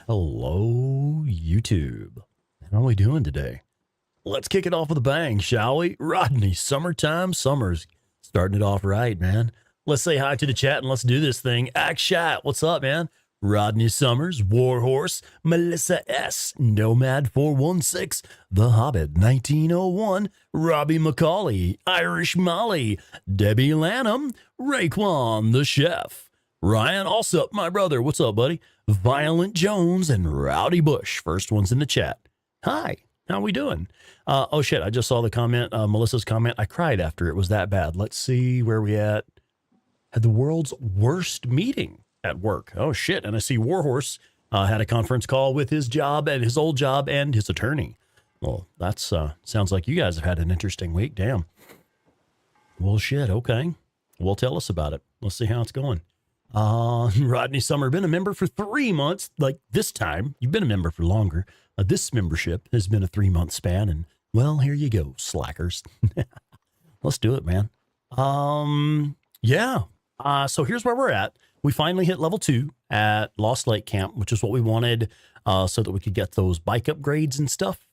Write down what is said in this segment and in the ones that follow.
Hello, YouTube. How are we doing today? Let's kick it off with a bang, shall we? Rodney, summertime summers. Starting it off right, man. Let's say hi to the chat and let's do this thing. Act Chat, what's up, man? Rodney Summers, Warhorse, Melissa S, Nomad 416, The Hobbit 1901, Robbie McCauley, Irish Molly, Debbie Lanham, Raekwon the Chef, Ryan Alsup, my brother, what's up, buddy? Violent Jones and Rowdy Bush, first ones in the chat. Hi, how we doing? Oh shit, I just saw the comment, Melissa's comment. I cried after it was that bad. Let's see where we at. Had the world's worst meeting at work. Oh shit, and I see Warhorse had a conference call with his job and his old job and his attorney. Well, that's sounds like you guys have had an interesting week. Damn. Well, shit, okay. Well, tell us about it. Let's see how it's going. Rodney Summer, been a member for 3 months. Like this time, you've been a member for longer. This membership has been a 3-month span, and well, here you go, slackers. Let's do it, man. Yeah. So here's where we're at. We finally hit level 2 at Lost Lake Camp, which is what we wanted, so that we could get those bike upgrades and stuff.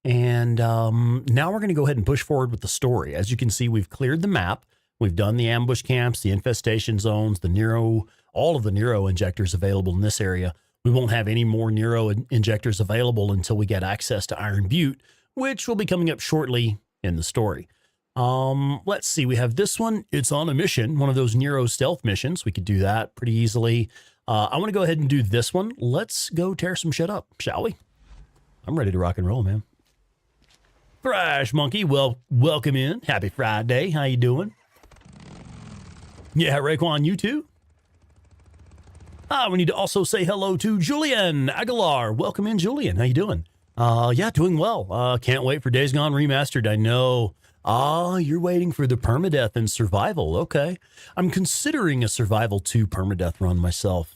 And now we're going to go ahead and push forward with the story. As you can see, we've cleared the map. We've done the ambush camps, the infestation zones, the Nero, all of the Nero injectors available in this area. We won't have any more Nero injectors available until we get access to Iron Butte, which will be coming up shortly in the story. Let's see. We have this one. It's on a mission, one of those Nero stealth missions. We could do that pretty easily. I want to go ahead and do this one. Let's go tear some shit up, shall we? I'm ready to rock and roll, man. Thrash Monkey, well, welcome in. Happy Friday. How you doing? Yeah, Raekwon, you too? We need to also say hello to Julian Aguilar. Welcome in, Julian. How you doing? Yeah, doing well. Can't wait for Days Gone Remastered. I know. You're waiting for the permadeath and survival. Okay. I'm considering a survival 2 permadeath run myself.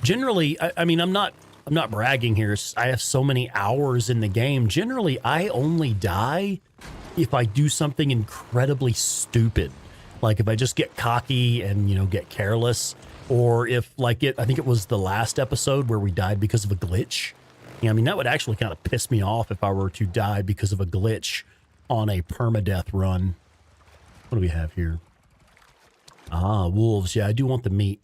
Generally, I mean, I'm not bragging here. I have so many hours in the game. Generally, I only die if I do something incredibly stupid. Like if I just get cocky and, you know, get careless, or if like I think it was the last episode where we died because of a glitch. Yeah, I mean, that would actually kind of piss me off if I were to die because of a glitch on a permadeath run. What do we have here? Wolves. Yeah, I do want the meat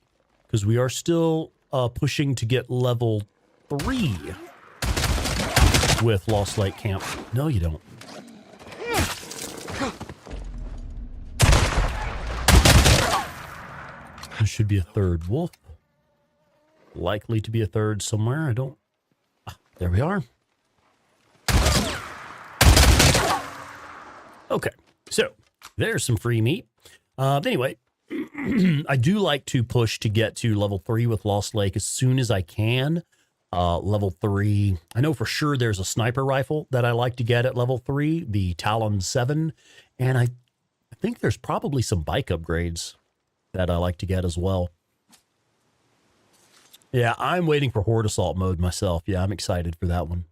because we are still pushing to get level 3 with Lost Lake Camp. No, you don't. There should be a third wolf. Likely to be a third somewhere. I don't... there we are. Okay, so there's some free meat. Anyway, I do like to push to get to level 3 with Lost Lake as soon as I can. Level 3, I know for sure there's a sniper rifle that I like to get at level 3, the Talon 7. And I think there's probably some bike upgrades that I like to get as well. Yeah, I'm waiting for Horde Assault mode myself. Yeah, I'm excited for that one.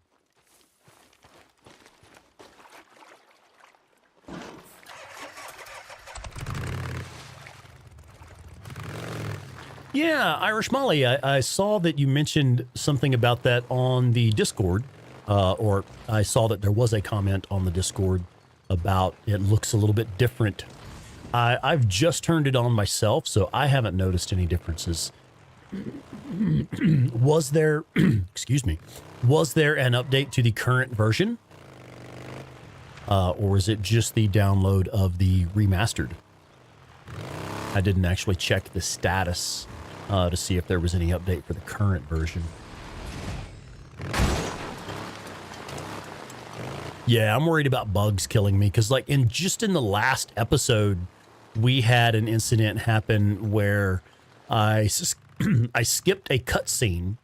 Yeah, Irish Molly, I saw that you mentioned something about that on the Discord, or I saw that there was a comment on the Discord about it looks a little bit different. I've just turned it on myself, so I haven't noticed any differences. Was there, excuse me, was there an update to the current version? Or is it just the download of the remastered? I didn't actually check the status to see if there was any update for the current version. Yeah, I'm worried about bugs killing me because, like, just in the last episode, we had an incident happen where I skipped a cutscene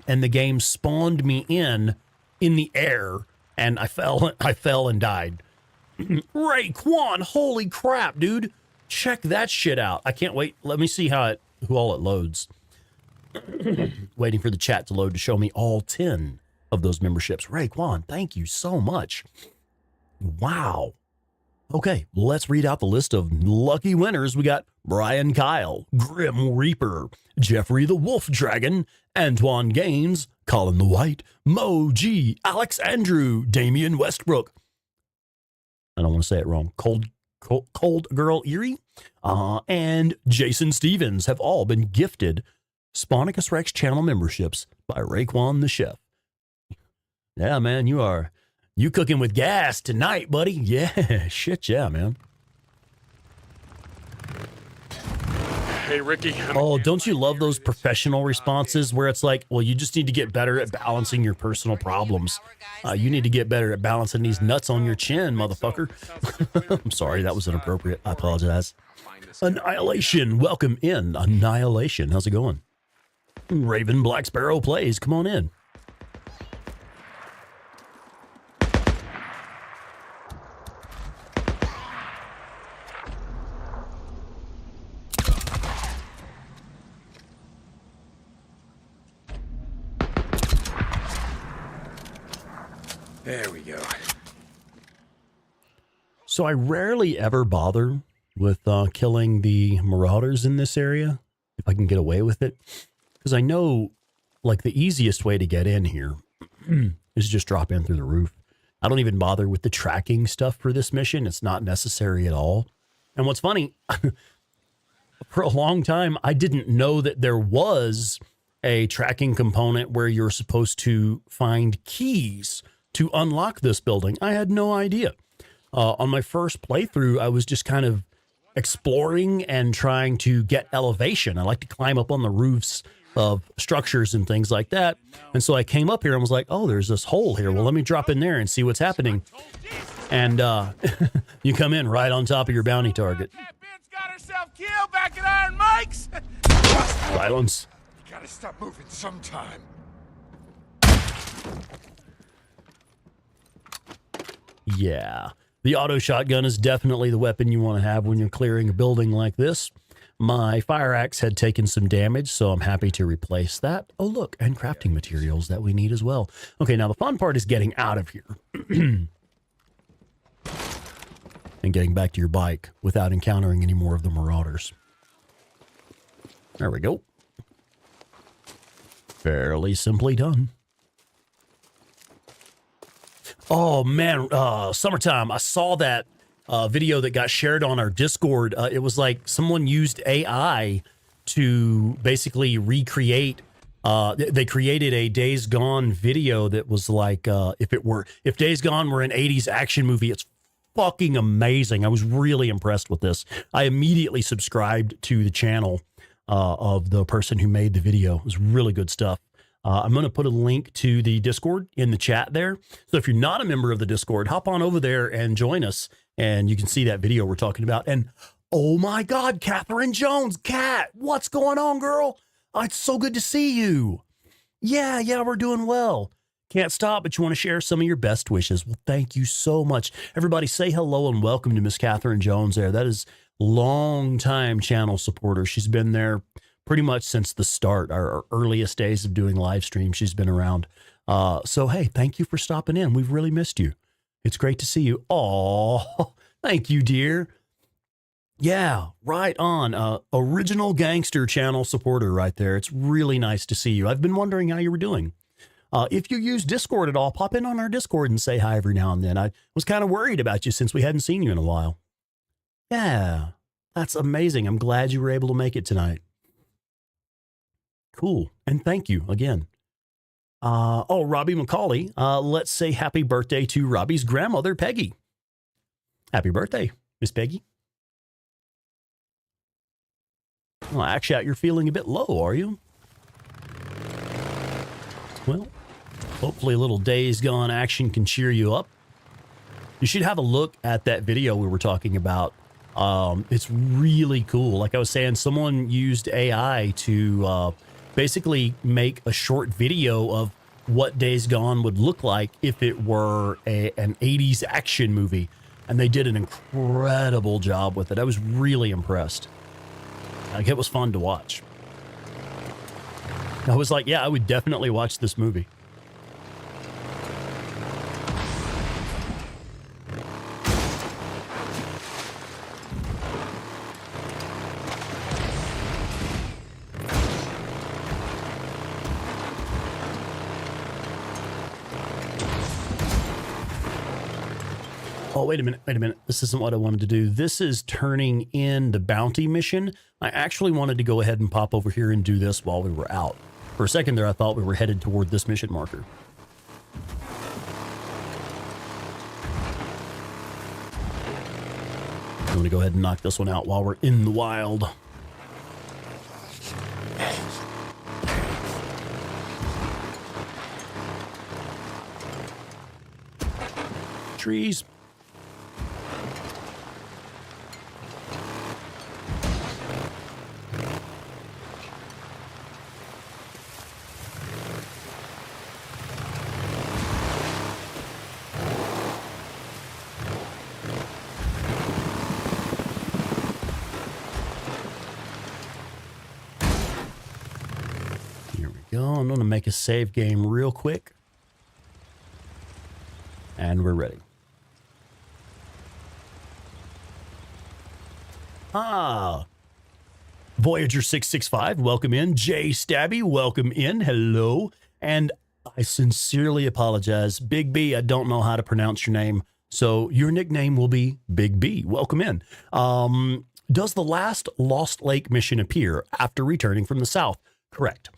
and the game spawned me in the air and I fell and died. Raekwon, holy crap, dude. Check that shit out. I can't wait. Let me see who all it loads. Waiting for the chat to load to show me all 10 of those memberships. Raekwon, thank you so much. Wow. Okay, let's read out the list of lucky winners. We got Brian Kyle, Grim Reaper, Jeffrey the Wolf Dragon, Antoine Gaines, Colin the White, Mo G, Alex Andrew, Damian Westbrook. I don't want to say it wrong. Cold Girl Erie, and Jason Stevens have all been gifted Sponicus Rex channel memberships by Raekwon the Chef. Yeah, man, you cooking with gas tonight, buddy. Yeah, shit, yeah, man. Hey, Ricky. Oh, don't you love those professional responses where it's like, well, you just need to get better at balancing your personal problems. You need to get better at balancing these nuts on your chin, motherfucker. I'm sorry, that was inappropriate. I apologize. Annihilation, welcome in. Annihilation, how's it going? Raven Black Sparrow plays, come on in. There we go. So I rarely ever bother with killing the marauders in this area, if I can get away with it. Because I know, like, the easiest way to get in here is just drop in through the roof. I don't even bother with the tracking stuff for this mission. It's not necessary at all. And what's funny, for a long time, I didn't know that there was a tracking component where you're supposed to find keys to unlock this building. I had no idea. On my first playthrough, I was just kind of exploring and trying to get elevation. I like to climb up on the roofs of structures and things like that. And so I came up here and was like, oh, there's this hole here. Well, let me drop in there and see what's happening. And you come in right on top of your bounty target. That bitch got herself killed back at Iron Mike's. Silence. You gotta stop moving sometime. Yeah. The auto shotgun is definitely the weapon you want to have when you're clearing a building like this. My fire axe had taken some damage, so I'm happy to replace that. Oh, look, and crafting materials that we need as well. Okay, now the fun part is getting out of here. And getting back to your bike without encountering any more of the marauders. There we go. Fairly simply done. Oh, man, summertime. I saw that video that got shared on our Discord. It was like someone used AI to basically recreate. They created a Days Gone video that was like, if Days Gone were an 80s action movie, it's fucking amazing. I was really impressed with this. I immediately subscribed to the channel of the person who made the video. It was really good stuff. I'm going to put a link to the Discord in the chat there. So if you're not a member of the Discord, hop on over there and join us. And you can see that video we're talking about. And oh my God, Catherine Jones, Kat, what's going on, girl? Oh, it's so good to see you. Yeah, we're doing well. Can't stop, but you want to share some of your best wishes. Well, thank you so much. Everybody say hello and welcome to Miss Catherine Jones there. That is long-time channel supporter. She's been there pretty much since the start, our earliest days of doing live streams. She's been around. So, hey, thank you for stopping in. We've really missed you. It's great to see you. Oh, thank you, dear. Yeah, right on. Original gangster channel supporter right there. It's really nice to see you. I've been wondering how you were doing. If you use Discord at all, pop in on our Discord and say hi every now and then. I was kind of worried about you since we hadn't seen you in a while. Yeah, that's amazing. I'm glad you were able to make it tonight. Cool. And thank you again. Robbie McCauley. Let's say happy birthday to Robbie's grandmother, Peggy. Happy birthday, Miss Peggy. Well, actually, you're feeling a bit low, are you? Well, hopefully a little Days Gone action can cheer you up. You should have a look at that video we were talking about. It's really cool. Like I was saying, someone used AI to basically make a short video of what Days Gone would look like if it were an 80s action movie. And they did an incredible job with it. I was really impressed. Like, it was fun to watch. I was like, yeah, I would definitely watch this movie. Oh, wait a minute. Wait a minute. This isn't what I wanted to do. This is turning in the bounty mission. I actually wanted to go ahead and pop over here and do this while we were out. For a second there, I thought we were headed toward this mission marker. I'm going to go ahead and knock this one out while we're in the wild. Trees. I'm going to make a save game real quick. And we're ready. Voyager 665, welcome in. Jay Stabby, welcome in. Hello. And I sincerely apologize. Big B, I don't know how to pronounce your name. So your nickname will be Big B. Welcome in. Does the last Lost Lake mission appear after returning from the South? Correct.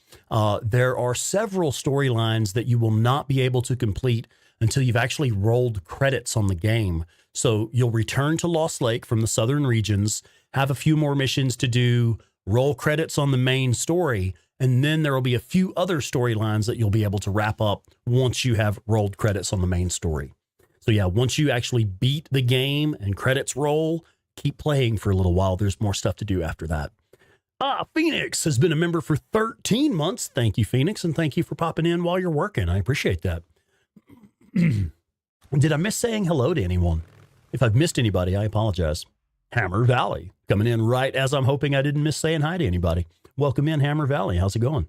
There are several storylines that you will not be able to complete until you've actually rolled credits on the game. So you'll return to Lost Lake from the southern regions, have a few more missions to do, roll credits on the main story, and then there will be a few other storylines that you'll be able to wrap up once you have rolled credits on the main story. So yeah, once you actually beat the game and credits roll, keep playing for a little while. There's more stuff to do after that. Phoenix has been a member for 13 months. Thank you, Phoenix, and thank you for popping in while you're working. I appreciate that. Did I miss saying hello to anyone? If I've missed anybody, I apologize. Hammer Valley coming in right as I'm hoping I didn't miss saying hi to anybody. Welcome in, Hammer Valley. How's it going?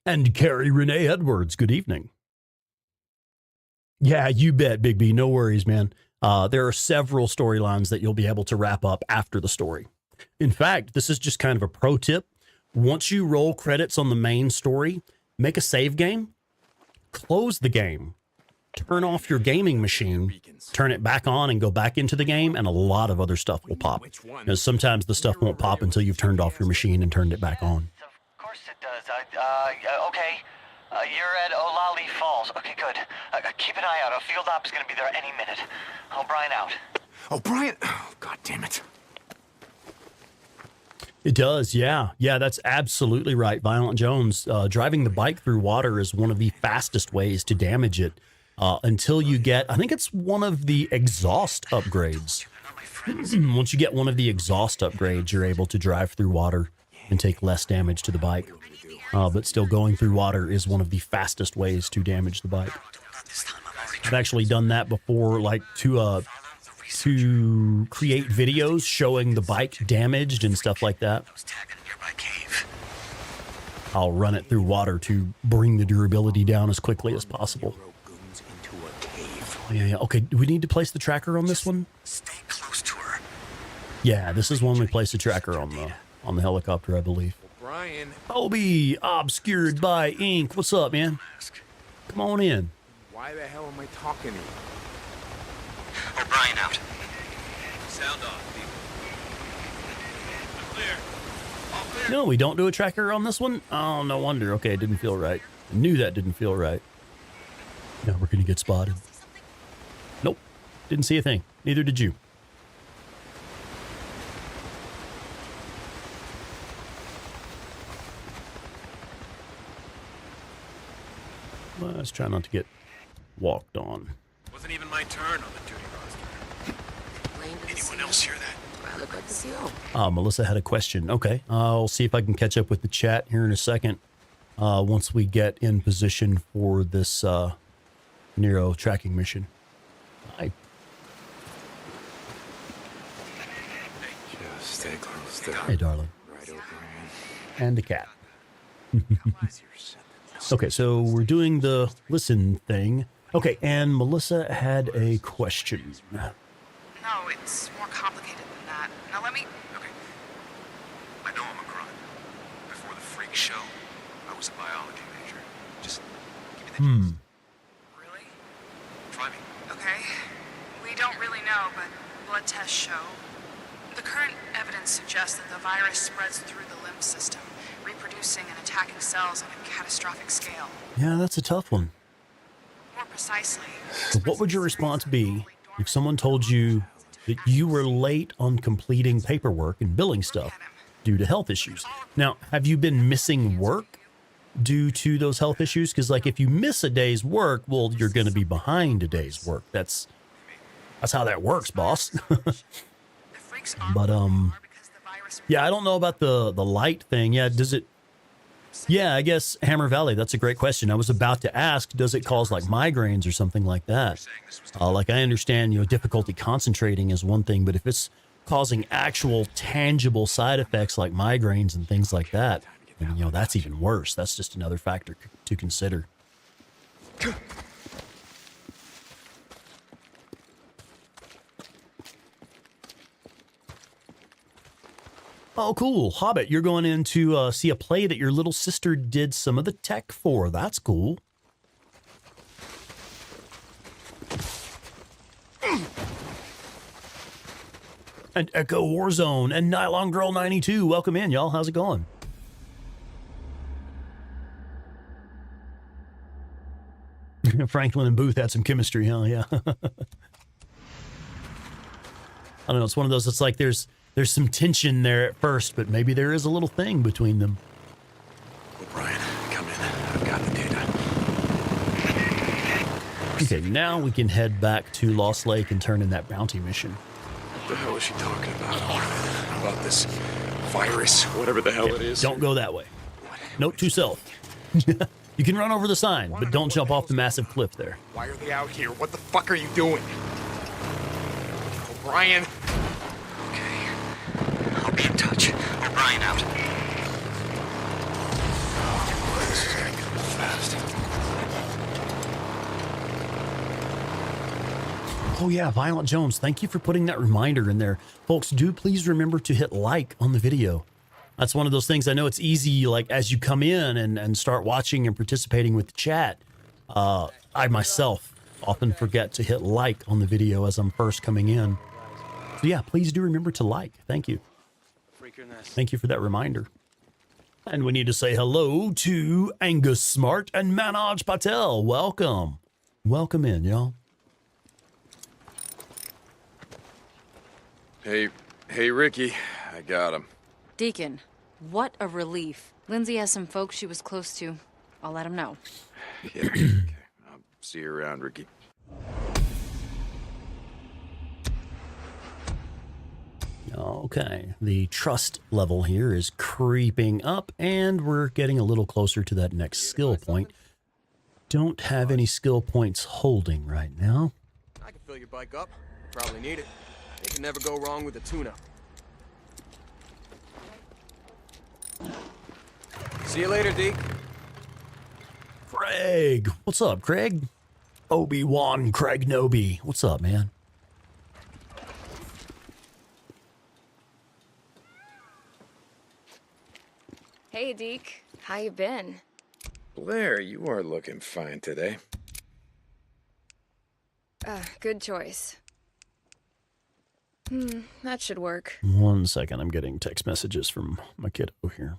And Carrie Renee Edwards, good evening. Yeah, you bet, Big B. No worries, man. There are several storylines that you'll be able to wrap up after the story. In fact, this is just kind of a pro tip. Once you roll credits on the main story, make a save game, close the game, turn off your gaming machine, turn it back on and go back into the game, and a lot of other stuff will pop. Because sometimes the stuff won't pop until you've turned off your machine and turned it back on. Of course it does. Okay. You're at Olali Falls. Okay, good. Keep an eye out. A field op is going to be there any minute. O'Brien out. O'Brien? Oh, God damn it. It does, yeah. Yeah, that's absolutely right. Violent Jones, driving the bike through water is one of the fastest ways to damage it until you get, I think it's one of the exhaust upgrades. Once you get one of the exhaust upgrades, you're able to drive through water and take less damage to the bike. But still, going through water is one of the fastest ways to damage the bike. I've actually done that before, like to create videos showing the bike damaged and stuff like that. I'll run it through water to bring the durability down as quickly as possible. Yeah. Okay, do we need to place the tracker on this one? Stay close to her. Yeah, this is when we place the tracker on the helicopter, I believe. Brian. Obi, obscured by ink. What's up, man? Come on in. Why the hell am I talking to you? O'Brien out. Sound off, people. Clear. All clear. No, we don't do a tracker on this one? Oh, no wonder. Okay, it didn't feel right. I knew that didn't feel right. Now we're going to get spotted. Nope. Didn't see a thing. Neither did you. Let's try not to get walked on. Wasn't even my turn on the duty roster. Anyone else hear that? I look like the CO. Melissa had a question. Okay, I'll see if I can catch up with the chat here in a second. Once we get in position for this Nero tracking mission. Hi. Just stay close to Hey, darling. Right, O'Brien. And a cat. Okay, so we're doing the listen thing. Okay, and Melissa had a question. No, it's more complicated than that. Now let me... Okay. I know I'm a grunt. Before the freak show, I was a biology major. Just give me the Really? Try me. Okay. We don't really know. know, but blood tests show. The current evidence suggests that the virus spreads through the lymph system, reproducing and attacking cells on a catastrophic scale. Yeah, that's a tough one. More precisely, So what would your response be if someone told you that you were late on completing paperwork and billing stuff due to health issues? Now, have you been missing work due to those health issues? Because, like, if you miss a day's work, well, you're going to be behind a day's work. That's how that works, boss. But, yeah, I don't know about the light thing. Yeah, does it? Yeah, I guess Hammer Valley, that's a great question. I was about to ask, does it cause like migraines or something like that? Like, I understand, difficulty concentrating is one thing, but if it's causing actual tangible side effects like migraines and things like that, then, that's even worse. That's just another factor to consider. Oh, cool. Hobbit, you're going in to see a play that your little sister did some of the tech for. That's cool. And Echo Warzone and Nylon Girl 92. Welcome in, y'all. How's it going? Franklin and Booth had some chemistry, huh? Yeah. I don't know. It's one of those, it's like there's some tension there at first, but maybe there is a little thing between them. O'Brien, come in. I've got the data. Okay, now we can head back to Lost Lake and turn in that bounty mission. What the hell is she talking about, O'Brien? About this virus, whatever the hell it is? Don't go that way. Note to self. You can run over the sign, but don't jump off the massive cliff there. Why are they out here? What the fuck are you doing? O'Brien. Okay. I'll be in touch. O'Brien out. This is gonna go fast. Oh yeah, Violent Jones, thank you for putting that reminder in there. Folks, do please remember to hit like on the video. That's one of those things. I know it's easy, like, as you come in and start watching and participating with the chat. I myself often forget to hit like on the video as I'm first coming in. So yeah, please do remember to like. Thank you. Thank you for that reminder. And we need to say hello to Angus Smart and Manoj Patel. Welcome. Welcome in, y'all. Hey, Ricky. I got him. Deacon, what a relief. Lindsay has some folks she was close to. I'll let him know. Yeah, okay. I'll see you around, Ricky. Okay, the trust level here is creeping up, and we're getting a little closer to that next skill point. Don't have any skill points holding right now. I can fill your bike up. Probably need it. You can never go wrong with a tune-up. See you later, Deke. Craig, what's up, Craig? Obi-Wan Craig Nobi, what's up, man? Hey, Deke. How you been? Blair, you are looking fine today. Good choice. That should work. 1 second, I'm getting text messages from my kiddo here.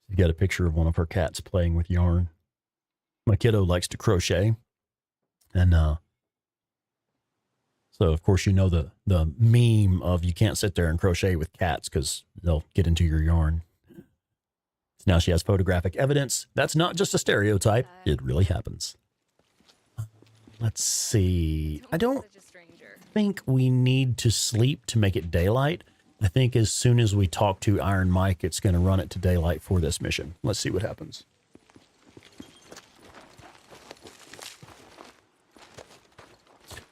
She got a picture of one of her cats playing with yarn. My kiddo likes to crochet. And so, of course, the meme of you can't sit there and crochet with cats because they'll get into your yarn. So now she has photographic evidence. That's not just a stereotype. It really happens. Let's see. I don't think we need to sleep to make it daylight. I think as soon as we talk to Iron Mike, it's going to run it to daylight for this mission. Let's see what happens.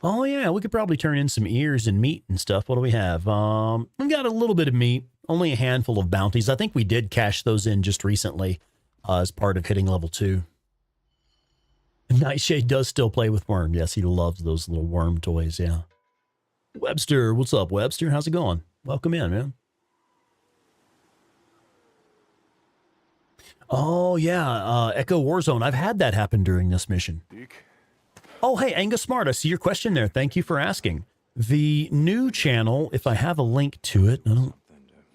Oh yeah, we could probably turn in some ears and meat and stuff. What do we have? We've got a little bit of meat, only a handful of bounties. I think we did cash those in just recently as part of hitting level 2. Nightshade does still play with Worm. Yes, he loves those little worm toys, yeah. Webster, what's up, Webster? How's it going? Welcome in, man. Oh, yeah, Echo Warzone. I've had that happen during this mission. Deke, Oh, hey, Angus Smart, I see your question there. Thank you for asking. The new channel, if I have a link to it,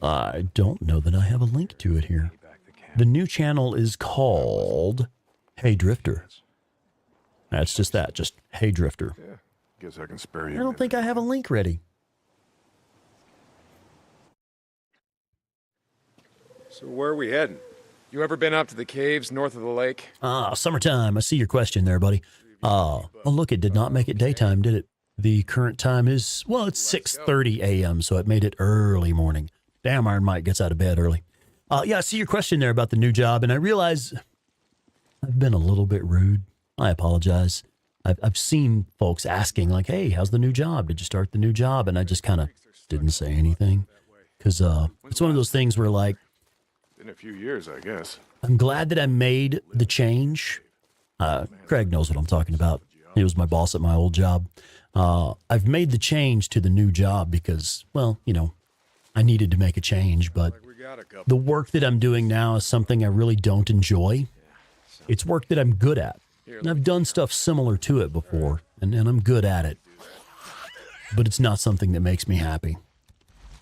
I don't know that I have a link to it here. The new channel is called Hey Drifter. That's just that, just Hey Drifter. Yeah, guess I can spare you. I don't think I have a link ready. So where are we heading? You ever been up to the caves north of the lake? Summertime. I see your question there, buddy. Oh, look, it did not make it daytime, did it? The current time is, well, it's 6:30 a.m., so it made it early morning. Damn, Iron Mike gets out of bed early. Yeah, I see your question there about the new job, and I realize I've been a little bit rude. I apologize. I've seen folks asking, like, hey, how's the new job? Did you start the new job? And I just kind of didn't say anything. Because it's one of those things where, like, In a few years, I guess. I'm glad that I made the change. Craig knows what I'm talking about. He was my boss at my old job. I've made the change to the new job because, well, you know, I needed to make a change, but the work that I'm doing now is something I really don't enjoy. It's work that I'm good at. And I've done stuff similar to it before, and I'm good at it. But it's not something that makes me happy.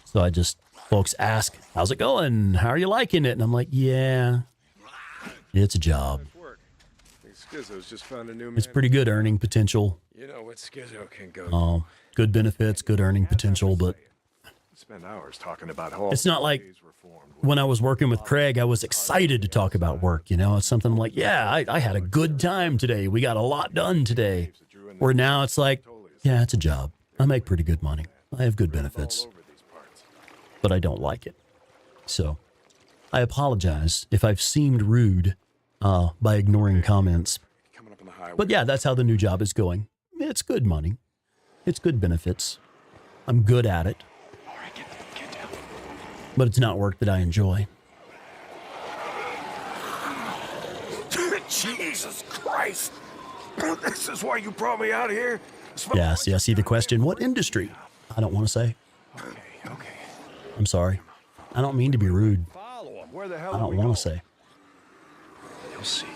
So folks ask, how's it going? How are you liking it? And I'm like, yeah, it's a job. Schizo's just found a new man. It's pretty good earning potential. You know what Schizo can go. Good benefits, good earning potential, but Spend hours talking about how it's not like when I was working with Craig, I was excited to talk about work. You know, it's something like, yeah, I had a good time today. We got a lot done today. Where now it's like, yeah, it's a job. I make pretty good money. I have good benefits, but I don't like it. So I apologize if I've seemed rude by ignoring comments. But yeah, that's how the new job is going. It's good money. It's good benefits. I'm good at it. But it's not work that I enjoy. Jesus Christ! This is why you brought me out here? Yeah, see, I see the question. What industry? I don't want to say. Okay. I'm sorry. I don't mean to be rude. Follow him. Where the hell I are don't we want going? to say. You'll see.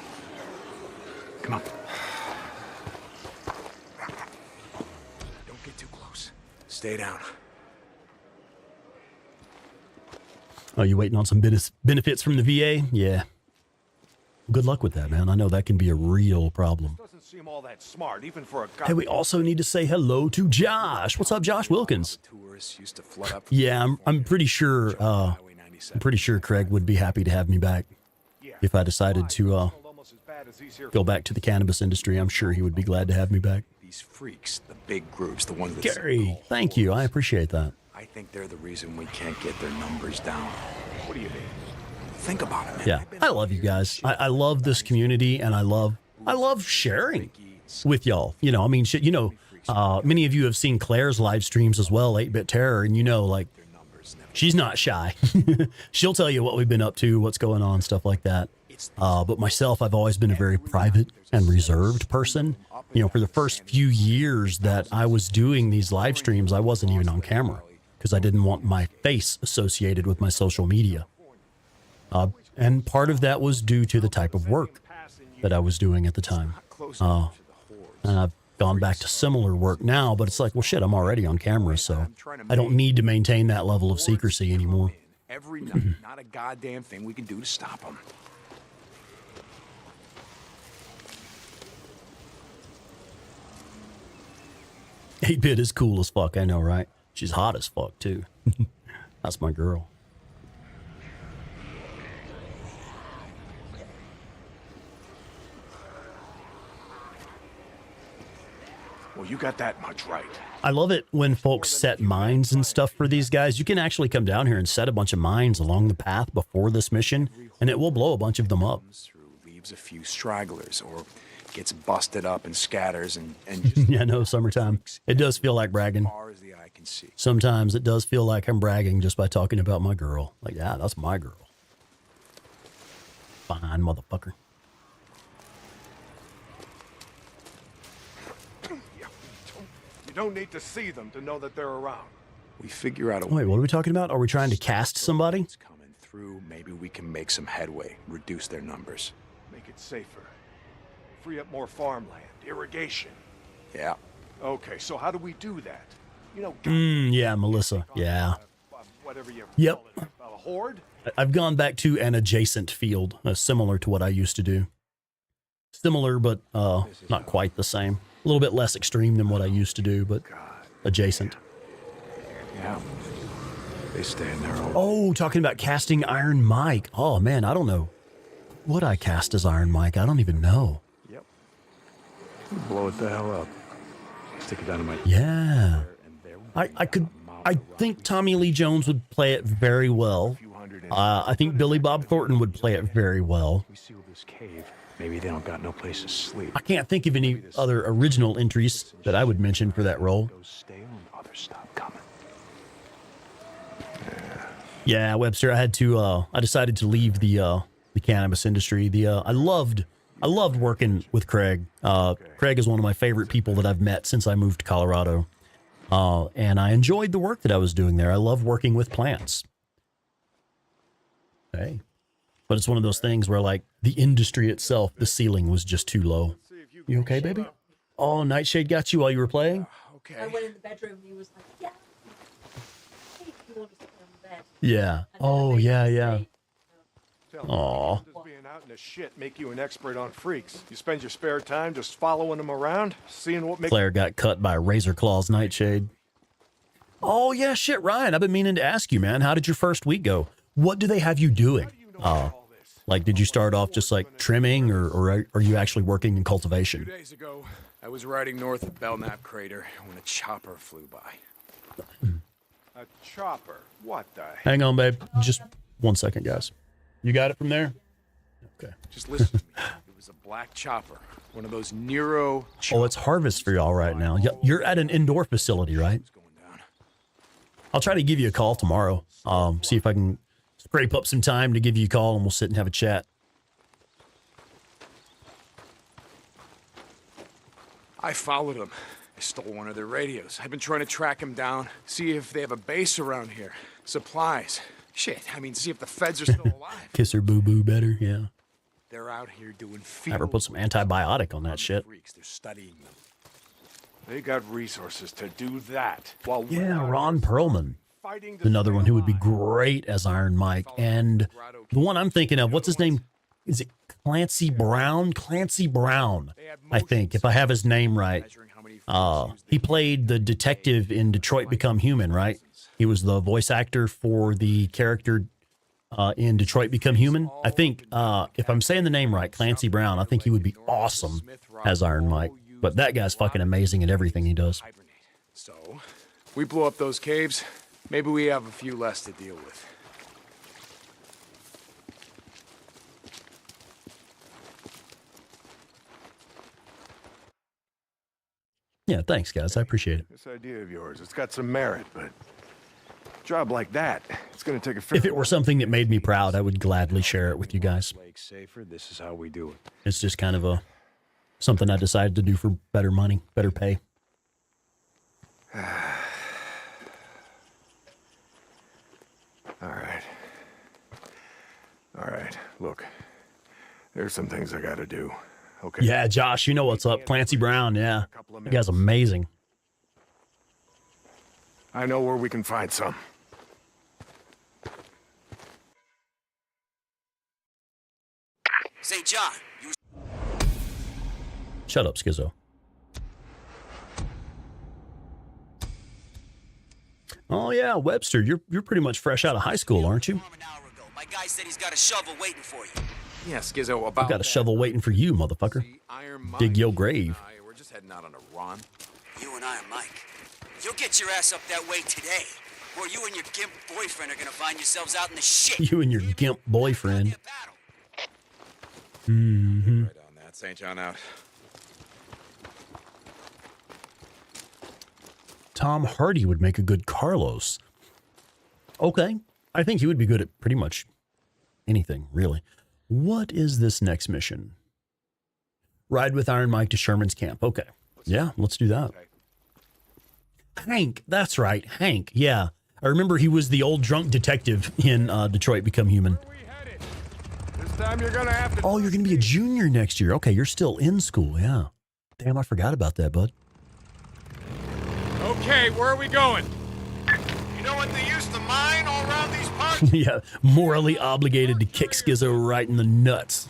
Come on. Don't get too close. Stay down. Oh, you waiting on some benefits from the VA? Yeah. Good luck with that, man. I know that can be a real problem. Doesn't seem all that smart, even for a guy. Hey, we also need to say hello to Josh. What's up, Josh Wilkins? Tourists used to flood up. Yeah, I'm pretty sure. I'm pretty sure Craig would be happy to have me back if I decided to go back to the cannabis industry. I'm sure he would be glad to have me back. These freaks, the big groups, the ones that Gary, thank you. I appreciate that. I think they're the reason we can't get their numbers down. What do you mean? Think about it, man. Yeah, I love you guys. I love this community, and I love sharing with y'all. You know, I mean, shit, you know, many of you have seen Claire's live streams as well, 8-Bit Terror, and you know, like, she's not shy. She'll tell you what we've been up to, what's going on, stuff like that. But myself, I've always been a very private and reserved person. You know, for the first few years that I was doing these live streams, I wasn't even on camera because I didn't want my face associated with my social media. And part of that was due to the type of work that I was doing at the time. And I've gone back to similar work now, but it's like, well, shit, I'm already on camera, so I don't need to maintain that level of secrecy anymore. Every night, not a goddamn thing we can do to stop them. Eight-Bit is cool as fuck, I know, right? She's hot as fuck, too. That's my girl. Well, you got that much right. I love it when folks set mines and stuff for these guys. You can actually come down here and set a bunch of mines along the path before this mission, and it will blow a bunch of them up. Leaves a few stragglers or gets busted up and scatters and just Yeah, no, summertime. It does feel like bragging. as far as the eye can see. Sometimes it does feel like I'm bragging just by talking about my girl. Like, yeah, that's my girl. Fine, motherfucker. You don't need to see them to know that they're around. We figure out a Wait, what are we talking about? Are we trying to cast somebody? It's coming through. Maybe we can make some headway, reduce their numbers. Make it safer. Free up more farmland, irrigation. Yeah. Okay, so how do we do that? You know, Yeah, Melissa. Yeah. whatever you Yep. call it, a horde? I've gone back to an adjacent field, similar to what I used to do. Similar, but not quite the same. A little bit less extreme than what I used to do, but adjacent. Yeah. They stay in there all Oh, talking about casting Iron Mike. Oh, man, I don't know. Would I cast as Iron Mike? I don't even know. Yep. Blow it the hell up. Stick it dynamite. Yeah. I think Tommy Lee Jones would play it very well. I think Billy Bob Thornton would play it very well. We seal this cave. Maybe they don't got no place to sleep. I can't think of any other original entries that I would mention for that role. Those stale and others stop coming. Yeah, Webster, I decided to leave the cannabis industry. I loved working with Craig. Craig is one of my favorite people that I've met since I moved to Colorado. And I enjoyed the work that I was doing there. I love working with plants. Hey. But it's one of those things where, like, the industry itself, the ceiling was just too low. You okay, baby? Oh, Nightshade got you while you were playing? Okay. I went in the bedroom and he was like, yeah. Hey, you want to sit on the bed? Yeah. Oh, yeah. Aw. Does being out in the shit make you an expert on freaks? You spend your spare time just following them around, seeing what makes... Claire got cut by Razor Claw's Nightshade. Oh, yeah, shit, Ryan. I've been meaning to ask you, man. How did your first week go? What do they have you doing? Like, did you start off just like trimming, or are you actually working in cultivation? 2 days ago, I was riding north of Belknap Crater when a chopper flew by. A chopper? What the heck? Hang on, babe. Just 1 second, guys. You got it from there? Okay. Just listen to me. It was a black chopper. One of those Nero Oh, it's harvest for y'all right now. You're at an indoor facility, right? I'll try to give you a call tomorrow. See if I can scrape up some time to give you a call and we'll sit and have a chat. I followed them. I stole one of their radios. I've been trying to track them down, see if they have a base around here. Supplies. Shit, I mean, see if the feds are still alive. Kiss her boo-boo better, yeah. They're out here doing field. Have her put some antibiotic on that shit. Freaks. They're studying them. They got resources to do that. While Yeah, Ron Perlman. fighting to Another stay one who would be alive. great as Iron Mike. And the one I'm thinking of, what's his name? Is it Clancy Brown? Clancy Brown, I think, if I have his name right. He played the detective in Detroit Become Human, right? He was the voice actor for the character in Detroit Become Human. I think, if I'm saying the name right, Clancy Brown, I think he would be awesome as Iron Mike. But that guy's fucking amazing at everything he does. So, we blow up those caves. Maybe we have a few less to deal with. Yeah, thanks, guys. I appreciate it. This idea of yours, it's got some merit, but a job like that, it's going to take a fair If it were something that made me proud, I would gladly share it with you guys. Lake safer. This is how we do it. It's just kind of something I decided to do for better money, better pay. All right. Look, there's some things I got to do. Okay. Yeah, Josh, you know what's up. Clancy Brown, yeah. That guy's amazing. I know where we can find some. St. John, you... Shut up, Schizo. Oh, yeah, Webster, you're pretty much fresh out of high school, aren't you? My guy said he's got a shovel waiting for you. Yeah, Skizzo, about I've got a shovel waiting for you, motherfucker. Dig your grave. We're just heading out on a run. You and Iron Mike. You'll get your ass up that way today, or you and your gimp boyfriend are gonna find yourselves out in the shit. You and your gimp boyfriend. Right on that. St. John out. Tom Hardy would make a good Carlos. Okay. I think he would be good at pretty much anything, really. What is this next mission? Ride with Iron Mike to Sherman's camp. Okay. Yeah, let's do that. Hank. That's right. Hank. Yeah. I remember he was the old drunk detective in Detroit Become Human. This time you're going to have to... Oh, you're going to be a junior next year. Okay, you're still in school. Yeah. Damn, I forgot about that, bud. Okay, where are we going? You know what they used to mine all around these parts? Yeah, morally obligated to kick Schizo right in the nuts.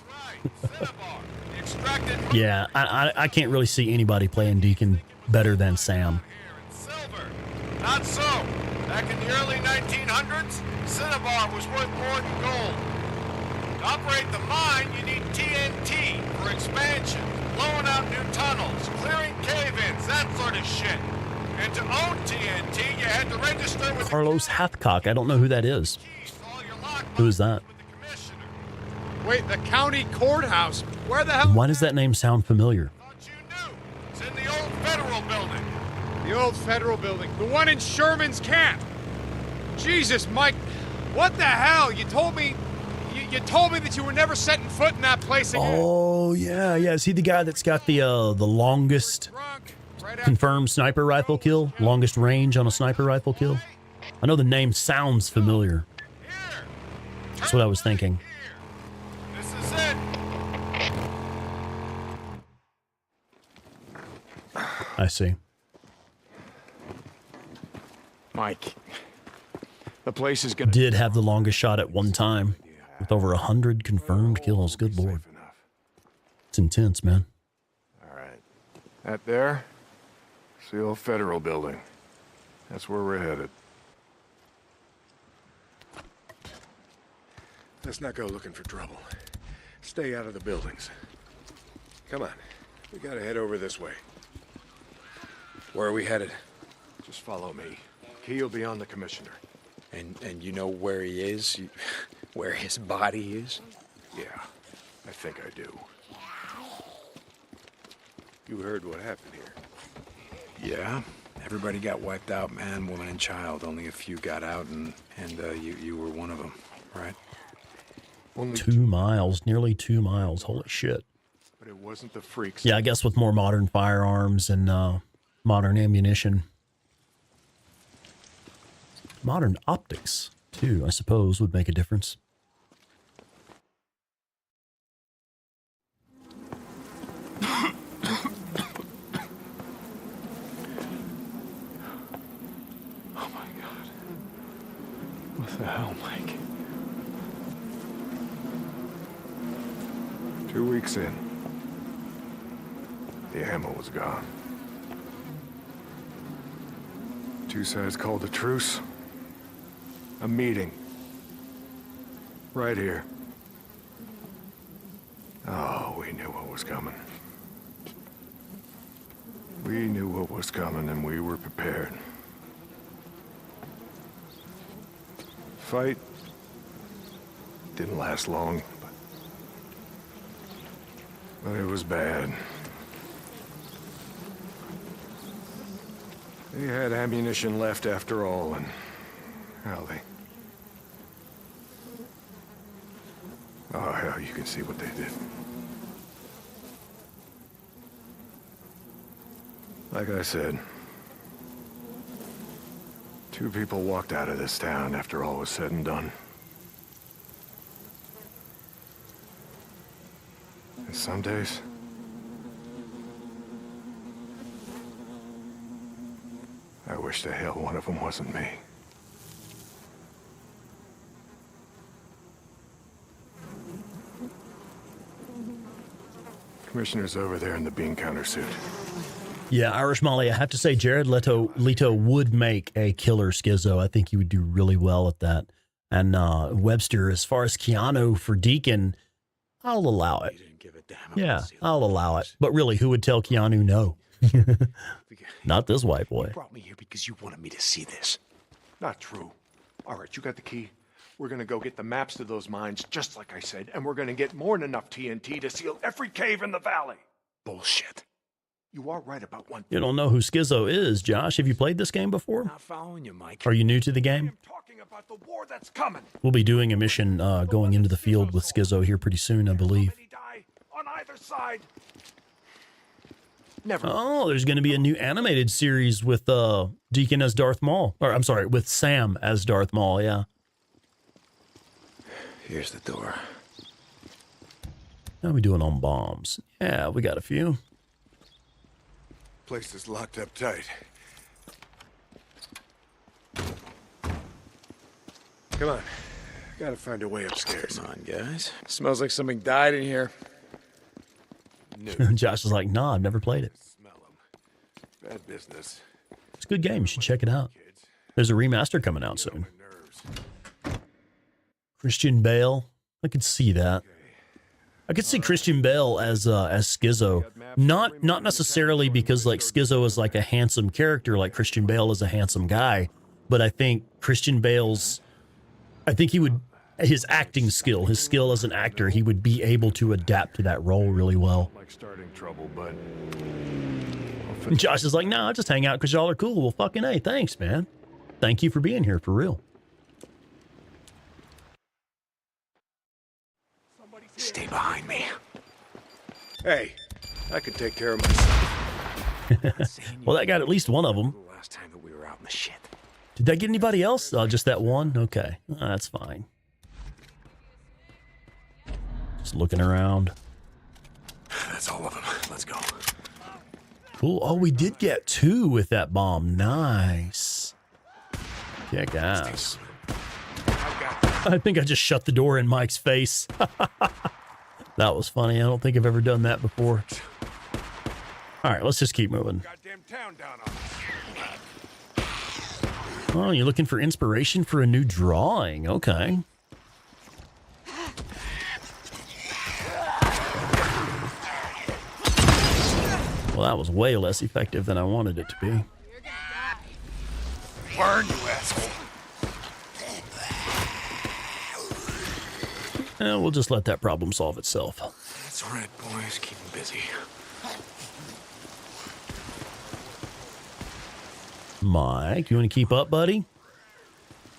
Yeah, I can't really see anybody playing Deacon better than Sam. Silver. Not so. Back in the early 1900s, cinnabar was worth more than gold. To operate the mine, you need TNT for expansion, blowing out new tunnels, clearing cave-ins, that sort of shit. And to own TNT, you had to register with Carlos Hathcock. I don't know who that is. Who is that? Wait, the county courthouse? Where the hell? Why does that name sound familiar? It's in the old federal building. The old federal building. The one in Sherman's camp. Jesus, Mike. What the hell? You told me... You told me that you were never setting foot in that place again. Oh, yeah. Is he the guy that's got the longest confirmed sniper rifle kill? Longest range on a sniper rifle kill? I know the name sounds familiar. That's what I was thinking. This is it. I see. Mike, the place is gonna... Did have the longest shot at one time with over 100 confirmed kills. Good lord. It's intense, man. All right. That there, it's the old federal building. That's where we're headed. Let's not go looking for trouble. Stay out of the buildings. Come on. We gotta head over this way. Where are we headed? Just follow me. Key will be on the commissioner. And you know where he is? Where his body is? Yeah, I think I do. You heard what happened here. Yeah. Everybody got wiped out, man, woman, and child. Only a few got out, and you were one of them, right? Only 2 miles, nearly 2 miles. Holy shit. But it wasn't the freaks. Yeah, I guess with more modern firearms and modern ammunition. Modern optics, too, I suppose, would make a difference. Oh my God. What the hell, Mike? 2 weeks in. The ammo was gone. Two sides called a truce. A meeting. Right here. Oh, we knew what was coming. We knew what was coming and we were prepared. Fight didn't last long, but it was bad. They had ammunition left after all, and hell, oh hell, you can see what they did. Like I said, 2 people walked out of this town after all was said and done. And some days, I wish the hell one of them wasn't me. Commissioner's over there in the bean counter suit. Yeah, Irish Molly, I have to say Jared Leto would make a killer Schizo. I think he would do really well at that. And Webster, as far as Keanu for Deacon, I'll allow it. Yeah, I'll allow it. But really, who would tell Keanu no? Not this white boy. You brought me here because you wanted me to see this. Not true. All right, you got the key. We're gonna go get the maps to those mines, just like I said, and we're gonna get more than enough TNT to seal every cave in the valley. Bullshit. You are right about one thing. You don't know who Schizo is, Josh. Have you played this game before? Not following you, Mike. Are you new to the game? I'm talking about the war that's coming. We'll be doing a mission going into the field with Schizo here pretty soon, I believe. Die on either side. Never. Oh, there's going to be a new animated series with Deacon as Darth Maul. Or, I'm sorry, with Sam as Darth Maul, yeah. Here's the door. How are we doing on bombs? Yeah, we got a few. Place is locked up tight. Come on. Gotta find a way upstairs. Come on, guys. Smells like something died in here. Josh is like, nah, I've never played it. Smell 'em. Bad business. It's a good game. You should check it out. There's a remaster coming out soon. Christian Bale. I could see that. I could see Christian Bale as Schizo. Not necessarily because like Schizo is like a handsome character, like Christian Bale is a handsome guy, but I think Christian Bale's, I think he would, his acting skill, his skill as an actor, he would be able to adapt to that role really well. Like starting trouble, but And Josh is like, no, I'll just hang out because y'all are cool. Well, fucking hey, thanks, man. Thank you for being here, for real. stay behind me. Hey, I can take care of myself. Well, that got at least one of them. Last time that we were out in the shit. Did that get anybody else? Just that one? Okay, that's fine. Just looking around. That's all of them. Let's go. Cool. Oh, we did get 2 with that bomb. Nice. Kick ass. I think I just shut the door in Mike's face. That was funny. I don't think I've ever done that before. All right, let's just keep moving. Goddamn town down on us. Oh, you're looking for inspiration for a new drawing. Okay. Well, that was way less effective than I wanted it to be. Burn, you asshole. We'll just let that problem solve itself. That's right, boys. Keep them busy. Mike, you want to keep up, buddy?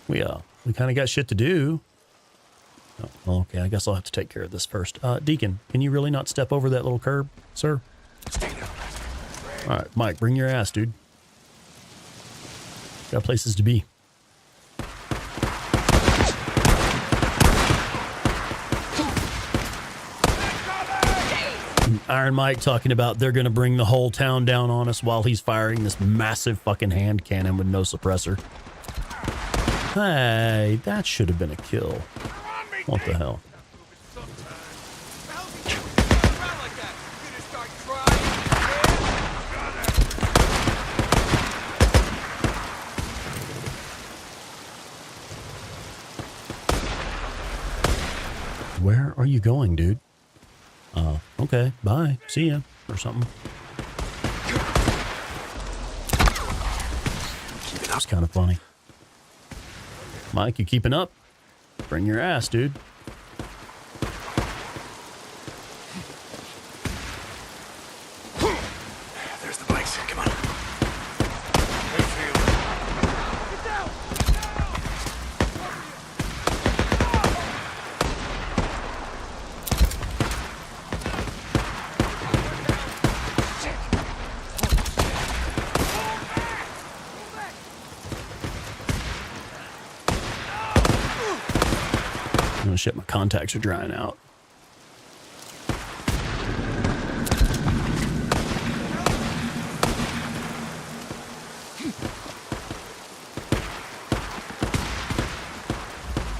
We kind of got shit to do. Oh, okay, I guess I'll have to take care of this first. Deacon, can you really not step over that little curb, sir? All right, Mike, bring your ass, dude. Got places to be. Iron Mike talking about they're going to bring the whole town down on us while he's firing this massive fucking hand cannon with no suppressor. Hey, that should have been a kill. What the hell? Where are you going, dude? Okay, bye. See ya. Or something. That's kind of funny. Mike, you keeping up? Bring your ass, dude. There's the bikes. Come on. Oh shit, my contacts are drying out.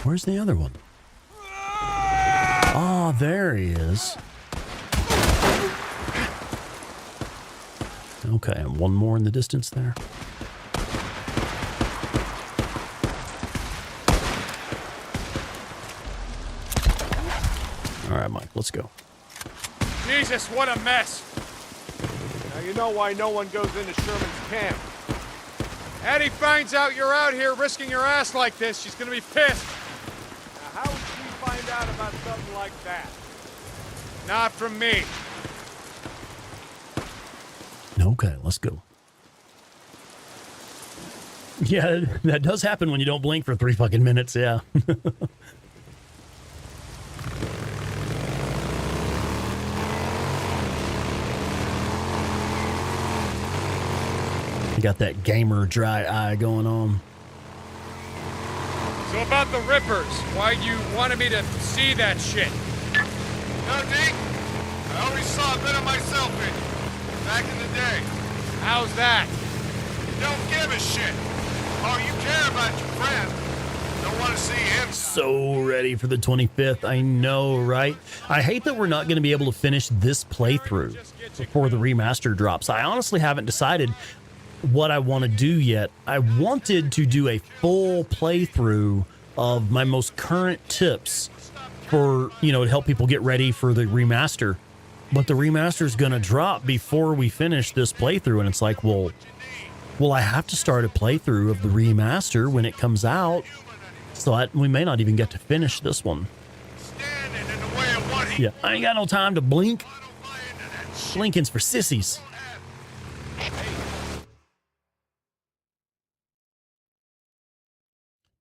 Where's the other one? Oh, there he is. Okay, and one more in the distance there. All right, Mike, let's go. Jesus, what a mess. Now you know why no one goes into Sherman's camp. Addie finds out you're out here risking your ass like this, she's gonna be pissed. Now how would she find out about something like that? Not from me. Okay, let's go. Yeah, that does happen when you don't blink for 3 fucking minutes, yeah. You got that gamer dry eye going on. So about the Rippers, why you wanted me to see that shit? No, Deke. I always saw a bit of myself in you, back in the day. How's that? You don't give a shit. Oh, you care about your friend. Don't want to see him. So ready for the 25th. I know, right? I hate that we're not going to be able to finish this playthrough before the remaster drops. I honestly haven't decided what I want to do yet. I wanted to do a full playthrough of my most current tips for, you know, to help people get ready for the remaster. But the remaster is going to drop before we finish this playthrough. And it's like, well, I have to start a playthrough of the remaster when it comes out. So we may not even get to finish this one. Yeah, I ain't got no time to blink. Blinking's for sissies.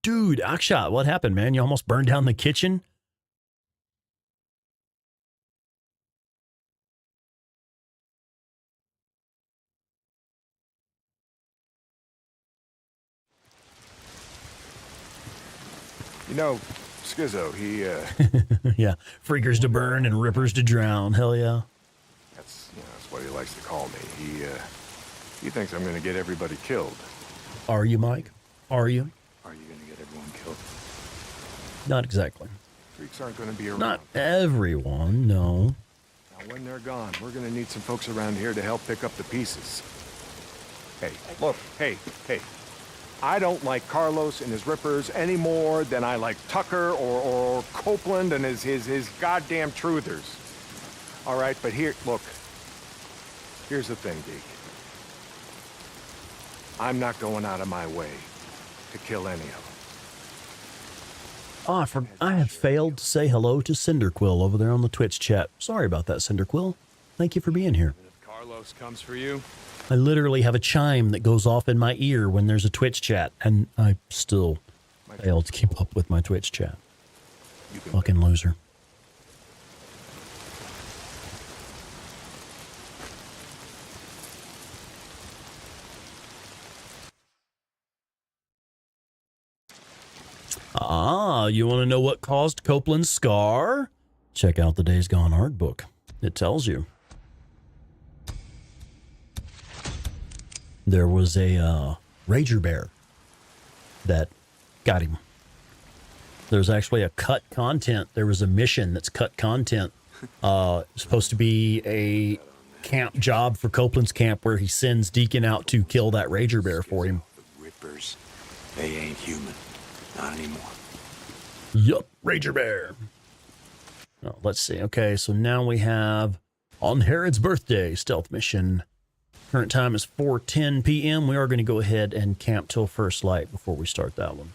Dude, Akshat, what happened, man? You almost burned down the kitchen? You know, Schizo, he, Yeah, freakers to burn and rippers to drown. Hell yeah. that's what he likes to call me. He thinks I'm gonna get everybody killed. Are you, Mike? Are you? Are you gonna get everyone killed? Not exactly. Freaks aren't gonna be around. Not everyone, no. Now, when they're gone, we're gonna need some folks around here to help pick up the pieces. Hey, look, hey. I don't like Carlos and his rippers any more than I like Tucker or Copeland and his goddamn truthers. All right, but here's the thing, Deke. I'm not going out of my way to kill any of them. Oh, I have failed to say hello to Cinderquill over there on the Twitch chat. Sorry about that, Cinderquill. Thank you for being here. If Carlos comes for you, I literally have a chime that goes off in my ear when there's a Twitch chat, and I still fail to keep up with my Twitch chat. Fucking loser. Ah, you want to know what caused Copeland's scar? Check out the Days Gone art book. It tells you. There was a Rager Bear that got him. There's actually a cut content. There was a mission that's cut content. Supposed to be a camp job for Copeland's camp where he sends Deacon out to kill that Rager Bear for him. The Rippers, they ain't human. Not anymore. Yup, Rager Bear. Oh, let's see. Okay, so now we have on Herod's birthday stealth mission. Current time is 4:10 p.m. We are going to go ahead and camp till first light before we start that one.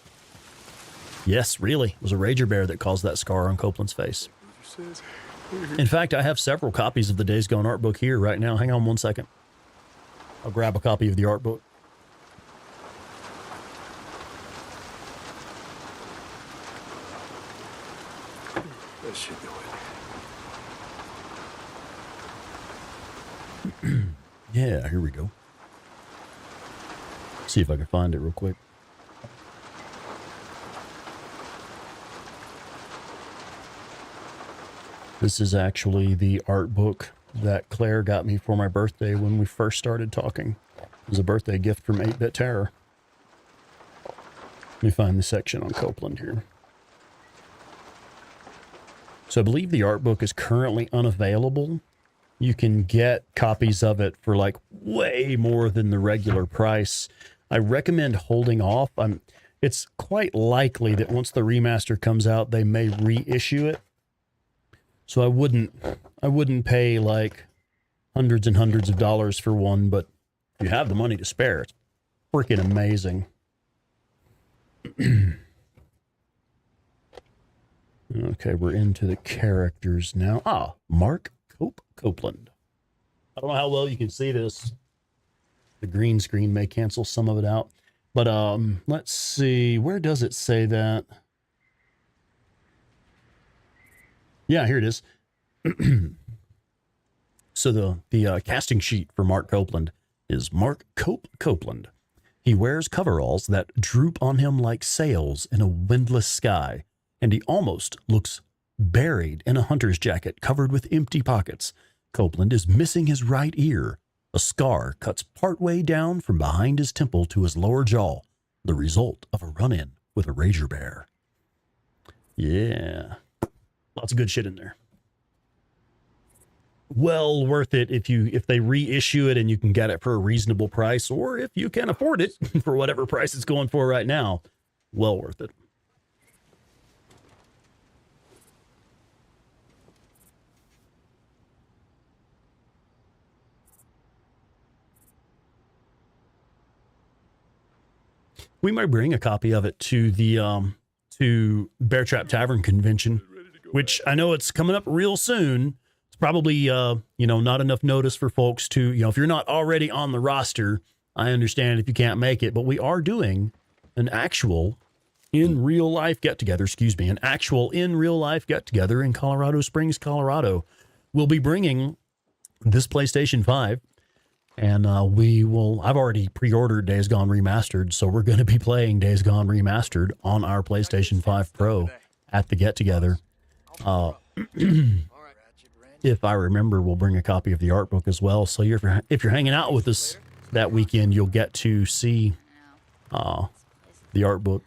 Yes, really. It was a Rager Bear that caused that scar on Copeland's face. In fact, I have several copies of the Days Gone art book here right now. Hang on one second. I'll grab a copy of the art book. That should do it. Yeah, here we go. See if I can find it real quick. This is actually the art book that Claire got me for my birthday when we first started talking. It was a birthday gift from 8-Bit Terror. Let me find the section on Copeland here. So I believe the art book is currently unavailable. You can get copies of it for like way more than the regular price. I recommend holding off. It's quite likely that once the remaster comes out, they may reissue it. So I wouldn't pay like hundreds and hundreds of dollars for one, but if you have the money to spare, it's freaking amazing. Okay, we're into the characters now. Ah, Mark Copeland. I don't know how well you can see this. The green screen may cancel some of it out. But let's see. Where does it say that? Yeah, here it is. So the casting sheet for Mark Copeland is Mark Copeland. He wears coveralls that droop on him like sails in a windless sky, and he almost looks buried in a hunter's jacket covered with empty pockets. Copeland is missing his right ear. A scar cuts partway down from behind his temple to his lower jaw, the result of a run-in with a Razor Bear. Yeah. Lots of good shit in there. Well worth it if they reissue it and you can get it for a reasonable price, or if you can afford it for whatever price it's going for right now. Well worth it. We might bring a copy of it to the to Bear Trap Tavern convention, which I know it's coming up real soon. It's probably not enough notice for folks to, if you're not already on the roster, I understand if you can't make it, but we are doing an actual in real life get together, in Colorado Springs, Colorado. We'll be bringing this PlayStation 5. And I've already pre-ordered Days Gone Remastered, so we're going to be playing Days Gone Remastered on our PlayStation 5 Pro at the get-together. If I remember, we'll bring a copy of the art book as well. So if you're hanging out with us that weekend, you'll get to see the art book.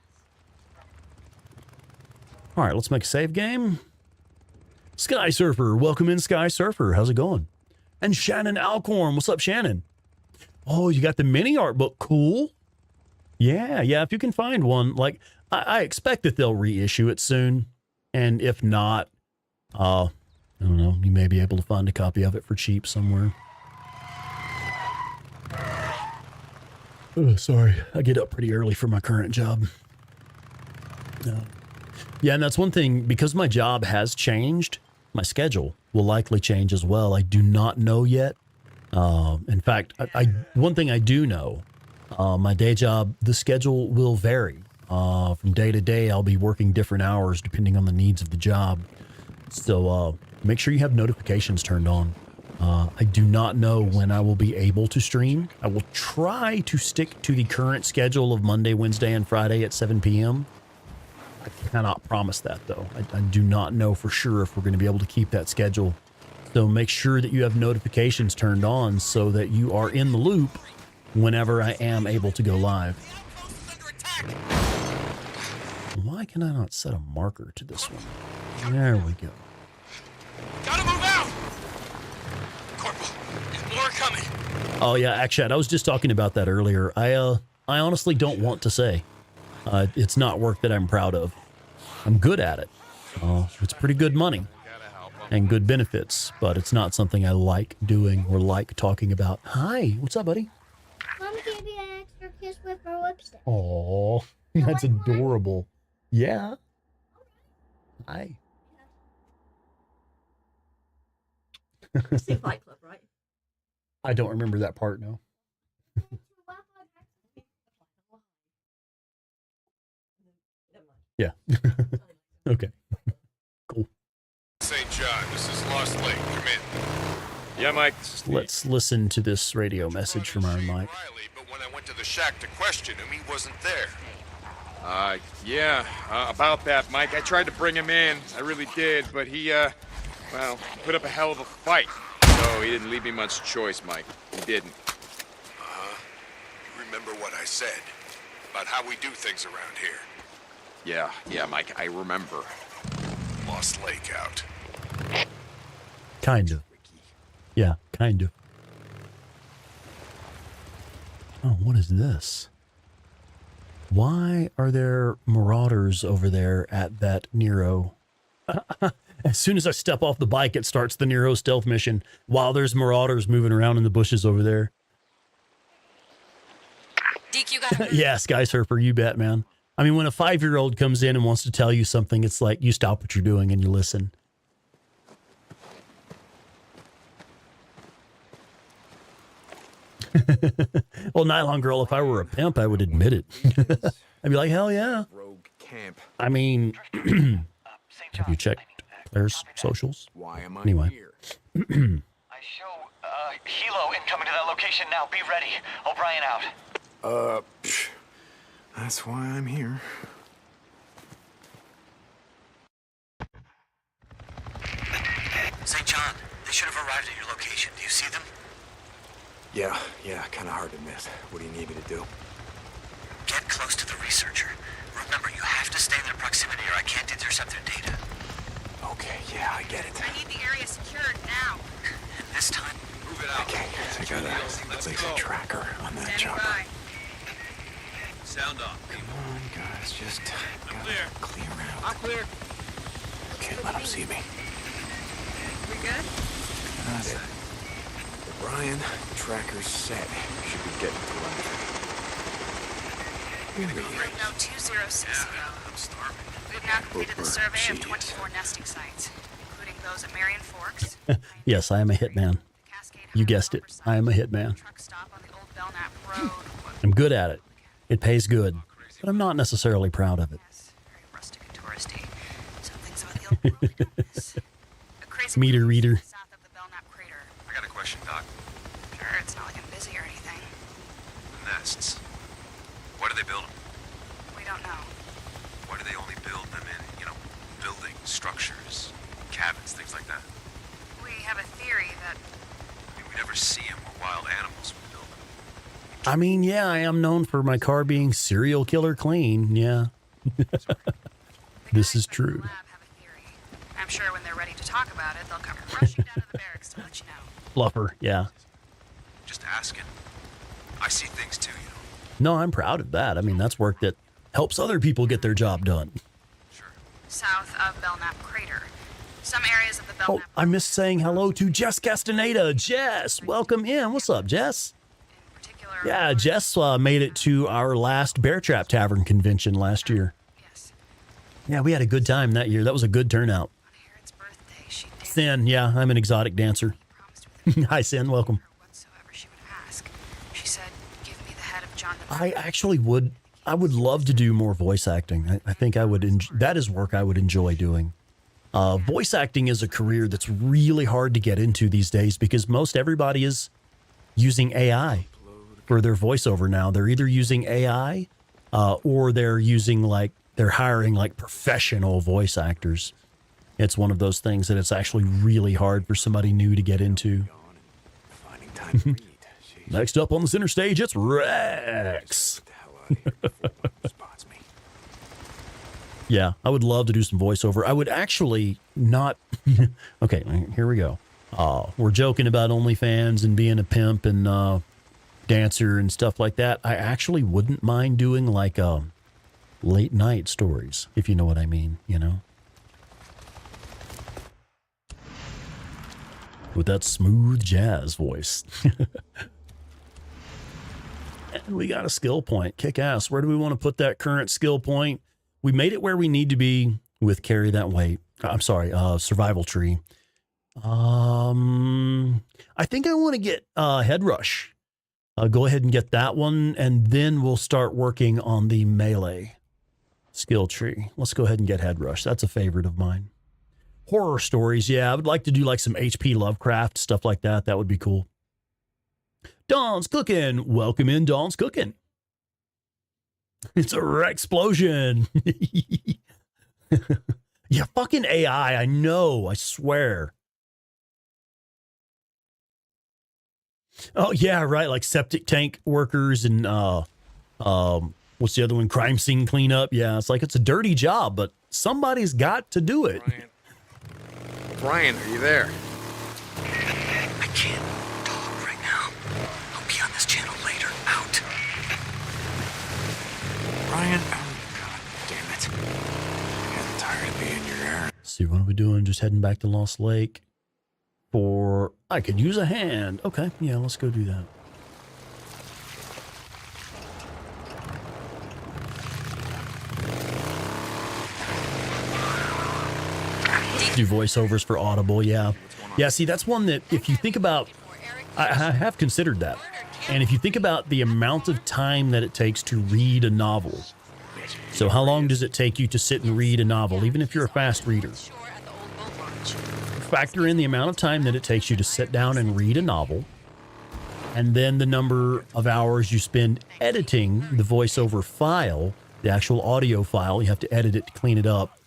All right, let's make a save game. Sky Surfer, welcome in, Sky Surfer. How's it going? And Shannon Alcorn. What's up, Shannon? Oh, you got the mini art book. Cool. Yeah. If you can find one, like, I expect that they'll reissue it soon. And if not, I don't know, you may be able to find a copy of it for cheap somewhere. Oh, sorry. I get up pretty early for my current job. Yeah, and that's one thing, because my job has changed, my schedule will likely change as well. I do not know yet. In fact, one thing I do know, my day job, the schedule will vary. From day to day, I'll be working different hours depending on the needs of the job. So make sure you have notifications turned on. I do not know when I will be able to stream. I will try to stick to the current schedule of Monday, Wednesday, and Friday at 7 p.m. I cannot promise that, though. I do not know for sure if we're going to be able to keep that schedule. So make sure that you have notifications turned on so that you are in the loop whenever I am able to go live. Why can I not set a marker to this one? There we go. Gotta move out! Corporal, there's more coming. Oh, yeah, actually, I was just talking about that earlier. I honestly don't want to say. It's not work that I'm proud of. I'm good at it. It's pretty good money and good benefits, but it's not something I like doing or like talking about. Hi, what's up, buddy? Mom gave you an extra kiss with her lipstick. Oh, that's adorable. Yeah. Hi. You've seen Fight Club, right? I don't remember that part, no. Yeah. Okay. Cool. St. John, this is Lost Lake. Come in. Yeah, Mike. Let's listen to this radio message from our Mike. Riley, but when I went to the shack to question him, he wasn't there. About that, Mike. I tried to bring him in. I really did, but he, put up a hell of a fight. So he didn't leave me much choice, Mike. He didn't. You remember what I said about how we do things around here? Yeah, Mike, I remember. Lost Lake out. Kind of. Yeah, kind of. Oh, what is this? Why are there marauders over there at that Nero? As soon as I step off the bike, it starts the Nero stealth mission while there's marauders moving around in the bushes over there. Deke, you got Yeah, Sky Surfer, you bet, man. I mean, when a 5-year-old comes in and wants to tell you something, it's like you stop what you're doing and you listen. Well, Nylon Girl, if I were a pimp, I would admit it. I'd be like, hell yeah. Rogue camp. I mean, have you checked Claire's socials? Why am I Anyway. here? I show Hilo incoming to that location now. Be ready. O'Brien out. That's why I'm here. St. John, they should have arrived at your location. Do you see them? Yeah, kind of hard to miss. What do you need me to do? Get close to the researcher. Remember, you have to stay in their proximity or I can't intercept their data. Okay, yeah, I get it. I need the area secured now. And this time, Move it out. Okay, I gotta place a tracker on that Standing chopper. by. Sound off. Come on, guys, just gotta clear. clear out. I'm clear. Can't let him see me. We good? Got it. Brian, tracker's set. Should be getting to life. Here we go. No 2060. I'm starving. We've now completed the Over survey she of is. 24 nesting sites, including those at Marion Forks. Yes, I am a hitman. You guessed it. I am a hitman. Truck stop on the old Belknap Road. I'm good at it. It pays good, but I'm not necessarily proud of it. Yes, very rustic and touristy. Some things about the old world we don't miss. A crazy Meter place reader. south of the Belknap crater. I got a question, Doc. Sure, it's not like I'm busy or anything. The nests. Why do they build them? We don't know. Why do they only build them in, buildings, structures, cabins, things like that? We have a theory that I mean, we never see them where wild animals would build them. I mean, yeah, I am known for my car being serial killer clean. Yeah. This is true. lab have a theory. I'm sure when they're ready to talk about it, they'll come rushing down to the barracks to let you know. Fluffer, yeah. Just asking. I see things too, No, I'm proud of that. I mean, that's work that helps other people get their job done. Sure. South of Belknap crater. Some areas of the Oh, Belknap I missed saying hello to Jess Castaneda. Jess, welcome in. What's up, Jess? in particular. Yeah, Jess made it to our last Bear Trap Tavern convention last year. Yes. Yeah, we had a good time that year. That was a good turnout. On Herod's birthday, she danced Sin, yeah, I'm an exotic dancer. promised within Hi, Sin, welcome. her whatsoever she would ask. She said, "Give me the head of John the I actually would. I would love to do more voice acting. I think I would. That is work I would enjoy doing. Voice acting is a career that's really hard to get into these days because most everybody is using AI for their voiceover now. They're either using AI or they're hiring like professional voice actors. It's one of those things that it's actually really hard for somebody new to get into. Finding time to read. Jeez. Next up on the center stage, it's Rex. Get the hell out of here before one spots me. Yeah, I would love to do some voiceover. I would actually not. Okay, here we go. We're joking about OnlyFans and being a pimp and dancer and stuff like that. I actually wouldn't mind doing like late night stories, if you know what I mean, With that smooth jazz voice. And we got a skill point. Kick ass. Where do we want to put that current skill point? We made it where we need to be with carry that weight. I'm sorry, survival tree. I think I want to get head rush. Go ahead and get that one, and then we'll start working on the melee skill tree. Let's go ahead and get head rush. That's a favorite of mine. Horror stories, yeah. I would like to do like some H.P. Lovecraft, stuff like that. That would be cool. Dawn's Cooking. Welcome in, Dawn's Cooking. It's a Rexplosion. Yeah, fucking AI. I know. I swear. Oh, yeah, right. Like septic tank workers and what's the other one? Crime scene cleanup. Yeah, it's like it's a dirty job, but somebody's got to do it. Brian, are you there? I can't talk right now. I'll be on this channel later. Out. Brian, oh god damn it. I'm getting tired of being your errand. See, what are we doing? Just heading back to Lost Lake for... I could use a hand. Okay, yeah, let's go do that. Do voiceovers for Audible, yeah. Yeah, see, that's one that if you think about... I have considered that. And if you think about the amount of time that it takes to read a novel, so how long does it take you to sit and read a novel, even if you're a fast reader? Factor in the amount of time that it takes you to sit down and read a novel, and then the number of hours you spend editing the voiceover file, the actual audio file. You have to edit it to clean it up.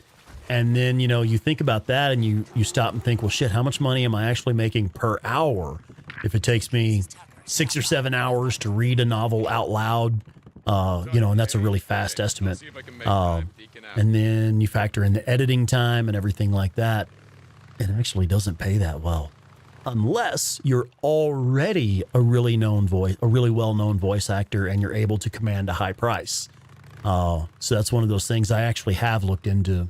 And then, you think about that and you stop and think, well, shit, how much money am I actually making per hour if it takes me 6 or 7 hours to read a novel out loud You know, and that's a really fast estimate. And then you factor in the editing time and everything like that. It actually doesn't pay that well. Unless you're already a really well-known voice actor and you're able to command a high price. So that's one of those things I actually have looked into,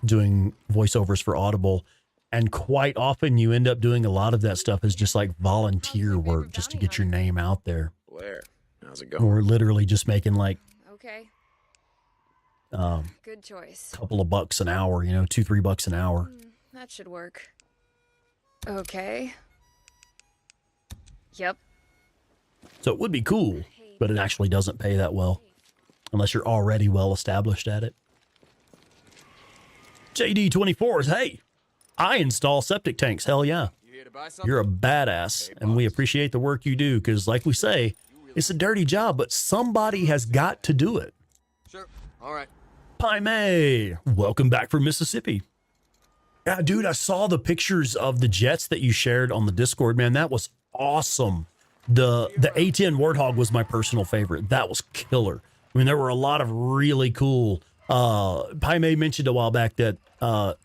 doing voiceovers for Audible. And quite often you end up doing a lot of that stuff as just like volunteer work just to get your name out there. Blair, how's it going? Or literally just making like Okay. Good choice. couple of bucks an hour, you know, $2-3 an hour. That should work. Okay. Yep. So it would be cool, but it actually doesn't pay that well unless you're already well established at it. JD24s, hey, I install septic tanks. Hell yeah. You're a badass, and we appreciate the work you do because, like we say, it's a dirty job, but somebody has got to do it. Sure. All right. Pai Mei, welcome back from Mississippi. Yeah, dude, I saw the pictures of the jets that you shared on the Discord, man. That was awesome. The A-10 Warthog was my personal favorite. That was killer. I mean, there were a lot of really cool. Pai Mei mentioned a while back that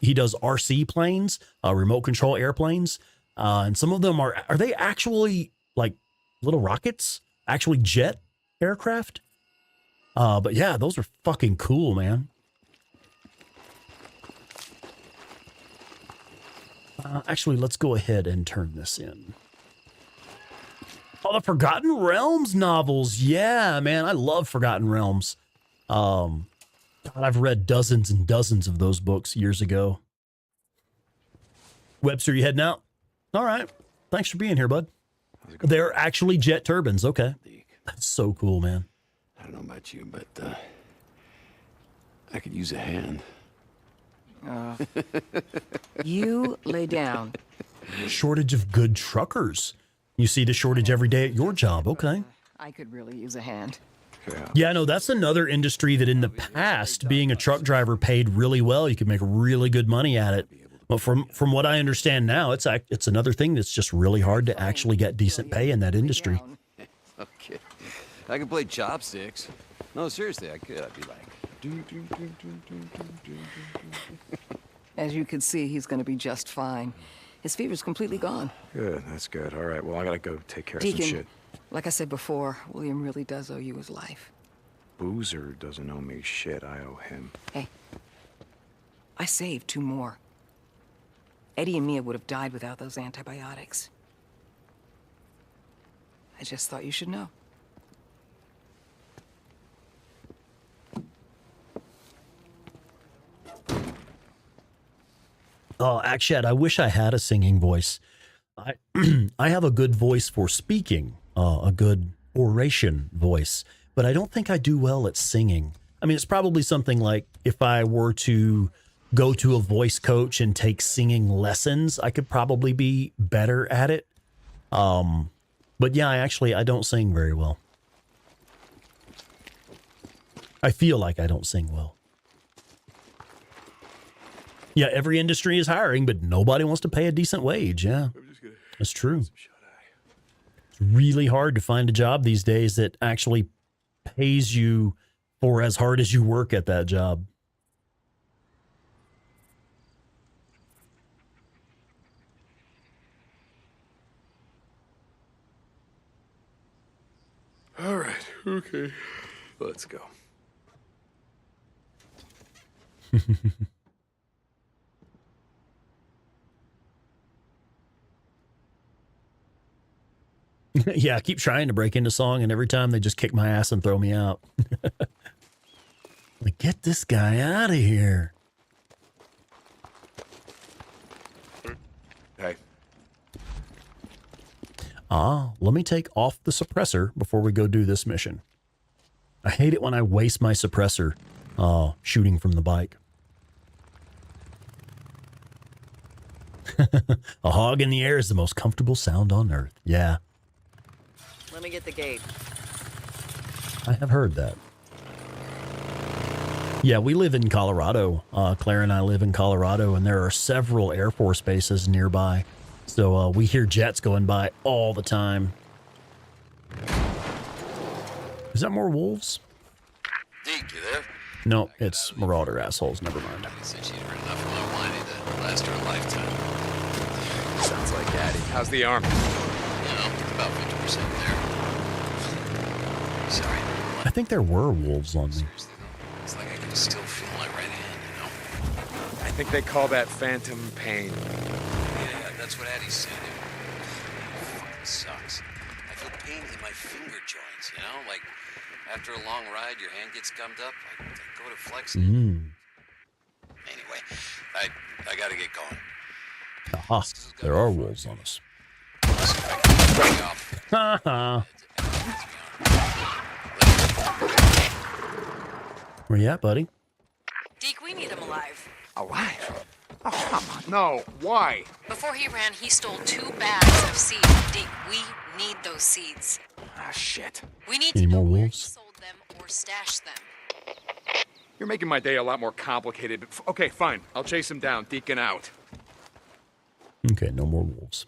he does RC planes, remote control airplanes, and some of them are they actually like little rockets, actually jet aircraft? But yeah, those are fucking cool, man. Actually, let's go ahead and turn this in. Oh, the Forgotten Realms novels. Yeah, man, I love Forgotten Realms. God, I've read dozens and dozens of those books years ago. Webster, you heading out? All right. Thanks for being here, bud. They're actually jet turbines. Okay. That's so cool, man. I don't know about you, but I could use a hand. You lay down. Shortage of good truckers. You see the shortage every day at your job. Okay. I could really use a hand. Yeah, no, that's another industry that in the past, being a truck driver paid really well. You could make really good money at it. But from what I understand now, it's another thing that's just really hard to actually get decent pay in that industry. Okay. I could play chopsticks. No, seriously, I could. I'd be like... As you can see, he's going to be just fine. His fever's completely gone. Good, that's good. All right, well, I gotta go take care of Deacon, some shit. like I said before, William really does owe you his life. Boozer doesn't owe me shit. I owe him. Hey, I saved 2 more. Eddie and Mia would have died without those antibiotics. I just thought you should know. Oh, Akshat, I wish I had a singing voice. I have a good voice for speaking, a good oration voice, but I don't think I do well at singing. I mean, it's probably something like if I were to go to a voice coach and take singing lessons, I could probably be better at it. But yeah, I don't sing very well. I feel like I don't sing well. Yeah, every industry is hiring, but nobody wants to pay a decent wage. Yeah, that's true. It's really hard to find a job these days that actually pays you for as hard as you work at that job. All right, okay. Let's go. Yeah, I keep trying to break into song, and every time they just kick my ass and throw me out. Like, get this guy out of here. Hey. Let me take off the suppressor before we go do this mission. I hate it when I waste my suppressor shooting from the bike. A hog in the air is the most comfortable sound on earth. Yeah. Let me get the gate. I have heard that. Yeah, we live in Colorado. Claire and I live in Colorado, and there are several Air Force bases nearby. So we hear jets going by all the time. Is that more wolves? Deke, you there? No, it's marauder assholes. Never mind. He said she'd heard enough of my whiny to last her a lifetime. Sounds like Daddy. How's the arm? You know, about 50% there. Sorry. I think there were wolves on me. Seriously, though, it's like I can still feel my right hand, you know? I think they call that phantom pain. Yeah, that's what Addie said. It fucking sucks. I feel pain in my finger joints, you know? Like, after a long ride, your hand gets gummed up. I go to flex it. Anyway, I gotta get going. Aha, there are wolves on us. Haha. Where you at, buddy? Deke, we need him alive. Alive? Oh, come on. No, why? Before he ran, he stole 2 bags of seeds. Deke, we need those seeds. Ah, shit. We need Any to know more where he wolves? sold them or stashed them. You're making my day a lot more complicated. But okay, fine. I'll chase him down. Deacon out. Okay, no more wolves.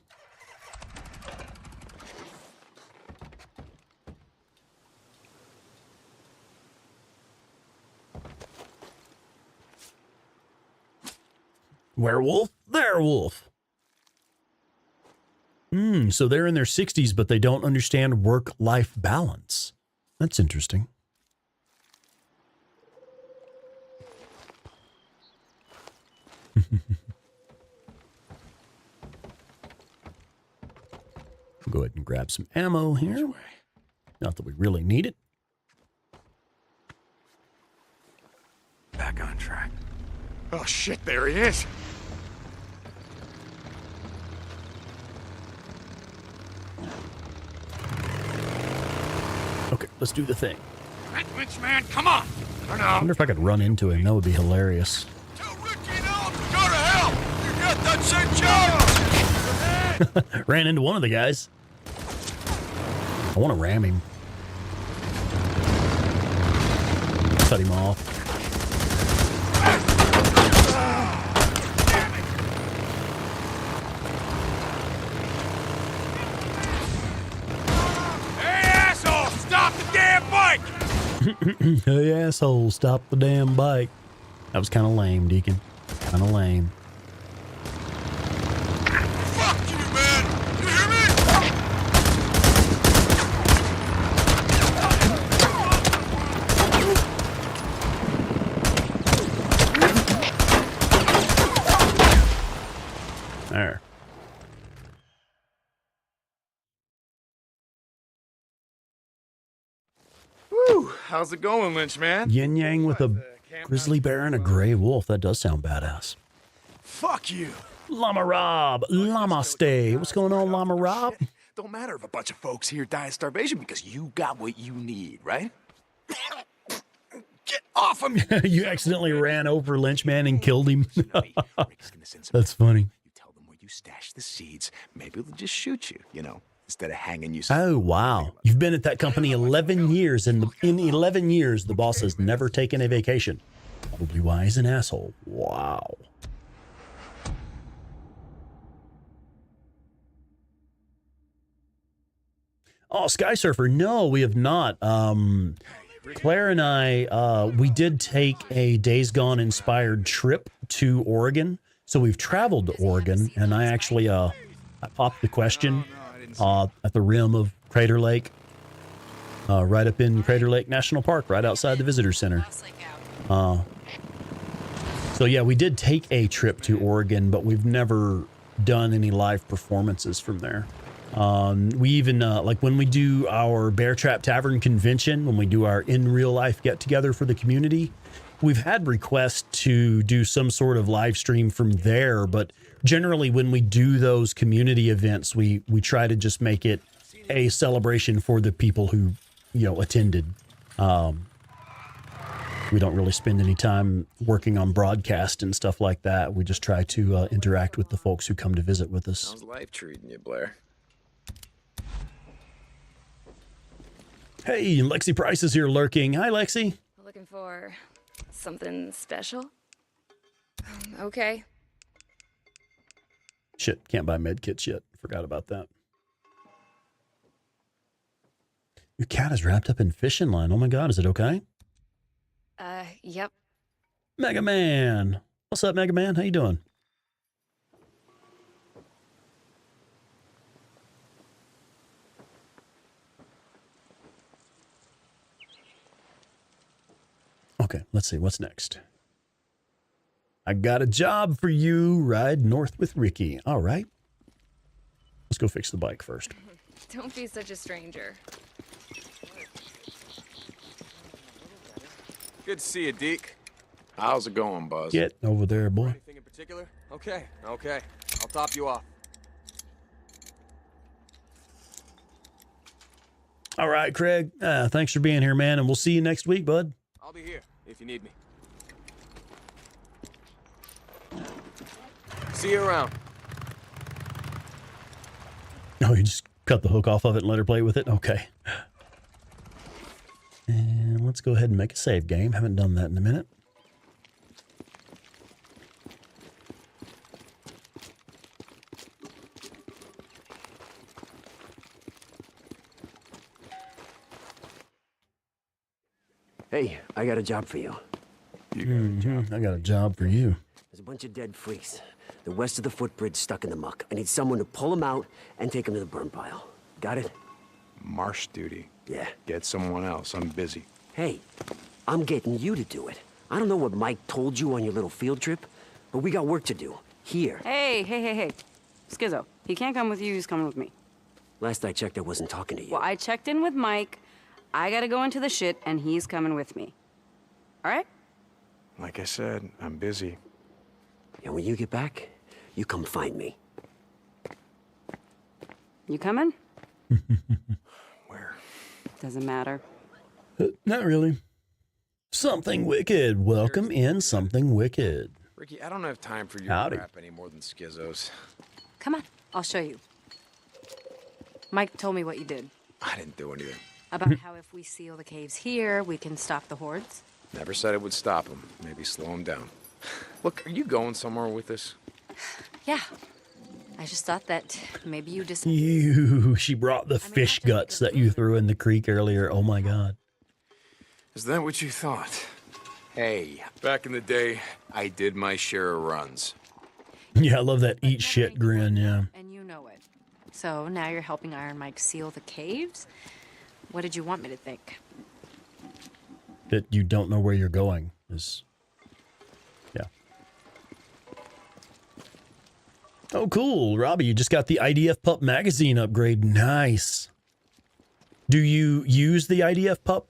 Werewolf, werewolf. So they're in their 60s, but they don't understand work-life balance. That's interesting. Go ahead and grab some ammo here. Not that we really need it. Back on track. Oh, shit, there he is. Okay, let's do the thing. Right, Lynch man, come on! I wonder if I could run into him. That would be hilarious. Tell Ricky and Ellen to go to hell! You got that same job! Ran into one of the guys. I want to ram him. Cut him off. Hey, asshole! Stop the damn bike! Hey, asshole, stop the damn bike. That was kind of lame, Deacon. Kind of lame. Fuck you, man! You hear me? There. Woo! How's it going, Lynch man? Yin Yang with a grizzly bear and a gray wolf. That does sound badass. Fuck you. Llama Rob, Llama Stay. What's going on, Llama Rob? Don't matter if a bunch of folks here die of starvation because you got what you need, right? Get off of me! You accidentally ran over Lynchman and killed him. That's funny. You tell them where you stash the seeds. Maybe they'll just shoot you, you know, instead of hanging you. Oh, wow. You've been at that company 11 years, and in 11 years, the boss has never taken a vacation. Probably why he's an asshole. Wow. Oh, Sky Surfer. No, we have not. Claire and I, we did take a Days Gone inspired trip to Oregon. So we've traveled to Oregon, and I actually I popped the question at the rim of Crater Lake, right up in Crater Lake National Park, right outside the visitor center. So yeah, we did take a trip to Oregon, but we've never done any live performances from there. We even, like when we do our Bear Trap Tavern convention, when we do our in real life get together for the community, we've had requests to do some sort of live stream from there. But generally when we do those community events, we try to just make it a celebration for the people who, you know, attended. We don't really spend any time working on broadcast and stuff like that. We just try to interact with the folks who come to visit with us. How's life treating you, Blair? Hey, Lexi Price is here lurking. Hi, Lexi. Looking for something special? Okay. Shit, can't buy med kits yet. Forgot about that. Your cat is wrapped up in fishing line. Oh my God, is it okay? Yep. Mega Man. What's up, Mega Man? How you doing? Okay, let's see. What's next? I got a job for you. Ride north with Ricky. All right. Let's go fix the bike first. Don't be such a stranger. Good to see you, Deke. How's it going, Buzz? Get over there, boy. Anything in particular? Okay. I'll top you off. All right, Craig. Thanks for being here, man, and we'll see you next week, bud. I'll be here if you need me. See you around. Oh, you just cut the hook off of it and let her play with it? Okay. And let's go ahead and make a save game. Haven't done that in a minute. Hey, I got a job for you. I got a job for you. There's a bunch of dead freaks. They're west of the footbridge, stuck in the muck. I need someone to pull them out and take them to the burn pile. Got it? Marsh duty. Yeah. Get someone else. I'm busy. Hey, I'm getting you to do it. I don't know what Mike told you on your little field trip, but we got work to do. Here. Hey. Skizzo, he can't come with you, he's coming with me. Last I checked, I wasn't talking to you. Well, I checked in with Mike. I gotta go into the shit, and he's coming with me. All right? Like I said, I'm busy. And when you get back, you come find me. You coming? Where? Doesn't matter. Not really. Something Wicked. Welcome in Something Wicked. Ricky, I don't have time for your Howdy. crap any more than Schizzos. Come on, I'll show you. Mike told me what you did. I didn't do anything. About how if we seal the caves here, we can stop the hordes. Never said it would stop him. Maybe slow him down. Look, are you going somewhere with this? Yeah. I just thought that maybe you just... She brought the fish guts that you threw in the creek earlier. Oh my God. Is that what you thought? Hey, back in the day, I did my share of runs. Yeah, I love that eat shit grin, yeah. And you know it. So now you're helping Iron Mike seal the caves? What did you want me to think? That you don't know where you're going is... Yeah. Oh, cool. Robbie, you just got the IDF Pup magazine upgrade. Nice. Do you use the IDF Pup?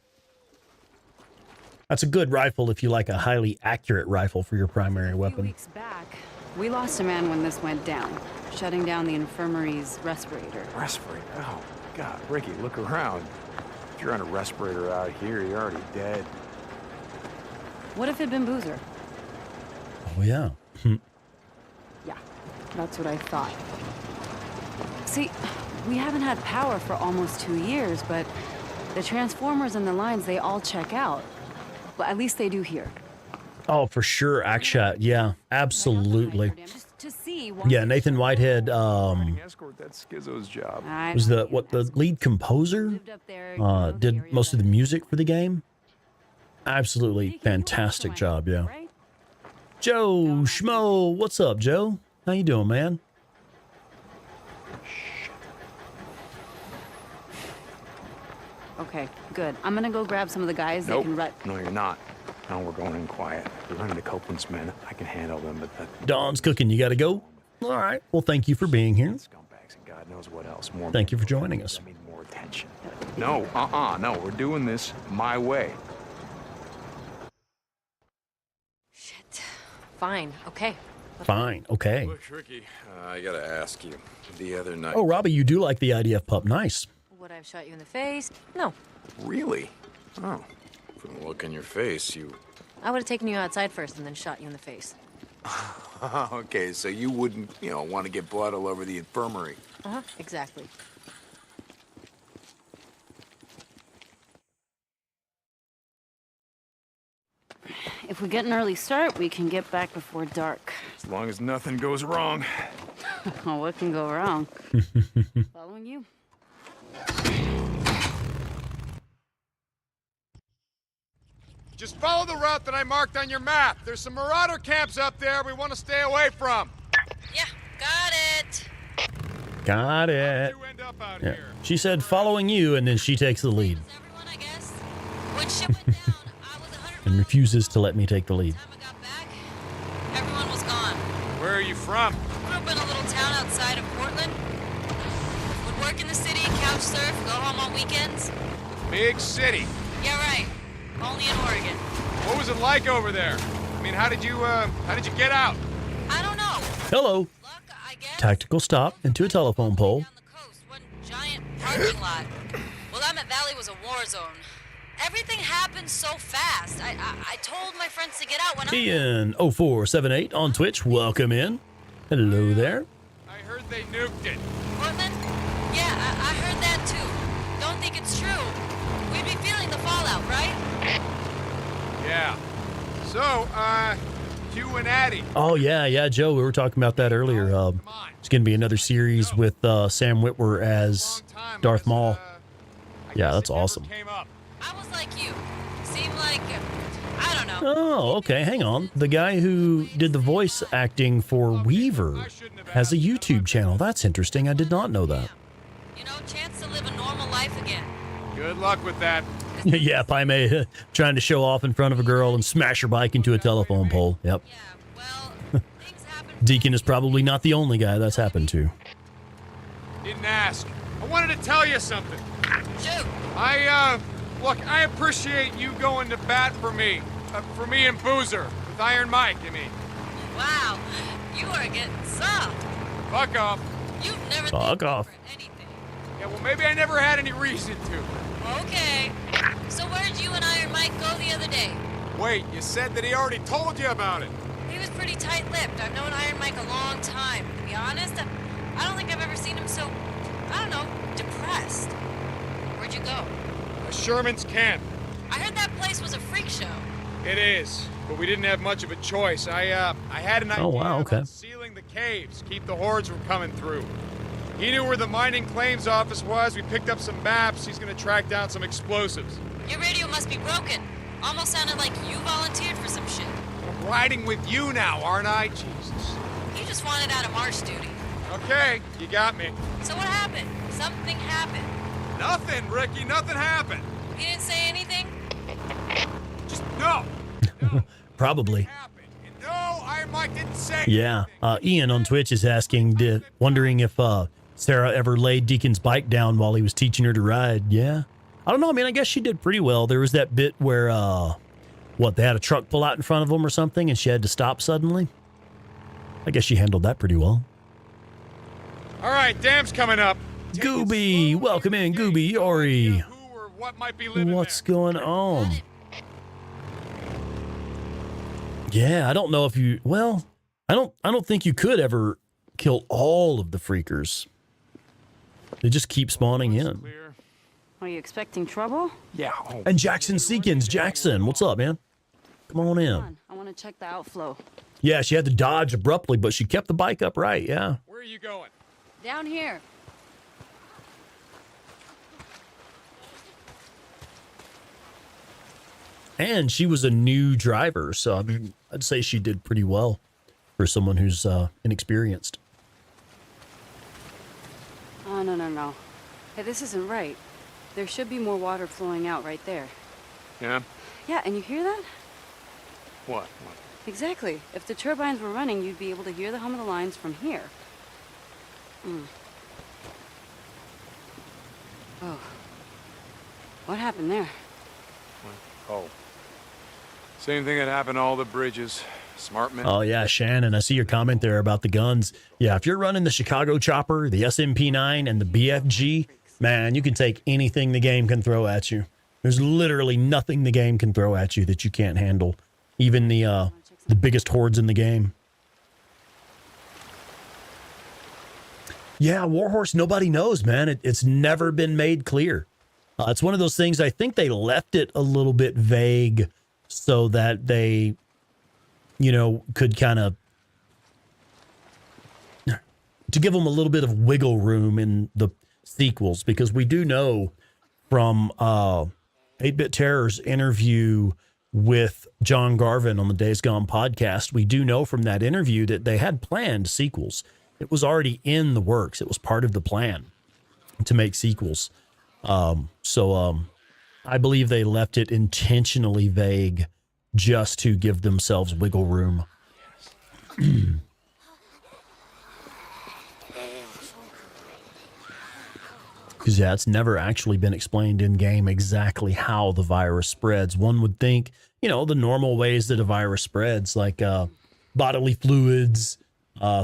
That's a good rifle if you like a highly accurate rifle for your primary weapon. A few weeks back, we lost a man when this went down, shutting down the infirmary's respirator. Respirator? Oh, God. Ricky, look around. If you're on a respirator out here, you're already dead. What if it'd been Boozer? Oh, yeah. Yeah, that's what I thought. See, we haven't had power for almost 2 years, but the transformers and the lines, they all check out. Well, at least they do here. Oh, for sure, Akshat. Yeah, absolutely. To see Yeah, Nathan Whitehead Escort, that's Skizzo's job. was the lead composer? Did most of the music for the game. Absolutely fantastic job, yeah. Joe Schmo, what's up, Joe? How you doing, man? Okay, good. I'm gonna go grab some of the guys that Nope. can run. No, you're not. No, we're going in quiet. We're running to Copeland's men. I can handle them, but Dawn's cooking. You got to go? All right. Well, thank you for being here. scumbags and God knows what else. More Thank you for joining us. I mean, more attention. No, no, we're doing this my way. Fine, okay. Fine, okay. Look, Ricky, I gotta ask you. The other night... Oh, Robbie, you do like the IDF Pup. Nice. Would I have shot you in the face? No. Really? Oh. From the look in your face, you... I would have taken you outside first and then shot you in the face. Okay, so you wouldn't, want to get blood all over the infirmary. Uh-huh, exactly. If we get an early start, we can get back before dark. As long as nothing goes wrong. Oh, what can go wrong? Following you. Just follow the route that I marked on your map. There's some marauder camps up there we want to stay away from. Yeah, got it. Got it. Yeah. She said following you, and then she takes the lead. Everyone, I guess. When shit went down, I was 100 And refuses to let me take the lead. Everyone was gone. Where are you from? Grew up in a little town outside of Portland. Would work in the city, couch surf, go home on weekends. Big city. Yeah, right. Only in Oregon. What was it like over there? I mean, how did you get out? I don't know. Hello. Tactical stop into a telephone pole. Giant parking lot. Well, Willamette Valley was a war zone. Everything happened so fast. I told my friends to get out when Ian0478 on Twitch. Welcome in. Hello there. I heard they nuked it. Portland? Yeah, I heard that too. Don't think it's true. We'd be feeling the fallout, right? Yeah. So, you and Addie. Oh, yeah, Joe. We were talking about that earlier. It's going to be another series with Sam Witwer as Darth Maul. Yeah, that's awesome. I was like you. Seemed like, I don't know. Oh, okay. Hang on. The guy who did the voice acting for Weaver has a YouTube channel. That's interesting. I did not know that. You know, chance to live a normal life again. Good luck with that. Yeah, Paime trying to show off in front of a girl and smash her bike into a telephone pole. Yep. Deacon is probably not the only guy that's happened to. Didn't ask. I wanted to tell you something. Shoot. Look, I appreciate you going to bat for me and Boozer, with Iron Mike, I mean. Wow, you are getting soft. Fuck off. You've never Fuck off. Yeah, well, maybe I never had any reason to. Okay. So where'd you and Iron Mike go the other day? Wait, you said that he already told you about it. He was pretty tight-lipped. I've known Iron Mike a long time. To be honest, I don't think I've ever seen him so, I don't know, depressed. Where'd you go? Sherman's camp. I heard that place was a freak show. It is, but we didn't have much of a choice. I had an idea about sealing the caves, keep the hordes from coming through. He knew where the mining claims office was. We picked up some maps. He's gonna track down some explosives. Your radio must be broken. Almost sounded like you volunteered for some shit. I'm riding with you now, aren't I? Jesus. You just wanted out of march duty. Okay, you got me. So what happened? Something happened. Nothing, Ricky. Nothing happened. He didn't say anything? Just no. Probably. No, Iron Mike didn't say. Yeah. Ian on Twitch is asking, wondering if Sarah ever laid Deacon's bike down while he was teaching her to ride. Yeah. I don't know. I mean, I guess she did pretty well. There was that bit where, they had a truck pull out in front of them or something, and she had to stop suddenly. I guess she handled that pretty well. All right, dam's coming up. Gooby, welcome in, Gooby Yori. What's going on? Yeah, I don't know if you. Well, I don't think you could ever kill all of the freakers. They just keep spawning in. Are you expecting trouble? Yeah. And Jackson Seekins, Jackson, what's up, man? Come on in. I want to check the outflow. Yeah, she had to dodge abruptly, but she kept the bike upright. Yeah. Where are you going? Down here. And she was a new driver, so I mean, I'd say she did pretty well for someone who's inexperienced. Oh, no. Hey, this isn't right. There should be more water flowing out right there. Yeah? Yeah, and you hear that? What? Exactly. If the turbines were running, you'd be able to hear the hum of the lines from here. Oh. What happened there? Oh. Same thing that happened to all the bridges. Smart man. Oh, yeah, Shannon, I see your comment there about the guns. Yeah, if you're running the Chicago Chopper, the SMP-9, and the BFG, man, you can take anything the game can throw at you. There's literally nothing the game can throw at you that you can't handle. Even the biggest hordes in the game. Yeah, Warhorse, nobody knows, man. It's never been made clear. It's one of those things, I think they left it a little bit vague so that they, could kind of, to give them a little bit of wiggle room in the sequels, because we do know from 8-Bit Terror's interview with John Garvin on the Days Gone podcast, we do know from that interview that they had planned sequels. It was already in the works. It was part of the plan to make sequels. I believe they left it intentionally vague just to give themselves wiggle room. Because, yeah, it's never actually been explained in game exactly how the virus spreads. One would think, you know, the normal ways that a virus spreads, like bodily fluids,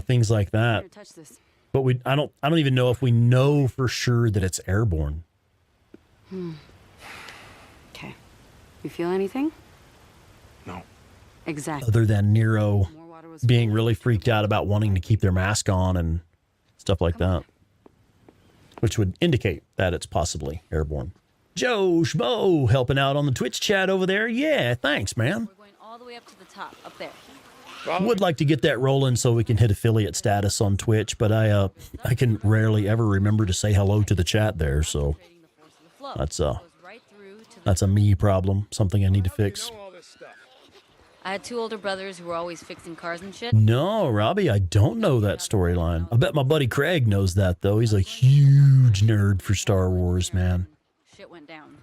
things like that. Here, touch this. But I don't even know if we know for sure that it's airborne. Okay. You feel anything? No. Exactly. Other than Nero being really freaked out about wanting to keep their mask on and stuff like that. Which would indicate that it's possibly airborne. Joe Schmo helping out on the Twitch chat over there. Yeah, thanks, man. We're going all the way up to the top, up there. Would like to get that rolling so we can hit affiliate status on Twitch, but I can rarely ever remember to say hello to the chat there, so that's a me problem, something I need to fix. I had 2 older brothers who were always fixing cars and shit. No, Robbie, I don't know that storyline. I bet my buddy Craig knows that, though. He's a huge nerd for Star Wars, man. Shit went down.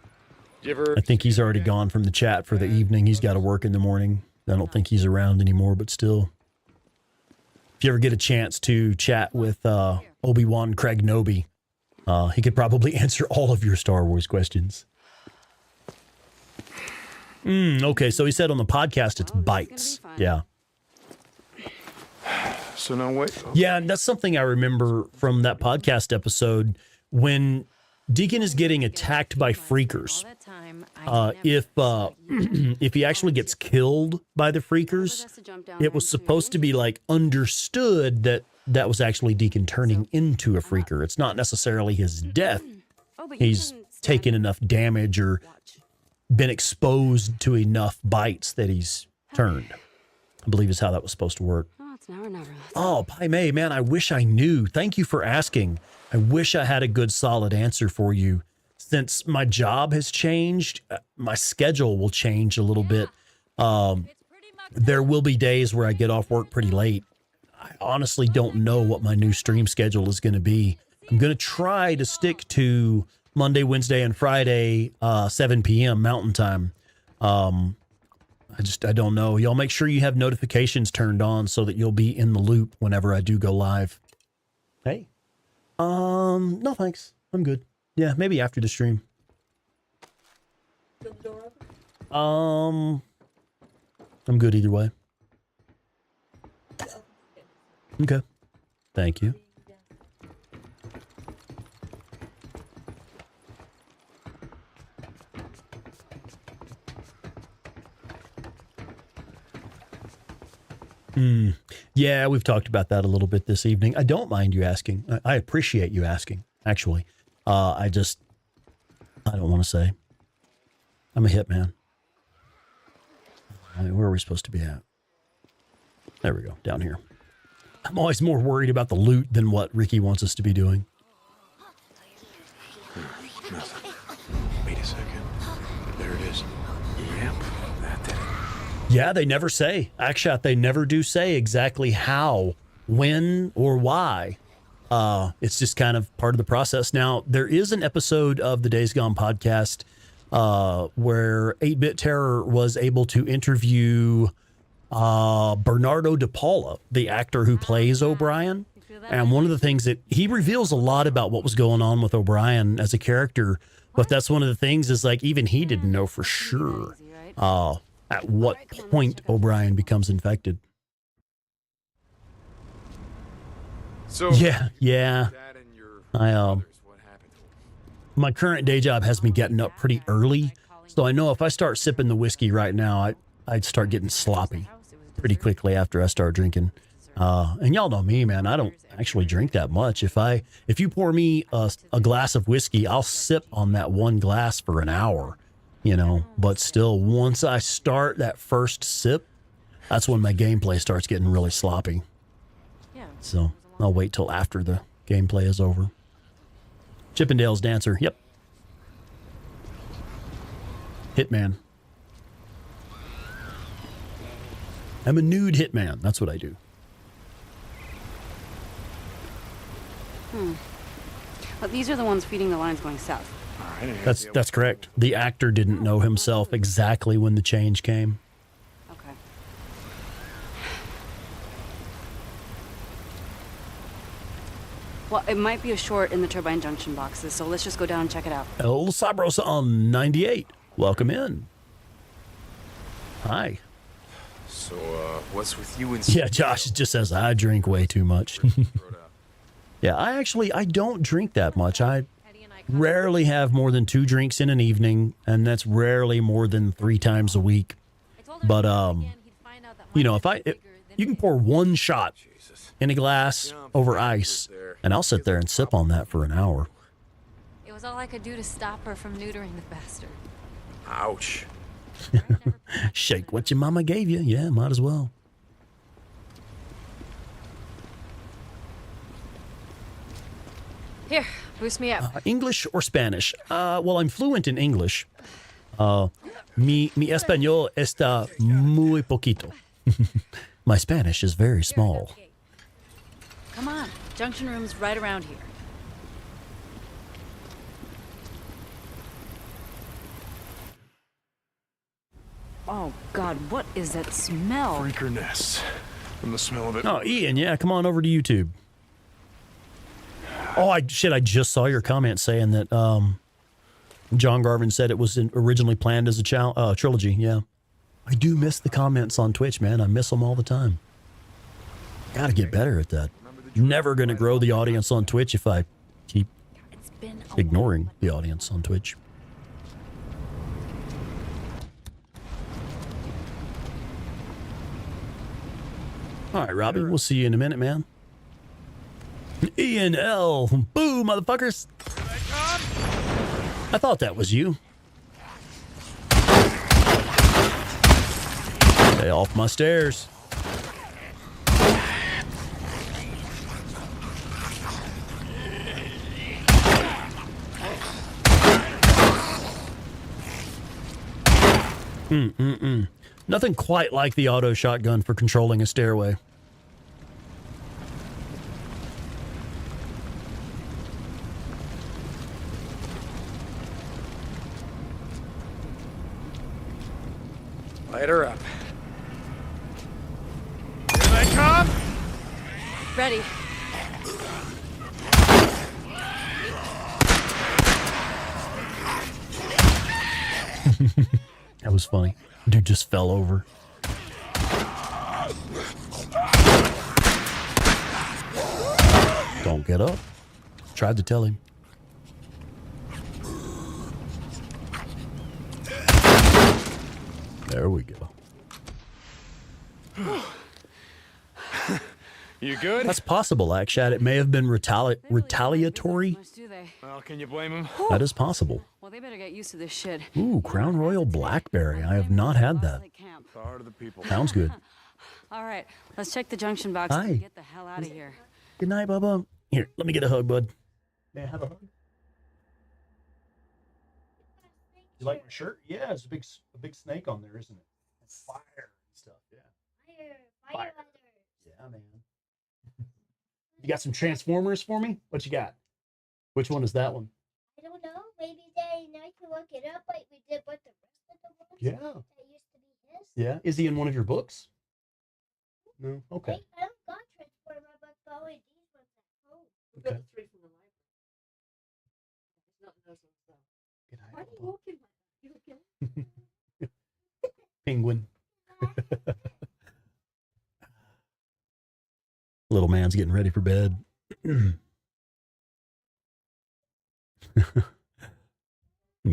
I think he's already gone from the chat for the evening. He's got to work in the morning. I don't think he's around anymore, but still. If you ever get a chance to chat with Obi-Wan Craig Nobi, he could probably answer all of your Star Wars questions. Okay, so he said on the podcast it's bites. Yeah. So now wait. Yeah, and that's something I remember from that podcast episode when Deacon is getting attacked by freakers. If he actually gets killed by the freakers, it was supposed to be like understood that that was actually Deacon turning into a freaker. It's not necessarily his death. He's taken enough damage or been exposed to enough bites that he's turned. I believe is how that was supposed to work. Oh, it's now or never. Oh, Pai Mei, man, I wish I knew. Thank you for asking. I wish I had a good, solid answer for you. Since my job has changed, my schedule will change a little bit. There will be days where I get off work pretty late. I honestly don't know what my new stream schedule is going to be. I'm going to try to stick to Monday, Wednesday, and Friday, 7 p.m. Mountain Time. I don't know. Y'all make sure you have notifications turned on so that you'll be in the loop whenever I do go live. Hey. No thanks. I'm good. Yeah, maybe after the stream. I'm good either way. Okay. Thank you. Yeah, we've talked about that a little bit this evening. I don't mind you asking. I appreciate you asking, actually. I don't want to say. I'm a hitman. Where are we supposed to be at? There we go, down here. I'm always more worried about the loot than what Ricky wants us to be doing. Nothing. Wait a second. There it is. Yep, that did it. Yeah, they never say. Actually, they never do say exactly how, when, or why. It's just kind of part of the process. Now, there is an episode of the Days Gone podcast where 8-Bit Terror was able to interview Bernardo de Paula, the actor who plays O'Brien. And one of the things that he reveals a lot about what was going on with O'Brien as a character, but that's one of the things is like even he didn't know for sure at what point O'Brien becomes infected. So yeah. My current day job has me getting up pretty early, so I know if I start sipping the whiskey right now, I'd start getting sloppy pretty quickly after I start drinking. And y'all know me, man. I don't actually drink that much. If you pour me a glass of whiskey, I'll sip on that one glass for an hour, you know. But still, once I start that first sip, that's when my gameplay starts getting really sloppy. So I'll wait till after the gameplay is over. Chippendale's Dancer. Yep. Hitman. I'm a nude hitman. That's what I do. But these are the ones feeding the lines going south. All right, That's correct. The actor didn't know himself exactly when the change came. Okay. Well, it might be a short in the turbine junction boxes, so let's just go down and check it out. El Sabrosa on 98. Welcome in. Hi. So, what's with you and... Yeah, Josh just says, I drink way too much. Yeah, I don't drink that much. I rarely have more than 2 drinks in an evening, and that's rarely more than 3 times a week. But, you know, you can pour 1 shot in a glass over ice, and I'll sit there and sip on that for an hour. It was all I could do to stop her from neutering the bastard. Ouch. Shake what your mama gave you. Yeah, might as well. Here, boost me up. English or Spanish? Well, I'm fluent in English. Mi español está muy poquito. My Spanish is very small. Come on, junction room's right around here. Oh, God, what is that smell? Freaker nests. From the smell of it. Oh, Ian, yeah, come on over to YouTube. Oh, I just saw your comment saying that John Garvin said it was originally planned as a trilogy. Yeah. I do miss the comments on Twitch, man. I miss them all the time. Gotta get better at that. Never gonna grow the audience on Twitch if I keep ignoring the audience on Twitch. All right, Robbie, we'll see you in a minute, man. Ian L. Boo, motherfuckers. I thought that was you. Stay off my stairs. Nothing quite like the auto shotgun for controlling a stairway. Light her up. Here they come! Ready. That was funny. Dude just fell over. Don't get up. Tried to tell him. There we go. You good? That's possible, Akshat. It may have been retaliatory. Well, can you blame him? That is possible. Well, they better get used to this shit. Ooh, Crown Royal Blackberry. I have not had that. Power to the people. Sounds good. All right, let's check the junction box Hi. and get the hell out of here. Good night, Bubba. Here, let me get a hug, bud. May I have a hug? You like my shirt? Yeah, it's a big snake on there, isn't it? It's fire and stuff. Yeah. Fire. Yeah, man. You got some Transformers for me? What you got? Which one is that one? I don't know. Maybe Daddy and I can look it up like we did with the rest of the ones. Yeah. That used to be his. Yeah. Is he in one of your books? No. Okay. Wait, I don't got Transformer books, but only these ones at home. We got the 3 from the library. There's nothing else on stuff. Good night, Why are you Bubba. walking like that? You okay? Penguin. Little man's getting ready for bed.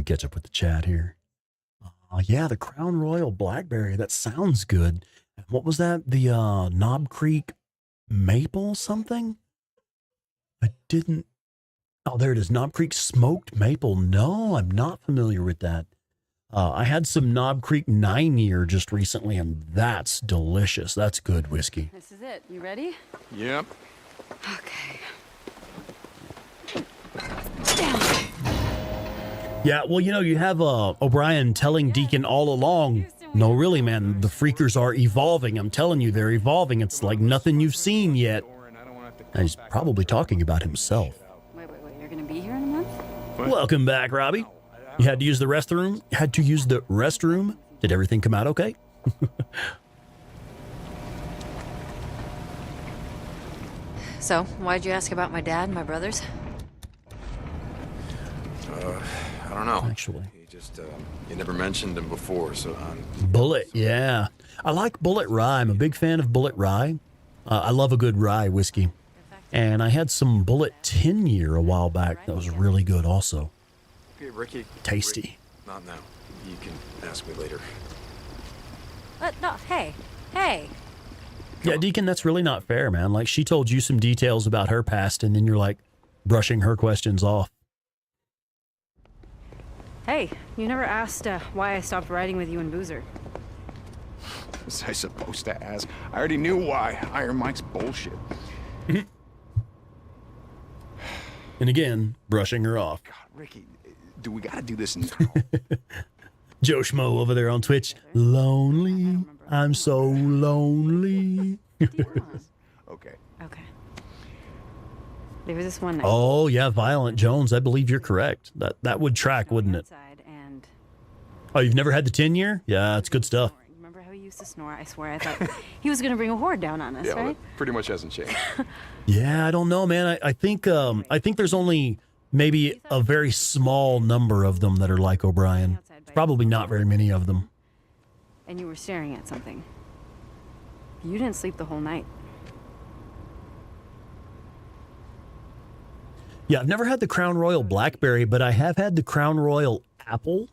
Catch up with the chat here. Yeah, the Crown Royal Blackberry. That sounds good. What was that? The Knob Creek Maple something? I didn't. Oh, there it is. Knob Creek Smoked Maple. No, I'm not familiar with that. I had some Knob Creek 9-year just recently, and that's delicious. That's good whiskey. This is it. You ready? Yep. Okay. Yeah, well, you know, you have O'Brien telling Deacon all along, No, really, man. The freakers are evolving. I'm telling you, they're evolving. It's like nothing you've seen yet. And he's probably talking about himself. Wait. You're gonna be here in a month? Welcome back, Robbie. You had to use the restroom? Had to use the restroom? Did everything come out okay? So, why'd you ask about my dad and my brothers? I don't know. Actually. You never mentioned him before, so... Bullet, yeah. I like Bullet Rye. I'm a big fan of Bullet Rye. I love a good rye whiskey. And I had some Bullet 10 Year a while back that was really good also. Okay, Ricky. Tasty. Rick, not now. You can ask me later. No, hey. Yeah, Deacon, that's really not fair, man. Like, she told you some details about her past, and then you're like brushing her questions off. Hey, you never asked why I stopped riding with you and Boozer. Was I supposed to ask? I already knew why. Iron Mike's bullshit. And again, brushing her off. God, Ricky, do we gotta do this now? Joe Schmo over there on Twitch. Lonely. I'm so lonely. Okay. There was this one night. Oh, yeah, Violent Jones. I believe you're correct. That would track, wouldn't it? And Oh, you've never had the 10 Year? Yeah, it's good stuff. remember how he used to snore? I swear I thought he was gonna bring a horde down on us, Yeah, right? well, that pretty much hasn't changed. Yeah, I don't know, man. I think there's only maybe a very small number of them that are like O'Brien. Probably not very many of them. And you were staring at something. You didn't sleep the whole night. Yeah, I've never had the Crown Royal Blackberry, but I have had the Crown Royal Apple.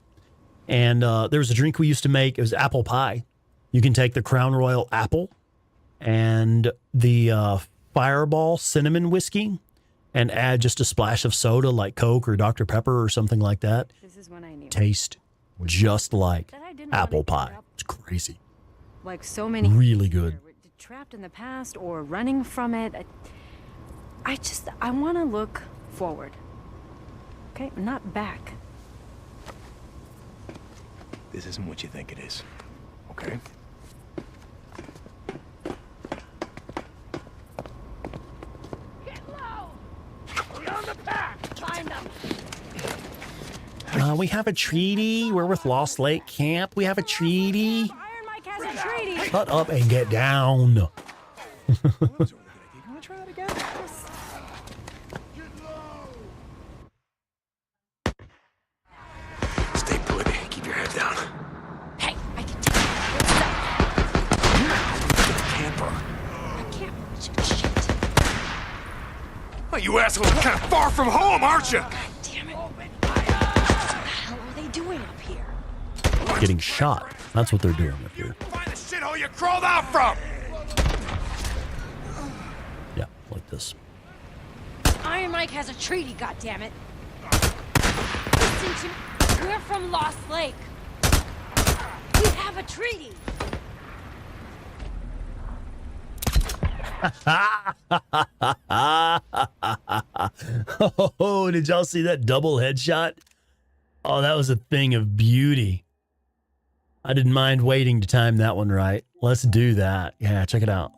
And there was a drink we used to make. It was apple pie. You can take the Crown Royal Apple and the Fireball Cinnamon Whiskey and add just a splash of soda like Coke or Dr. Pepper or something like that. This is when I knew. Taste just like apple pie. It's crazy. Like so many. Really good. Trapped in the past or running from it. I want to look forward. Okay, not back. This isn't what you think it is, okay? Get low! Beyond the pack! Find them! We have a treaty. We're with Lost Lake Camp. We have a treaty. Iron Mike has a treaty. Shut up and get down. You wanna try that again? Stay put. Keep your head down. Hey, I can take Camper. I can't. Shit. Oh, you assholes are kind of far from home, aren't you? Damn it. What the hell are they doing up here? Getting shot. That's what they're doing up here. Find the shithole you crawled out from! Yeah, like this. Iron Mike has a treaty, goddammit. Listen to me. We're from Lost Lake. We have a treaty. Oh, did y'all see that double headshot? Oh, that was a thing of beauty. I didn't mind waiting to time that one right. Let's do that. Yeah, check it out.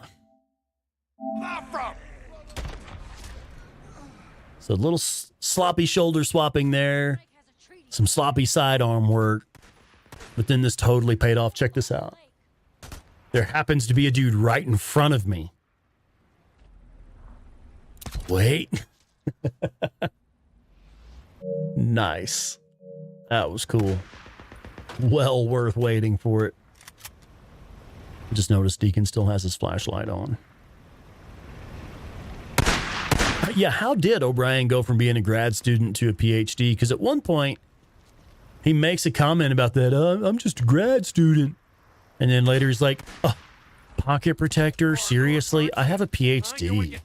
So a little sloppy shoulder swapping there. Some sloppy sidearm work. But then this totally paid off. Check this out. There happens to be a dude right in front of me. Wait. Nice. That was cool. Well worth waiting for it. Just noticed Deacon still has his flashlight on. Yeah, how did O'Brien go from being a grad student to a PhD? Because at one point, he makes a comment about that. I'm just a grad student. And then later he's like, oh, pocket protector? Seriously? I have a PhD.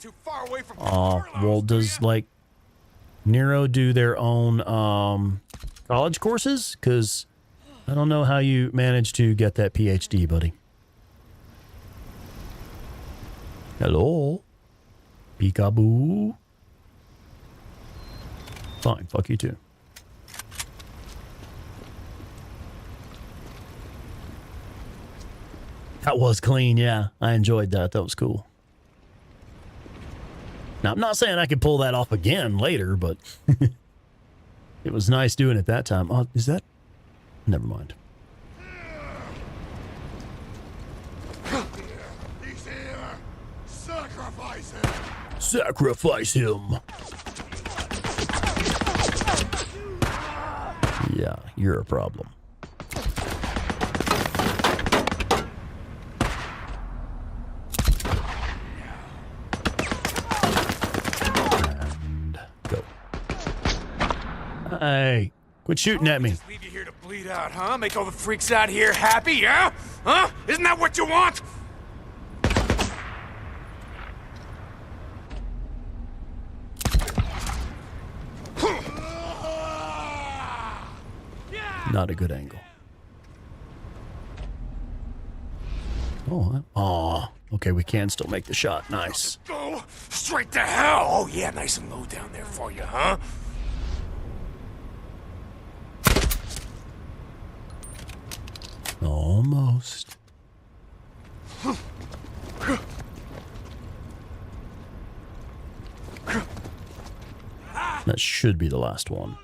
Well, does, like, Nero do their own college courses? Because I don't know how you managed to get that PhD, buddy. Hello? Peekaboo? Fine, fuck you too. That was clean, yeah. I enjoyed that. That was cool. Now, I'm not saying I could pull that off again later, but it was nice doing it that time. Oh, is that? Never mind. He's here! Sacrifice him! Sacrifice him. Yeah, you're a problem. And go. Hey, quit shooting at me. Just leave you here to bleed out, huh? Make all the freaks out here happy, yeah? Huh? Isn't that what you want? Not a good angle. Oh, okay, we can still make the shot. Nice. Go straight to hell! Oh yeah, nice and low down there for you, huh? Almost. That should be the last one.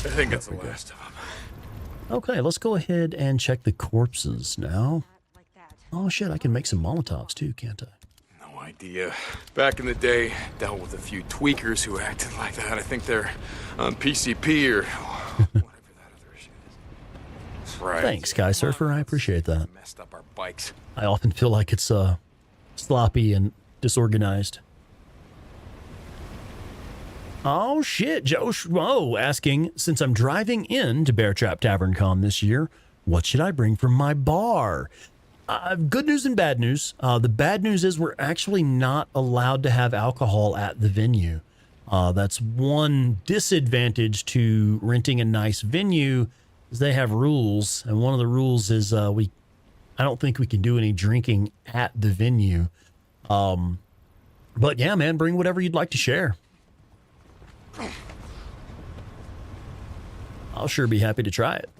I think that's the last of them. Okay, let's go ahead and check the corpses now. Oh shit, I can make some Molotovs too, can't I? No idea. Back in the day, dealt with a few tweakers who acted like that. I think they're on PCP or whatever that other shit is. That's right. Thanks, Sky Surfer. I appreciate that. Messed up our bikes. I often feel like it's sloppy and disorganized. Oh shit, Joe Schmo asking, since I'm driving in to Bear Trap Tavern Con this year, what should I bring from my bar? Good news and bad news. The bad news is we're actually not allowed to have alcohol at the venue. That's one disadvantage to renting a nice venue, is they have rules, and one of the rules is I don't think we can do any drinking at the venue. But yeah, man, bring whatever you'd like to share. I'll sure be happy to try it.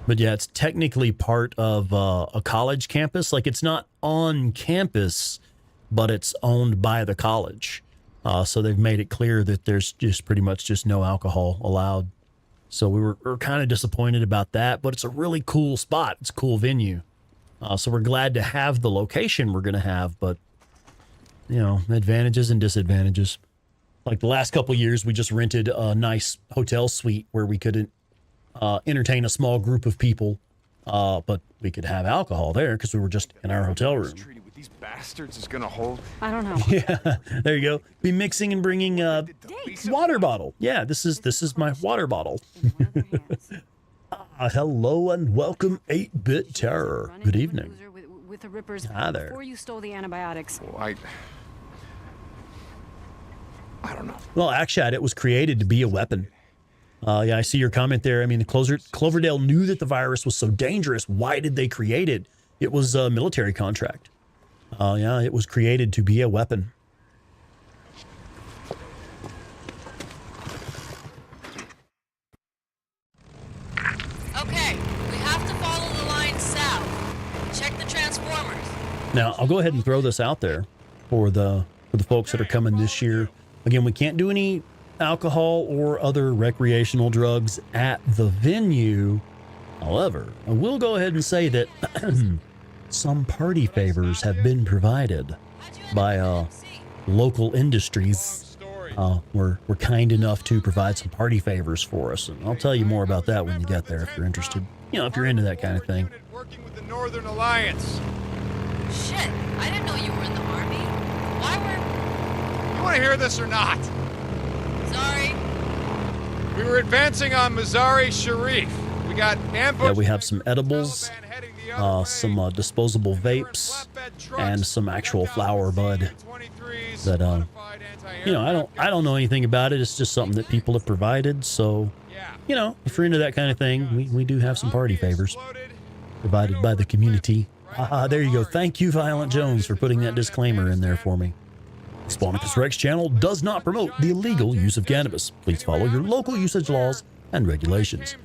But yeah, it's technically part of a college campus. Like, it's not on campus, but it's owned by the college. So they've made it clear that there's just pretty much just no alcohol allowed. So we're kind of disappointed about that, but it's a really cool spot. It's a cool venue. So we're glad to have the location we're going to have, but, you know, advantages and disadvantages. Like the last couple years, we just rented a nice hotel suite where we could entertain a small group of people, but we could have alcohol there because we were just in our hotel room. These bastards is gonna hold. I don't know. Yeah, there you go. Be mixing and bringing a water bottle. Yeah, this is my water bottle. Hello and welcome, 8-Bit Terror. Good evening. With the Rippers. Hi there. Before you stole the antibiotics. Oh, I don't know. Well, actually, it was created to be a weapon. Yeah, I see your comment there. I mean, Cloverdale knew that the virus was so dangerous. Why did they create it? It was a military contract. Yeah, it was created to be a weapon. Okay, we have to follow the line south. Check the transformers. Now, I'll go ahead and throw this out there for the folks that are coming this year. Again, we can't do any alcohol or other recreational drugs at the venue. However, I will go ahead and say that some party favors have been provided by local industries. We're kind enough to provide some party favors for us, and I'll tell you more about that when you get there if you're interested. You know, if you're into that kind of thing. Working with the Northern Alliance. Shit, I didn't know you were in the army. Why were... You want to hear this or not? Sorry. We were advancing on Mazari Sharif. We got ambushed. Yeah, we have some edibles, some disposable vapes, and some actual flower bud that, you know, I don't know anything about it. It's just something that people have provided. So, you know, if you're into that kind of thing, we do have some party favors provided by the community. There you go. Thank you, Violent Jones, for putting that disclaimer in there for me. Spawnicus Rex channel does not promote the illegal use of cannabis. Please follow your local usage laws and regulations.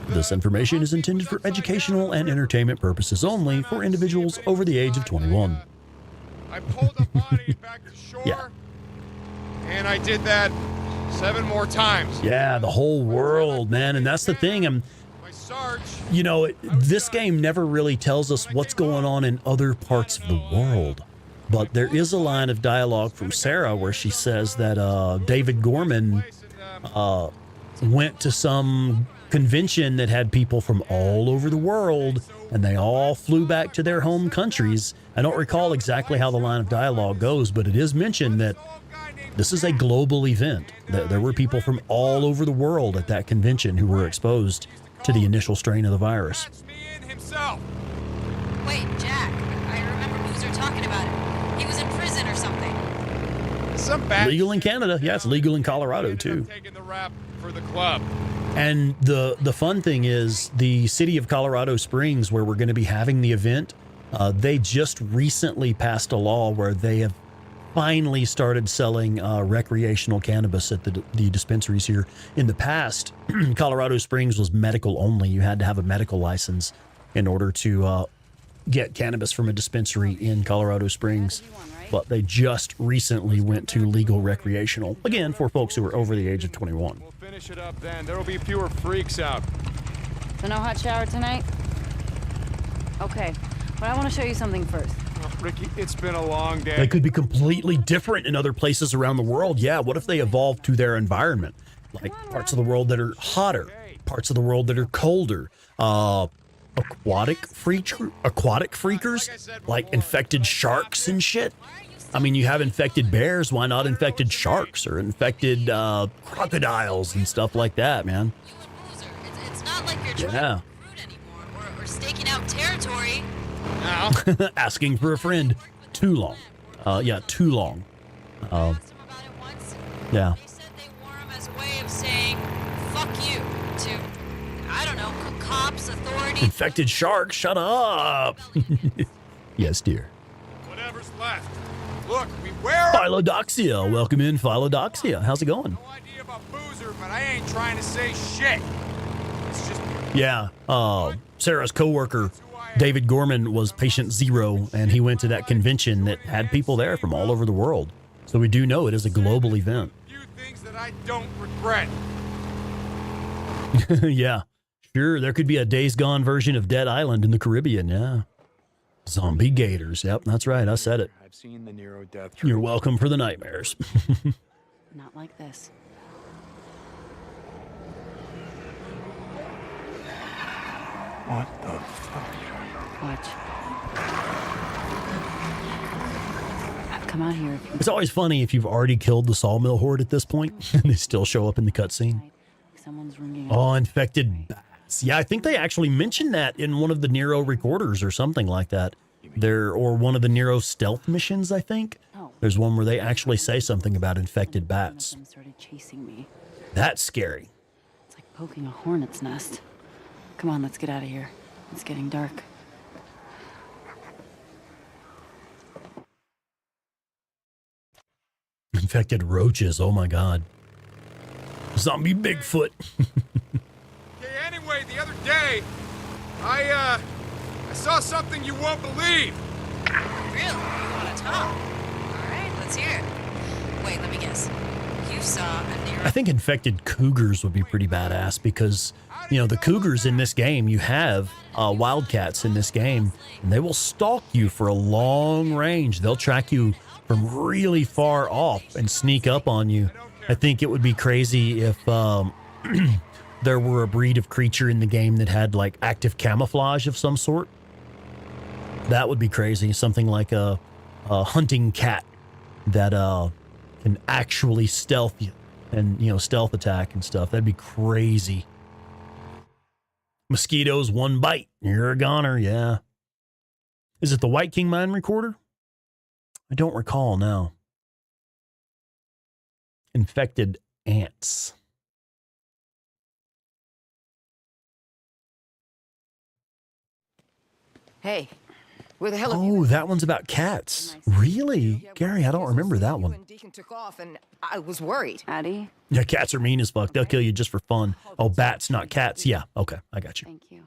This information is intended for educational and entertainment purposes only for individuals over the age of 21. I pulled a body back to shore, Yeah. and I did that 7 more times. Yeah, the whole world, man. And that's the thing. You know, this game never really tells us what's going on in other parts of the world. But there is a line of dialogue from Sarah where she says that David Gorman went to some convention that had people from all over the world, and they all flew back to their home countries. I don't recall exactly how the line of dialogue goes, but it is mentioned that this is a global event. There were people from all over the world at that convention who were exposed to the initial strain of the virus. Wait, Jack. I remember Boozer talking about it. He was in prison or something. Legal in Canada. Yeah, it's legal in Colorado too. Taking the rap for the club. And the fun thing is the city of Colorado Springs, where we're going to be having the event, they just recently passed a law where they have finally started selling recreational cannabis at the dispensaries here. In the past, Colorado Springs was medical only. You had to have a medical license in order to get cannabis from a dispensary in Colorado Springs. But they just recently went to legal recreational, again, for folks who are over the age of 21. We'll finish it up then. There will be fewer freaks out. So no hot shower tonight? Okay, but I want to show you something first. Ricky, it's been a long day. They could be completely different in other places around the world. Yeah, what if they evolve to their environment? Like parts of the world that are hotter, parts of the world that are colder, aquatic freakers, like infected sharks and shit. I mean, you have infected bears, why not infected sharks or infected crocodiles and stuff like that, man? It's not like you're trying to recruit anymore or staking out territory. Now, asking for a friend. Too long. Yeah, too long. Yeah. They said they wore him as a way of saying, fuck you, to, I don't know, cops, authorities. Infected sharks, shut up. Yes, dear. whatever's left. Look, beware. Philodoxia, welcome in, Philodoxia. How's it going? No idea about Boozer, but I ain't trying to say shit. It's just. Yeah, Sarah's coworker, David Gorman, was patient 0, and he went to that convention that had people there from all over the world. So we do know it is a global event. Few things that I don't regret. Yeah, sure, there could be a Days Gone version of Dead Island in the Caribbean, yeah. Zombie gators, yep, that's right, I said it. I've seen the Nero death. You're welcome for the nightmares. Not like this. What the fuck? Watch. Come out here. It's always funny if you've already killed the sawmill horde at this point, and they still show up in the cutscene. Someone's ringing. Oh, infected bats. Yeah, I think they actually mentioned that in one of the Nero recorders or something like that. Or one of the Nero stealth missions, I think. There's one where they actually say something about infected bats. One of them started chasing me. That's scary. It's like poking a hornet's nest. Come on, let's get out of here. It's getting dark. Infected roaches, oh my god. Zombie Bigfoot. Okay, anyway, the other day, I saw something you won't believe. Really? You want to talk? All right, let's hear it. Wait, let me guess. You saw a Nero... I think infected cougars would be pretty badass because, you know, the cougars in this game, you have wildcats in this game, and they will stalk you for a long range. They'll track you from really far off and sneak up on you. I think it would be crazy if there were a breed of creature in the game that had like active camouflage of some sort. That would be crazy. Something like a hunting cat that can actually stealth you and, you know, stealth attack and stuff. That'd be crazy. Mosquitoes, one bite, you're a goner. Yeah. Is it the White King Mine recorder? I don't recall now. Infected ants. Hey, Where the hell have you Oh, been? that one's about cats. Really? Gary, I don't remember that You one. and Deacon took off, and I was worried. Addie? Yeah, cats are mean as fuck. They'll kill you just for fun. Oh, bats, not cats. Yeah, okay, I got you. Thank you.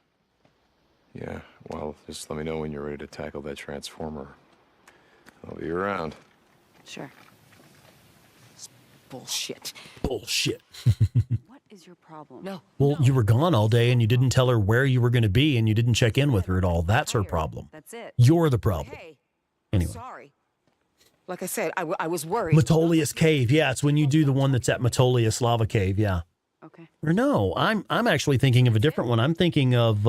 Yeah, well, just let me know when you're ready to tackle that transformer. I'll be around. Sure. Bullshit. Bullshit. What is your problem? No. Well, you were gone all day and you didn't tell her where you were going to be and you didn't check in with her at all. That's her problem. That's it. You're the problem. Hey, Anyway. sorry. Like I said, I was worried. Metolius Cave. Yeah, it's when you do the one that's at Metolius Lava Cave. Yeah. Okay. Or no, I'm actually thinking of a different one. I'm thinking of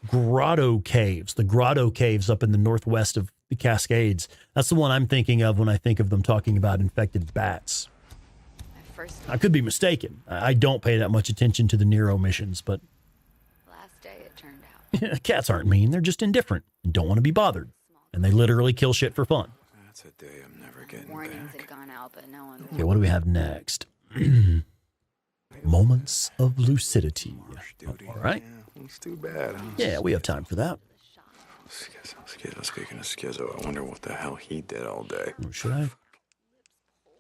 Grotto Caves. The Grotto Caves up in the northwest of the Cascades. That's the one I'm thinking of when I think of them talking about infected bats. I could be mistaken. I don't pay that much attention to the Nero missions, but Last day it turned out. cats aren't mean. They're just indifferent and don't want to be bothered. And they literally kill shit for fun. That's a day I'm never getting Warnings back. had gone out, but no one. Okay, what do we have next? Moments of lucidity. All right. It's too bad, huh? Yeah, we have time for that. Speaking of Schizo, I wonder what the hell he did all day. Should I?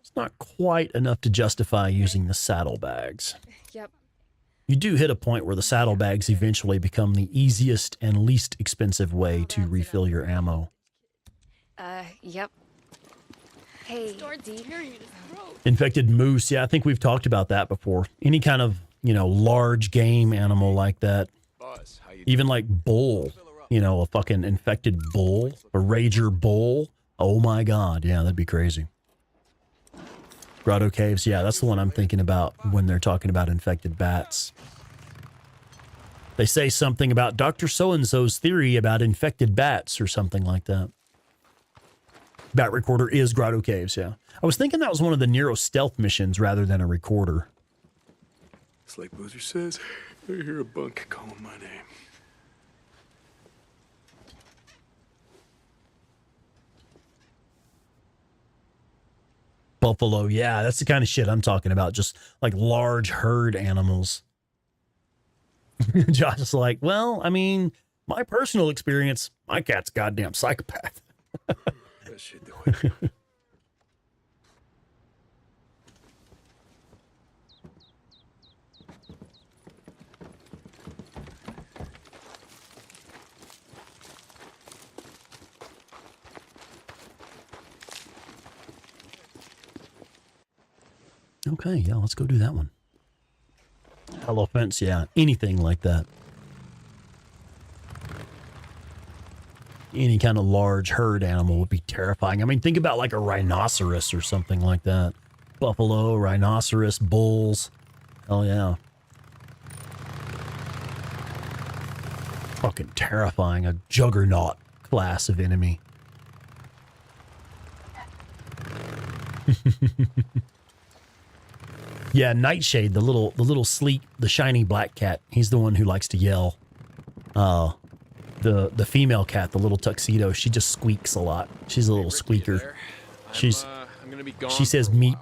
It's not quite enough to justify using the saddlebags. Yep. You do hit a point where the saddlebags eventually become the easiest and least expensive way to refill your ammo. Yep. Hey. Infected moose. Yeah, I think we've talked about that before. Any kind of, large game animal like that. Even like bull, a fucking infected bull, a rager bull. Oh my God. Yeah, that'd be crazy. Grotto Caves. Yeah, that's the one I'm thinking about when they're talking about infected bats. They say something about Dr. So-and-so's theory about infected bats or something like that. Bat recorder is Grotto Caves, yeah. I was thinking that was one of the Nero stealth missions rather than a recorder. It's like Boozer says, I hear a bunk calling my name. Buffalo, yeah, that's the kind of shit I'm talking about. Just like large herd animals. Josh is like, well, I mean, my personal experience, my cat's a goddamn psychopath. That should do it. Okay, yeah, let's go do that one. Elephants, yeah, anything like that. Any kind of large herd animal would be terrifying. I mean, think about like a rhinoceros or something like that. Buffalo, rhinoceros, bulls. Hell yeah. Fucking terrifying. A juggernaut class of enemy. Yeah, Nightshade, the little sleek, the shiny black cat. He's the one who likes to yell. The female cat, the little tuxedo, she just squeaks a lot. She's a little squeaker. She says meep.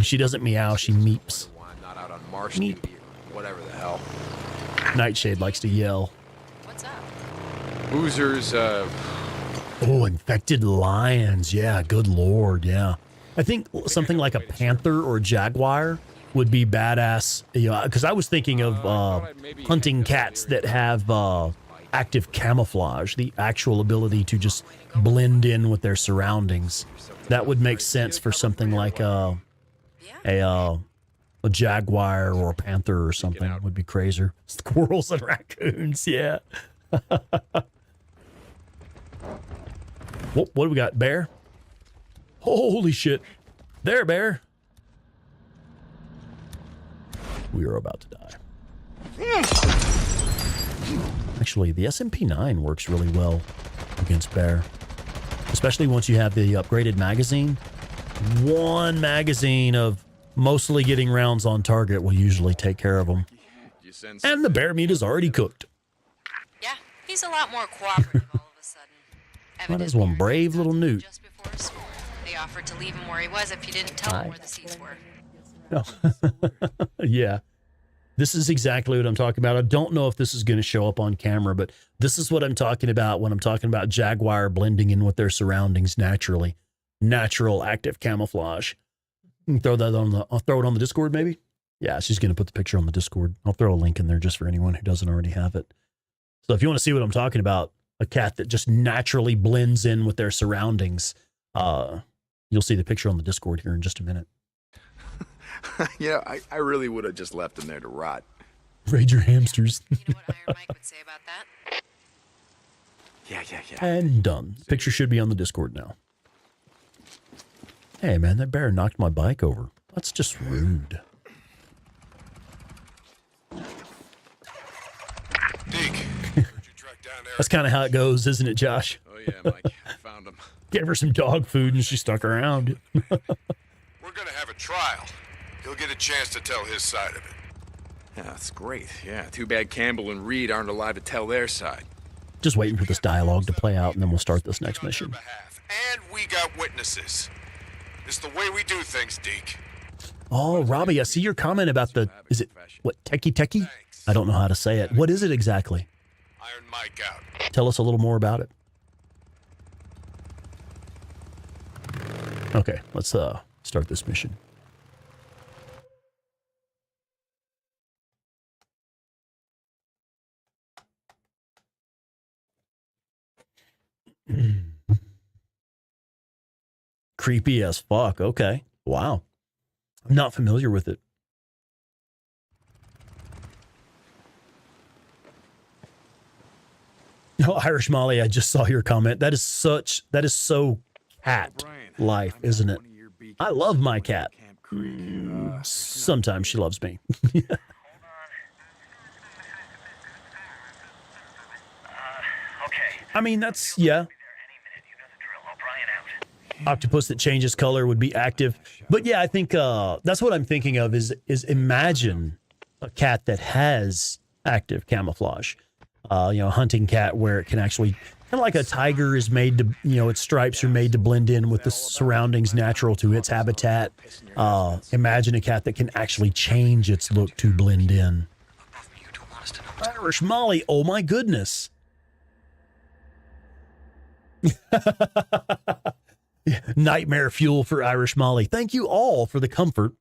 She doesn't meow, she meeps. Not out on Marsh Meep. duty or whatever the hell. Nightshade likes to yell. What's up? Boozer's, Oh, infected lions. Yeah, good lord, yeah. I think something like a panther or a jaguar would be badass. Because I was thinking of hunting cats that have active camouflage, the actual ability to just blend in with their surroundings. That would make sense for something like a jaguar or a panther or something. Would be crazier. Squirrels and raccoons, yeah. What do we got? Bear? Holy shit. There, bear. We are about to die. Actually, the SMP-9 works really well against bear. Especially once you have the upgraded magazine. One magazine of mostly getting rounds on target will usually take care of them. And the bear meat is already cooked. Yeah, he's a lot more cooperative all of a sudden. That is one brave little newt. Just before a storm, they offered to leave him where he was if you didn't tell him where the seats were. Oh. Yeah. This is exactly what I'm talking about. I don't know if this is going to show up on camera, but this is what I'm talking about when I'm talking about Jaguar blending in with their surroundings naturally. Natural active camouflage. You can throw that on the, I'll throw it on the Discord maybe. Yeah, she's going to put the picture on the Discord. I'll throw a link in there just for anyone who doesn't already have it. So if you want to see what I'm talking about, a cat that just naturally blends in with their surroundings, you'll see the picture on the Discord here in just a minute. I really would have just left him there to rot. Raid your hamsters. You know what Iron Mike would say about that? Yeah. And done. The picture should be on the Discord now. Hey, man, that bear knocked my bike over. That's just rude. Deke, That's kind of how it goes, isn't it, Josh? Oh, yeah, Mike. I found him. Gave her some dog food and she stuck around. we're gonna have a trial. He'll get a chance to tell his side of it. Yeah, that's great. Yeah, too bad Campbell and Reed aren't alive to tell their side. Just waiting for this dialogue to play out and then we'll start this next mission. And we got witnesses. It's the way we do things, Deke. Oh, Robbie, I see your comment about the, is it, what, techie? I don't know how to say it. What is it exactly? Iron Mike out. Tell us a little more about it. Okay, let's start this mission. Creepy as fuck. Okay. Wow. I'm not familiar with it. Oh, Irish Molly, I just saw your comment. That is so cat life, isn't it? I love my cat. Sometimes she loves me. I mean, that's, yeah. Octopus that changes color would be active. But yeah, I think that's what I'm thinking of is imagine a cat that has active camouflage. A hunting cat where it can actually, kind of like a tiger is made to, its stripes are made to blend in with the surroundings natural to its habitat. Imagine a cat that can actually change its look to blend in. Irish Molly, oh my goodness. Nightmare fuel for Irish Molly. Thank you all for the comfort.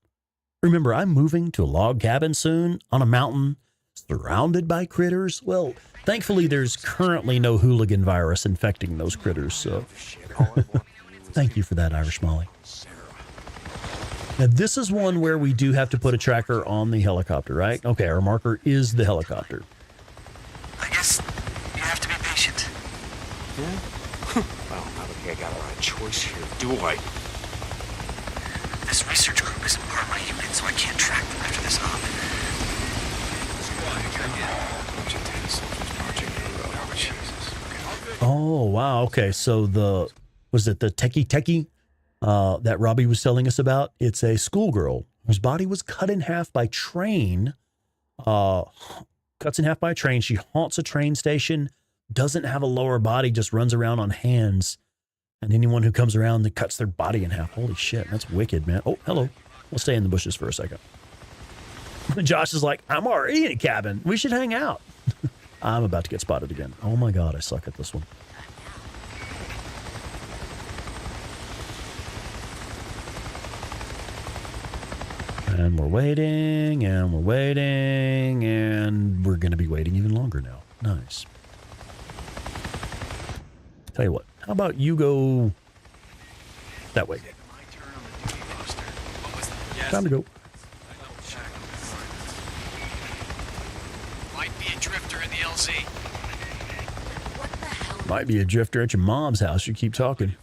Remember, I'm moving to a log cabin soon on a mountain surrounded by critters. Well, thankfully, there's currently no hooligan virus infecting those critters, so thank you for that, Irish Molly. Now, this is one where we do have to put a tracker on the helicopter, right? Okay, our marker is the helicopter. I guess you have to be patient. Yeah? Well, I don't think I got a lot of choice here, do I? This research group isn't part of my unit, so I can't track them after this op. Oh, wow. Okay, so was it the techie that Robbie was telling us about? It's a schoolgirl whose body was cut in half by train. Cuts in half by a train. She haunts a train station, doesn't have a lower body, just runs around on hands. And anyone who comes around that cuts their body in half. Holy shit, that's wicked, man. Oh, hello. We'll stay in the bushes for a second. Josh is like, I'm already in a cabin. We should hang out. I'm about to get spotted again. Oh my God, I suck at this one. And we're waiting, and we're waiting, and we're going to be waiting even longer now. Nice. Tell you what, how about you go that way? Time to go. Might be a drifter in the LZ. Might be a drifter at your mom's house. You keep talking.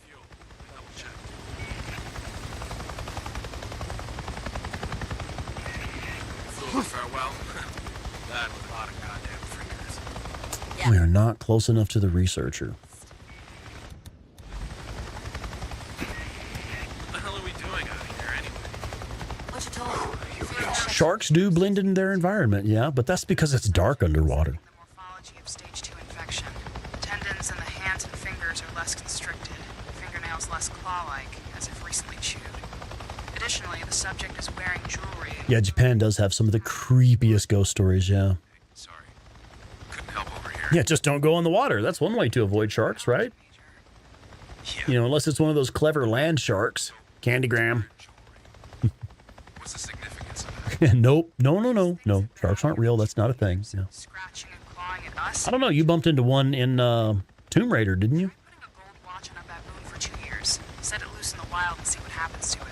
Farewell. That was a lot of goddamn freakers. We are not close enough to the researcher. What the hell are we doing out here anyway? What you told? Sharks do blend in their environment, yeah, but that's because it's dark underwater. The morphology of stage 2 infection. Tendons in the hands and fingers are less constricted. Fingernails less claw-like, as if recently chewed. Additionally, the subject is wearing jewelry. Yeah, Japan does have some of the creepiest ghost stories, yeah. Sorry. Couldn't help over here. Yeah, just don't go in the water. That's one way to avoid sharks, right? You know, unless it's one of those clever land sharks. Candygram. What's the significance of that? Nope. No. Sharks aren't real. That's not a thing. Yeah. Scratching and clawing at us. I don't know. You bumped into one in Tomb Raider, didn't you? Putting a gold watch on a baboon for 2 years. Set it loose in the wild and see what happens to it.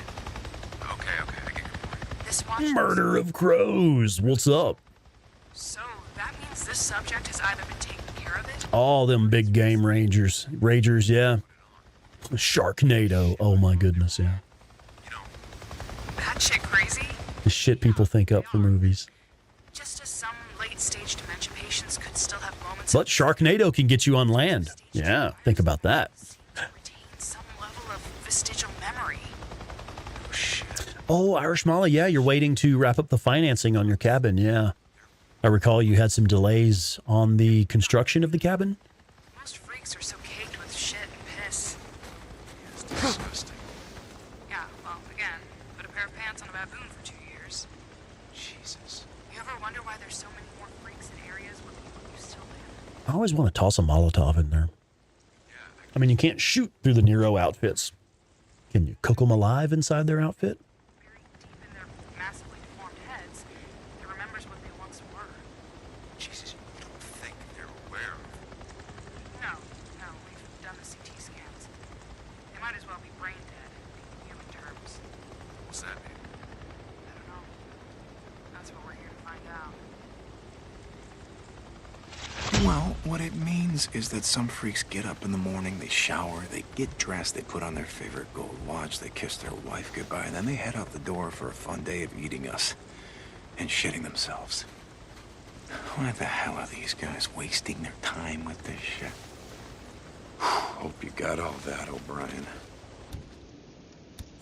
Okay, I get your point. This watch. Murder of crows. What's up? So that means this subject has either been taking care of it. All them big game ragers, yeah. Sharknado. Oh my goodness, yeah. That shit crazy? The shit people think up for movies. Just as some late-stage dementia patients could still have moments. But Sharknado can get you on land. Yeah, think about that. Retain some level of vestigial memory. Oh, shit. Oh, Irish Molly, yeah, you're waiting to wrap up the financing on your cabin, yeah. I recall you had some delays on the construction of the cabin. Most freaks are so caked with shit and piss. It's disgusting. Yeah, well, again, put a pair of pants on a baboon for 2 years. Jesus. You ever wonder why there's so many more freaks in areas where people used to live? I always want to toss a Molotov in there. I mean, you can't shoot through the Nero outfits. Can you cook them alive inside their outfit? Buried deep in their massively deformed heads, it remembers what they once were. Jesus, you don't think they're aware of No, we've done the CT scans. They might as well be brain dead, in human terms. what's that mean? I don't know. That's what we're here to find out. Well, what it means is that some freaks get up in the morning, they shower, they get dressed, they put on their favorite gold watch, they kiss their wife goodbye, and then they head out the door for a fun day of eating us and shitting themselves. Why the hell are these guys wasting their time with this shit? Hope you got all that, O'Brien.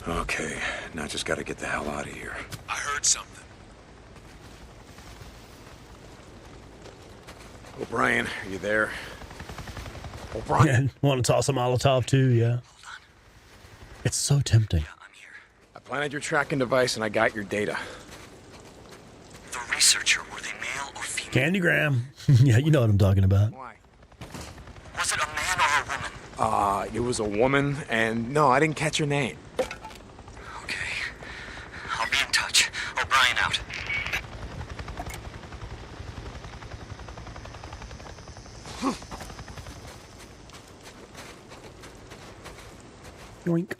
Okay, now just gotta get the hell out of here. I heard something. O'Brien, are you there? O'Brien? Yeah, want to toss a Molotov too, yeah. Hold on. It's so tempting. Yeah, I'm here. I planted your tracking device and I got your data. The researcher, were they male or female? Candygram. Yeah, you know what I'm talking about. Why? Was it a man or a woman? It was a woman, and no, I didn't catch her name. Okay. I'll be in touch. O'Brien out. Yoink.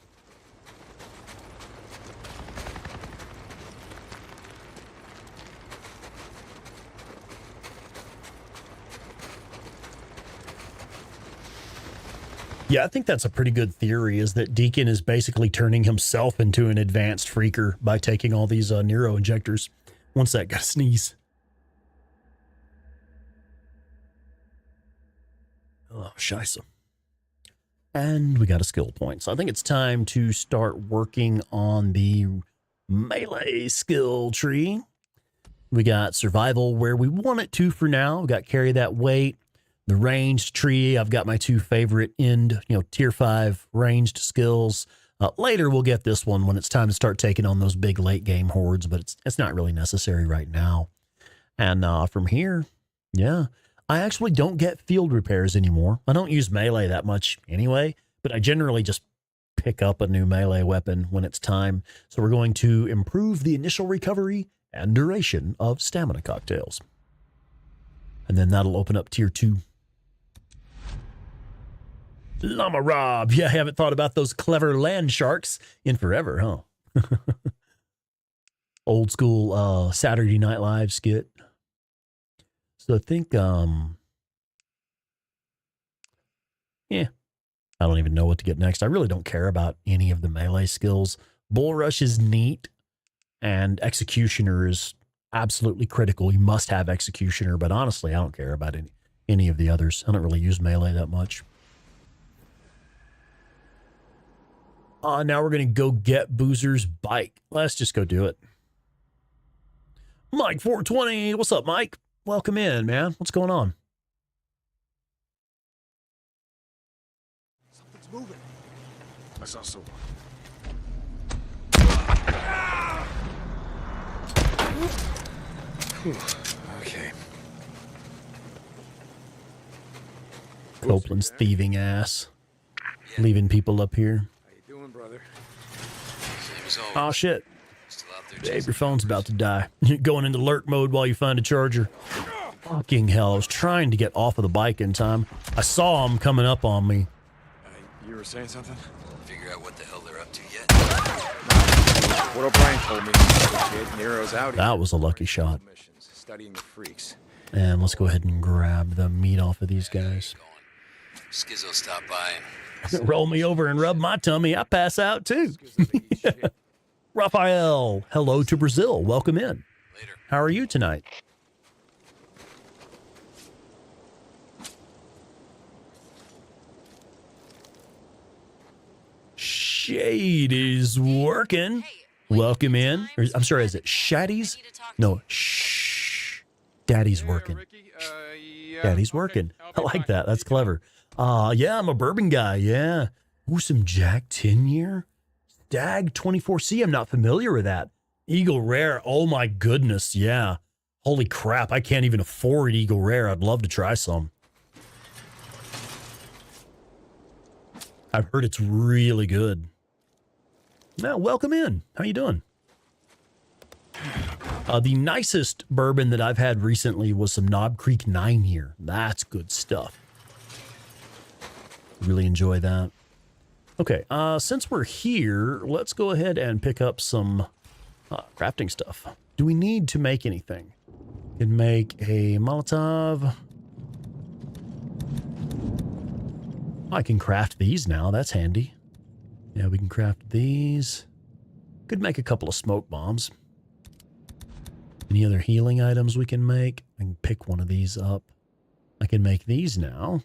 Yeah, I think that's a pretty good theory, is that Deacon is basically turning himself into an advanced freaker by taking all these Nero injectors. Once that got a sneeze. Oh, scheisse. And we got a skill point. So I think it's time to start working on the melee skill tree. We got survival where we want it to for now. We got carry that weight. The ranged tree, I've got my two favorite tier 5 ranged skills. Later, we'll get this one when it's time to start taking on those big late game hordes, but it's not really necessary right now. And from here, yeah, I actually don't get field repairs anymore. I don't use melee that much anyway, but I generally just pick up a new melee weapon when it's time. So we're going to improve the initial recovery and duration of stamina cocktails. And then that'll open up tier 2. Llama Rob. Yeah, I haven't thought about those clever land sharks in forever, huh? Old school Saturday Night Live skit. So I think, yeah, I don't even know what to get next. I really don't care about any of the melee skills. Bull Rush is neat, and Executioner is absolutely critical. You must have Executioner, but honestly, I don't care about any of the others. I don't really use melee that much. Now we're going to go get Boozer's bike. Let's just go do it. Mike 420. What's up, Mike? Welcome in, man. What's going on? Something's moving. I saw someone. Okay. Copeland's thieving ass. Leaving people up here. How you doing, brother? Same as always. Oh, shit. Still out there Dave, chasing your phone's about to die. You're going into alert mode while you find a charger. Fucking hell. I was trying to get off of the bike in time. I saw him coming up on me. You were saying something? Figure out what the hell they're up to yet. What O'Brien told me. Kid, Nero's out here. That was a lucky shot. Missions, studying the freaks. And let's go ahead and grab the meat off of these guys. Skizzo stopped by. Roll me over and rub my tummy. I pass out too. Raphael, hello to Brazil. Welcome in. Later. How are you tonight? Shade is working. Welcome in. Or, I'm sorry, is it Shaddy's? No, shh. Daddy's working. Daddy's working. I like that. That's clever. Yeah, I'm a bourbon guy. Yeah. Ooh, some Jack 10-year. Stag 24C. I'm not familiar with that. Eagle Rare. Oh my goodness. Yeah. Holy crap. I can't even afford Eagle Rare. I'd love to try some. I've heard it's really good. Now, welcome in. How you doing? The nicest bourbon that I've had recently was some Knob Creek 9-year. That's good stuff. Really enjoy that. Okay, since we're here, let's go ahead and pick up some crafting stuff. Do we need to make anything? We can make a Molotov. I can craft these now. That's handy. Yeah, we can craft these. Could make a couple of smoke bombs. Any other healing items we can make? I can pick one of these up. I can make these now.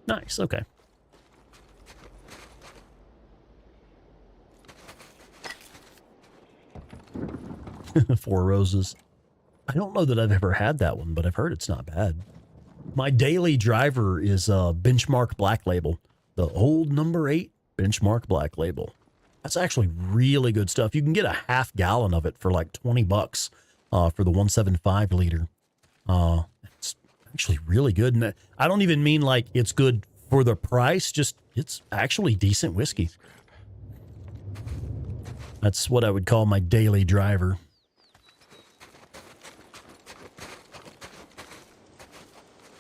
Nice, okay. Four roses. I don't know that I've ever had that one, but I've heard it's not bad. My daily driver is Benchmark Black Label. The old number 8 Benchmark Black Label. That's actually really good stuff. You can get a half gallon of it for like $20 for the 175 liter. It's actually really good. And I don't even mean like it's good for the price, just it's actually decent whiskey. That's what I would call my daily driver.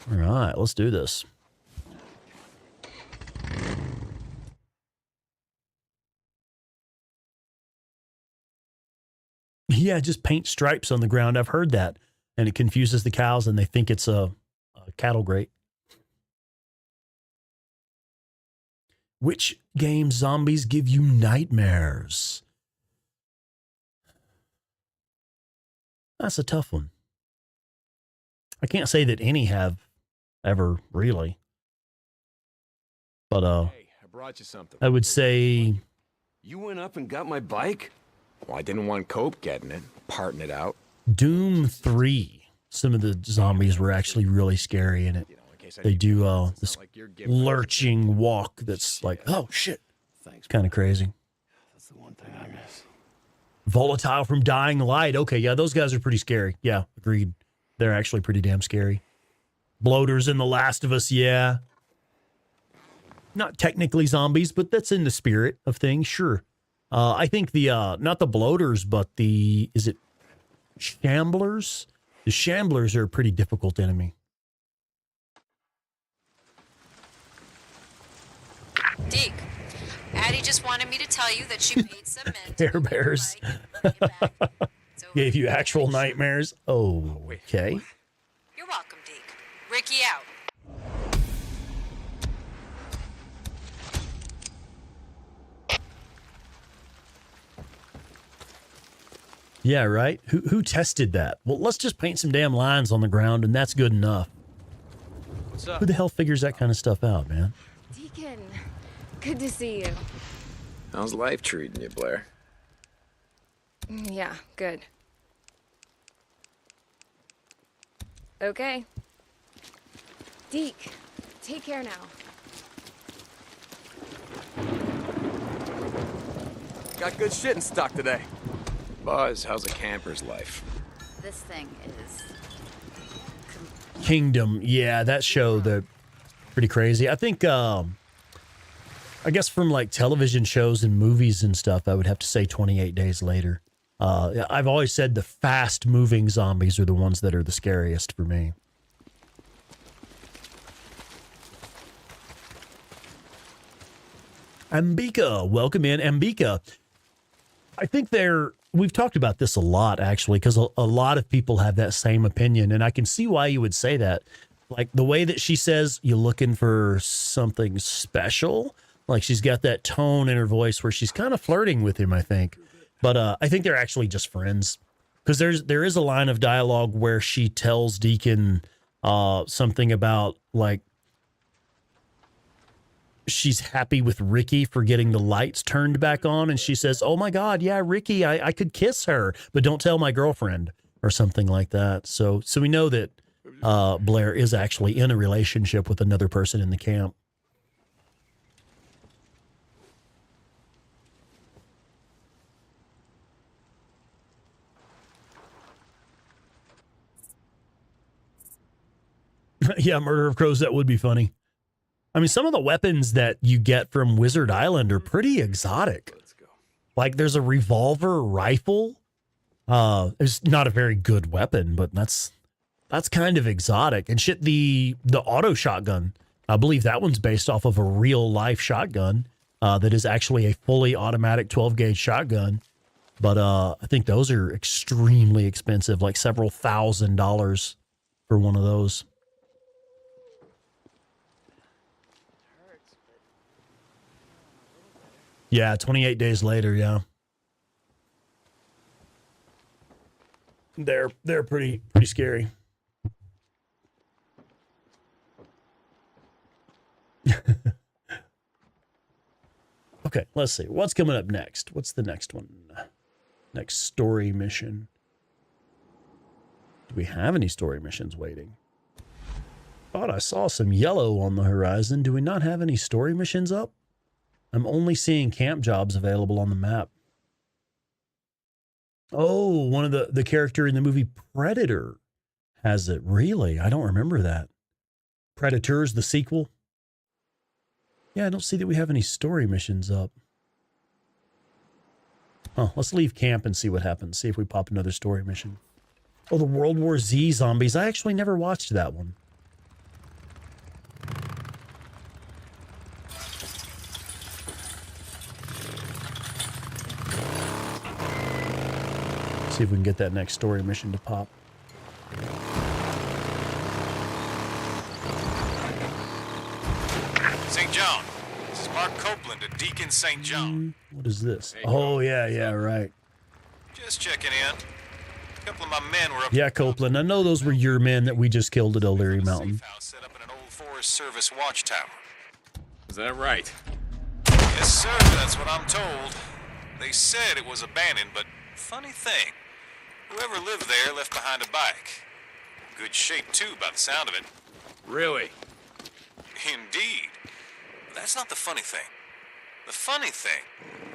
All right, let's do this. Yeah, just paint stripes on the ground. I've heard that. And it confuses the cows and they think it's a cattle grate. Which game zombies give you nightmares? That's a tough one. I can't say that any have ever really. But Hey, I brought you something. I would say You went up and got my bike? Well, I didn't want Cope getting it, parting it out. Doom 3. Some of the zombies were actually really scary in it. They do this lurching walk that's like, oh shit. It's kind of crazy. That's the one thing I miss. Volatile from Dying Light. Okay, yeah, those guys are pretty scary. Yeah, agreed. They're actually pretty damn scary. Bloaters in The Last of Us, yeah. Not technically zombies, but that's in the spirit of things, sure. I think the, not the bloaters, but the, is it shamblers? The shamblers are a pretty difficult enemy. Deke, Addie just wanted me to tell you that she paid some men. Care Bears. Gave you actual nightmares? Oh, okay. You're welcome, Deke. Ricky out. Yeah, right? Who tested that? Well, let's just paint some damn lines on the ground and that's good enough. What's up? Who the hell figures that kind of stuff out, man? Deacon, good to see you. How's life treating you, Blair? Yeah, good. Okay. Deke, take care now. Got good shit in stock today. Buzz, how's a camper's life? This thing is... Kingdom. Yeah, that show, that pretty crazy. I think, I guess from like television shows and movies and stuff, I would have to say 28 Days Later. I've always said the fast moving zombies are the ones that are the scariest for me. Ambika, welcome in, Ambika. I think we've talked about this a lot, actually, because a lot of people have that same opinion, and I can see why you would say that. Like, the way that she says, you're looking for something special, like she's got that tone in her voice where she's kind of flirting with him, I think. But I think they're actually just friends, because there is a line of dialogue where she tells Deacon something about, like, she's happy with Ricky for getting the lights turned back on. And she says, oh my God, yeah, Ricky, I could kiss her, but don't tell my girlfriend, or something like that. So we know that Blair is actually in a relationship with another person in the camp. Yeah, Murder of Crows, that would be funny. I mean, some of the weapons that you get from Wizard Island are pretty exotic. Like, there's a revolver rifle. It's not a very good weapon, but that's kind of exotic. And shit, the auto shotgun, I believe that one's based off of a real life shotgun that is actually a fully automatic 12-gauge shotgun. But I think those are extremely expensive, like several $1,000s for one of those. Yeah, 28 Days Later, yeah. They're pretty scary. Okay, let's see. What's coming up next? What's the next one? Next story mission. Do we have any story missions waiting? Thought I saw some yellow on the horizon. Do we not have any story missions up? I'm only seeing camp jobs available on the map. Oh, one of the character in the movie Predator has it. Really? I don't remember that. Predators, the sequel? Yeah, I don't see that we have any story missions up. Oh, let's leave camp and see what happens. See if we pop another story mission. Oh, the World War Z zombies. I actually never watched that one. See if we can get that next story mission to pop. St. John. This is Mark Copeland at Deacon St. John. What is this? Oh, yeah, right. Just checking in. A couple of my men were up. Yeah, Copeland. I know those were your men that we just killed at O'Leary Mountain. Set up in an old Forest Service watchtower. Is that right? Yes, sir. That's what I'm told. They said it was abandoned, but funny thing. Whoever lived there left behind a bike. Good shape, too, by the sound of it. Really? Indeed. But that's not the funny thing. The funny thing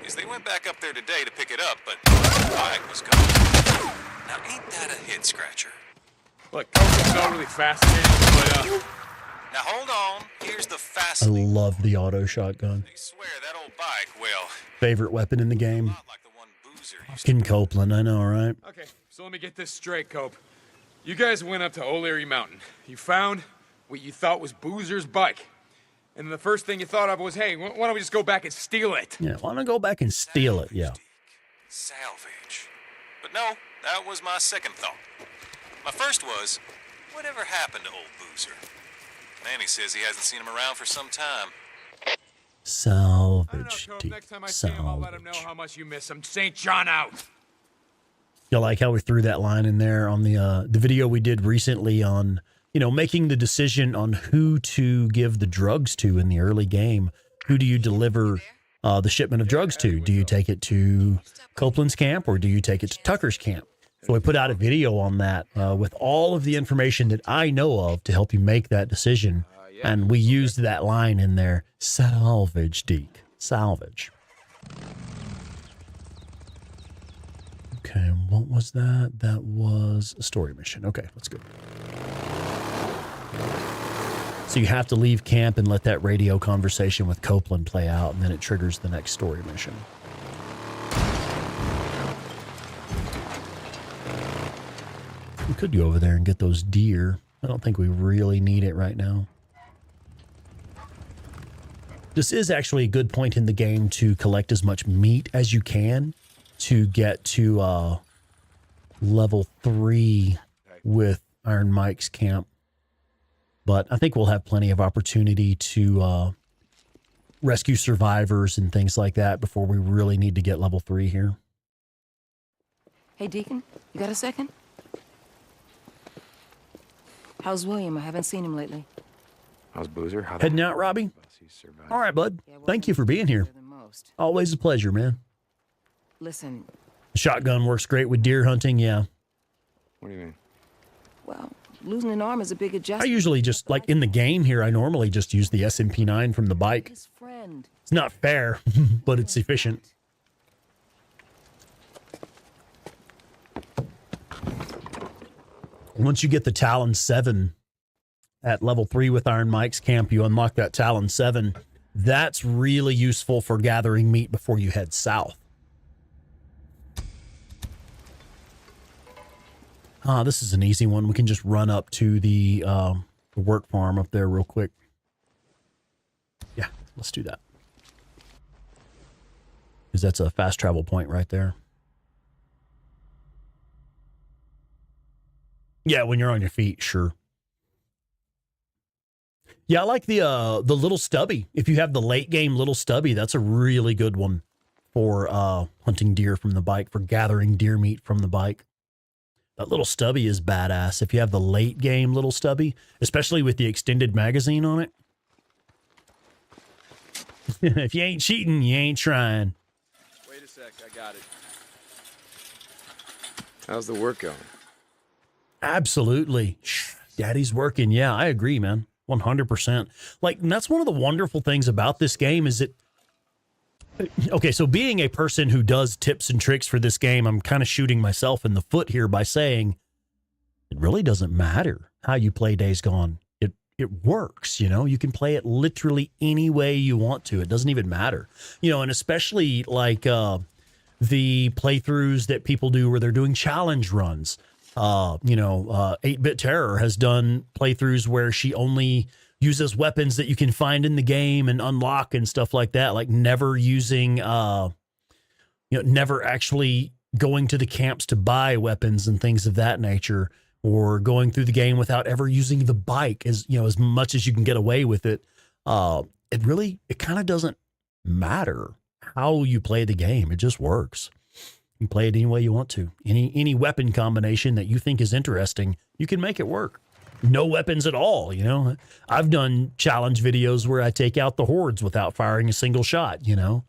is they went back up there today to pick it up, but the bike was gone. Now, ain't that a head-scratcher? Look, it's not really fascinating, but, Now, hold on. Here's the I fascinating... love the auto shotgun. They swear that old bike, well... Favorite weapon in the game. Fucking Copeland, I know, right? Okay, so let me get this straight, Cope. You guys went up to O'Leary Mountain. You found what you thought was Boozer's bike. And then the first thing you thought of was, hey, why don't we just go back and steal it? Yeah, why don't I go back and steal it? Yeah. Salvage. But no, that was my second thought. My first was, whatever happened to old Boozer? Manny says he hasn't seen him around for some time. Salvage. Next time I see him, I'll let him know how much you miss him. St. John out. You like how we threw that line in there on the video we did recently on, making the decision on who to give the drugs to in the early game. Who do you deliver the shipment of drugs to? Do you take it to Copeland's camp or do you take it to Tucker's camp? So I put out a video on that with all of the information that I know of to help you make that decision. And we used that line in there. Salvage, Deke. Salvage. Okay, what was that? That was a story mission. Okay, let's go. So you have to leave camp and let that radio conversation with Copeland play out, and then it triggers the next story mission. We could go over there and get those deer. I don't think we really need it right now. This is actually a good point in the game to collect as much meat as you can to get to level 3 with Iron Mike's camp. But I think we'll have plenty of opportunity to rescue survivors and things like that before we really need to get level 3 here. Hey, Deacon, you got a second? How's William? I haven't seen him lately. How's Boozer? Heading out, Robbie? All right, bud. Thank you for being here. Always a pleasure, man. Listen. The shotgun works great with deer hunting, yeah. What do you mean? Well, losing an arm is a big adjustment. I usually just, like in the game here, I normally just use the SMP9 from the bike. His friend. It's not fair, but it's efficient. Once you get the Talon 7 at level 3 with Iron Mike's camp, you unlock that Talon 7. That's really useful for gathering meat before you head south. This is an easy one. We can just run up to the work farm up there real quick. Yeah, let's do that. Because that's a fast travel point right there. Yeah, when you're on your feet, sure. Yeah, I like the little stubby. If you have the late game little stubby, that's a really good one for hunting deer from the bike, for gathering deer meat from the bike. That little stubby is badass. If you have the late game little stubby, especially with the extended magazine on it. If you ain't cheating, you ain't trying. Wait a sec, I got it. How's the work going? Absolutely. Daddy's working. Yeah, I agree, man. 100%. Like, and that's one of the wonderful things about this game is that, okay, so being a person who does tips and tricks for this game, I'm kind of shooting myself in the foot here by saying it really doesn't matter how you play Days Gone. It works, you know? You can play it literally any way you want to. It doesn't even matter. You know, and especially like the playthroughs that people do where they're doing challenge runs. 8-Bit Terror has done playthroughs where she only uses weapons that you can find in the game and unlock and stuff like that, like never using never actually going to the camps to buy weapons and things of that nature, or going through the game without ever using the bike, as much as you can get away with it. It kind of doesn't matter how you play the game. It just works. You can play it any way you want to. Any weapon combination that you think is interesting, you can make it work. No weapons at all, you know? I've done challenge videos where I take out the hordes without firing a single shot, you know?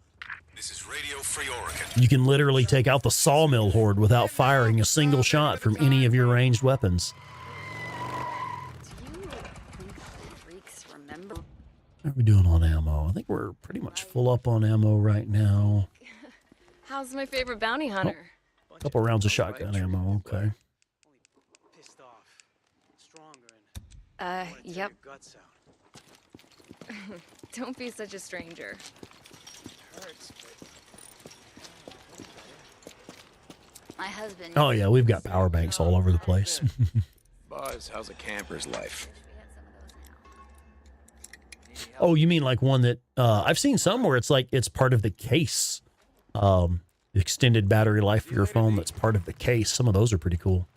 This is Radio Free Oregon. You can literally take out the sawmill horde without firing a single shot from any of your ranged weapons. How are we doing on ammo? I think we're pretty much full up on ammo right now. How's my favorite bounty hunter? A couple rounds of shotgun ammo, okay. Yep. Don't be such a stranger. My husband. Oh yeah, we've got power banks all over the place. Buzz, how's a camper's life? Oh, you mean like one that I've seen some where it's like it's part of the case. Extended battery life for your phone that's part of the case. Some of those are pretty cool.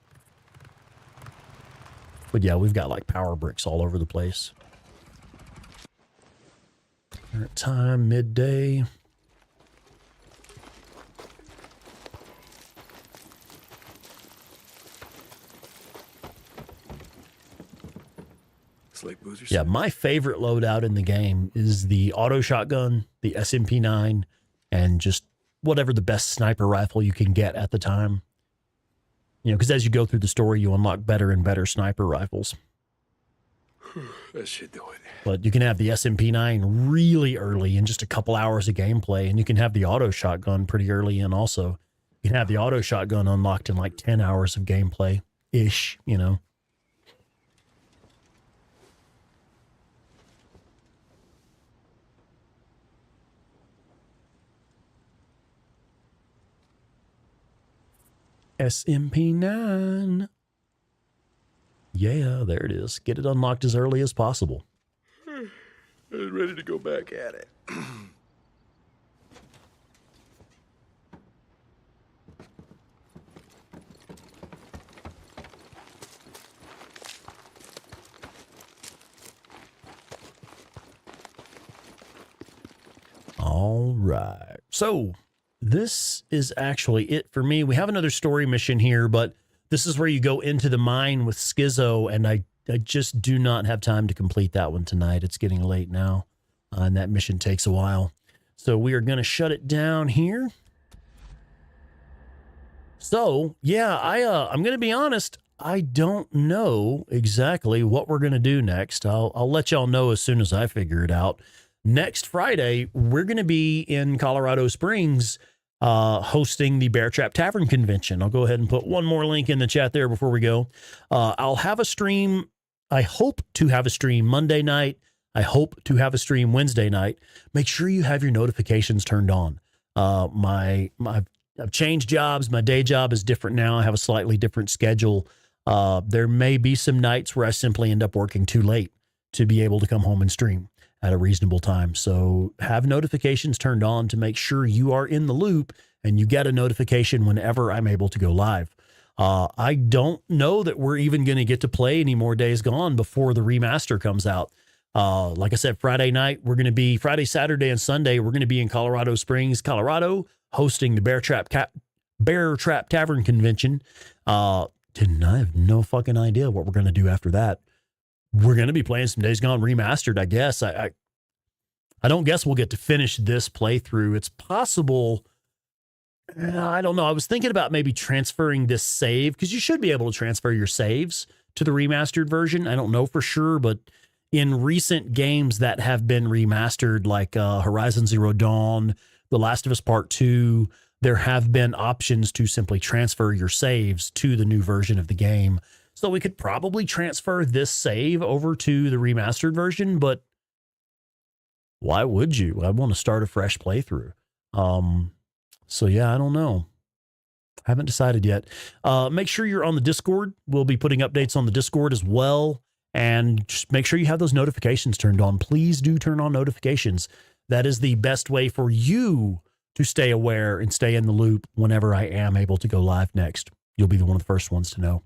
But yeah, we've got like power bricks all over the place. Current time, midday. Yeah, my favorite loadout in the game is the auto shotgun, the SMP9, and just whatever the best sniper rifle you can get at the time. You know, because as you go through the story, you unlock better and better sniper rifles. That should do it. But you can have the SMP9 really early in just a couple hours of gameplay, and you can have the auto shotgun pretty early in also. You can have the auto shotgun unlocked in like 10 hours of gameplay ish, you know. SMP9. Yeah, there it is. Get it unlocked as early as possible. I was ready to go back at it. All right. So this is actually it for me. We have another story mission here, but this is where you go into the mine with Schizo, and I just do not have time to complete that one tonight. It's getting late now, and that mission takes a while. So we are going to shut it down here. So, yeah, I'm going to be honest. I don't know exactly what we're going to do next. I'll let y'all know as soon as I figure it out. Next Friday, we're going to be in Colorado Springs hosting the Bear Trap Tavern Convention. I'll go ahead and put one more link in the chat there before we go. I'll have a stream. I hope to have a stream Monday night. I hope to have a stream Wednesday night. Make sure you have your notifications turned on. I've changed jobs. My day job is different now. I have a slightly different schedule. There may be some nights where I simply end up working too late to be able to come home and stream at a reasonable time. So have notifications turned on to make sure you are in the loop and you get a notification whenever I'm able to go live. I don't know that we're even going to get to play any more Days Gone before the remaster comes out. Like I said, Friday night, we're going to be Friday, Saturday, and Sunday. We're going to be in Colorado Springs, Colorado, hosting the Bear Trap Tavern Convention. I have no fucking idea what we're going to do after that. We're going to be playing some Days Gone Remastered, I guess. I don't guess we'll get to finish this playthrough. It's possible. I don't know. I was thinking about maybe transferring this save, because you should be able to transfer your saves to the remastered version. I don't know for sure, but in recent games that have been remastered, like Horizon Zero Dawn, The Last of Us Part 2, there have been options to simply transfer your saves to the new version of the game. So we could probably transfer this save over to the remastered version, but why would you? I want to start a fresh playthrough. So yeah, I don't know. I haven't decided yet. Make sure you're on the Discord. We'll be putting updates on the Discord as well. And just make sure you have those notifications turned on. Please do turn on notifications. That is the best way for you to stay aware and stay in the loop whenever I am able to go live next. You'll be one of the first ones to know.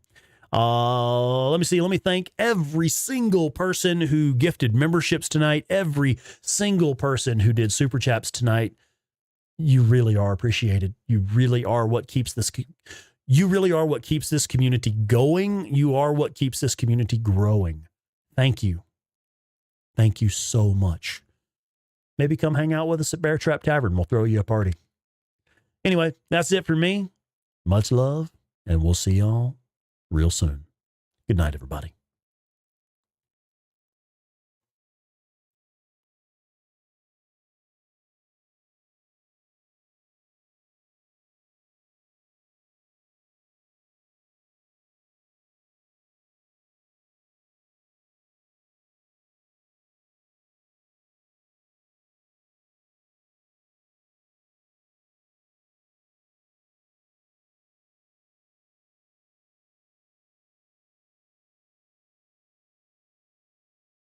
Let me see. Let me thank every single person who gifted memberships tonight. Every single person who did super chats tonight. You really are appreciated. You really are what keeps this. You really are what keeps this community going. You are what keeps this community growing. Thank you. Thank you so much. Maybe come hang out with us at Bear Trap Tavern. We'll throw you a party. Anyway, that's it for me. Much love, and we'll see y'all real soon. Good night, everybody.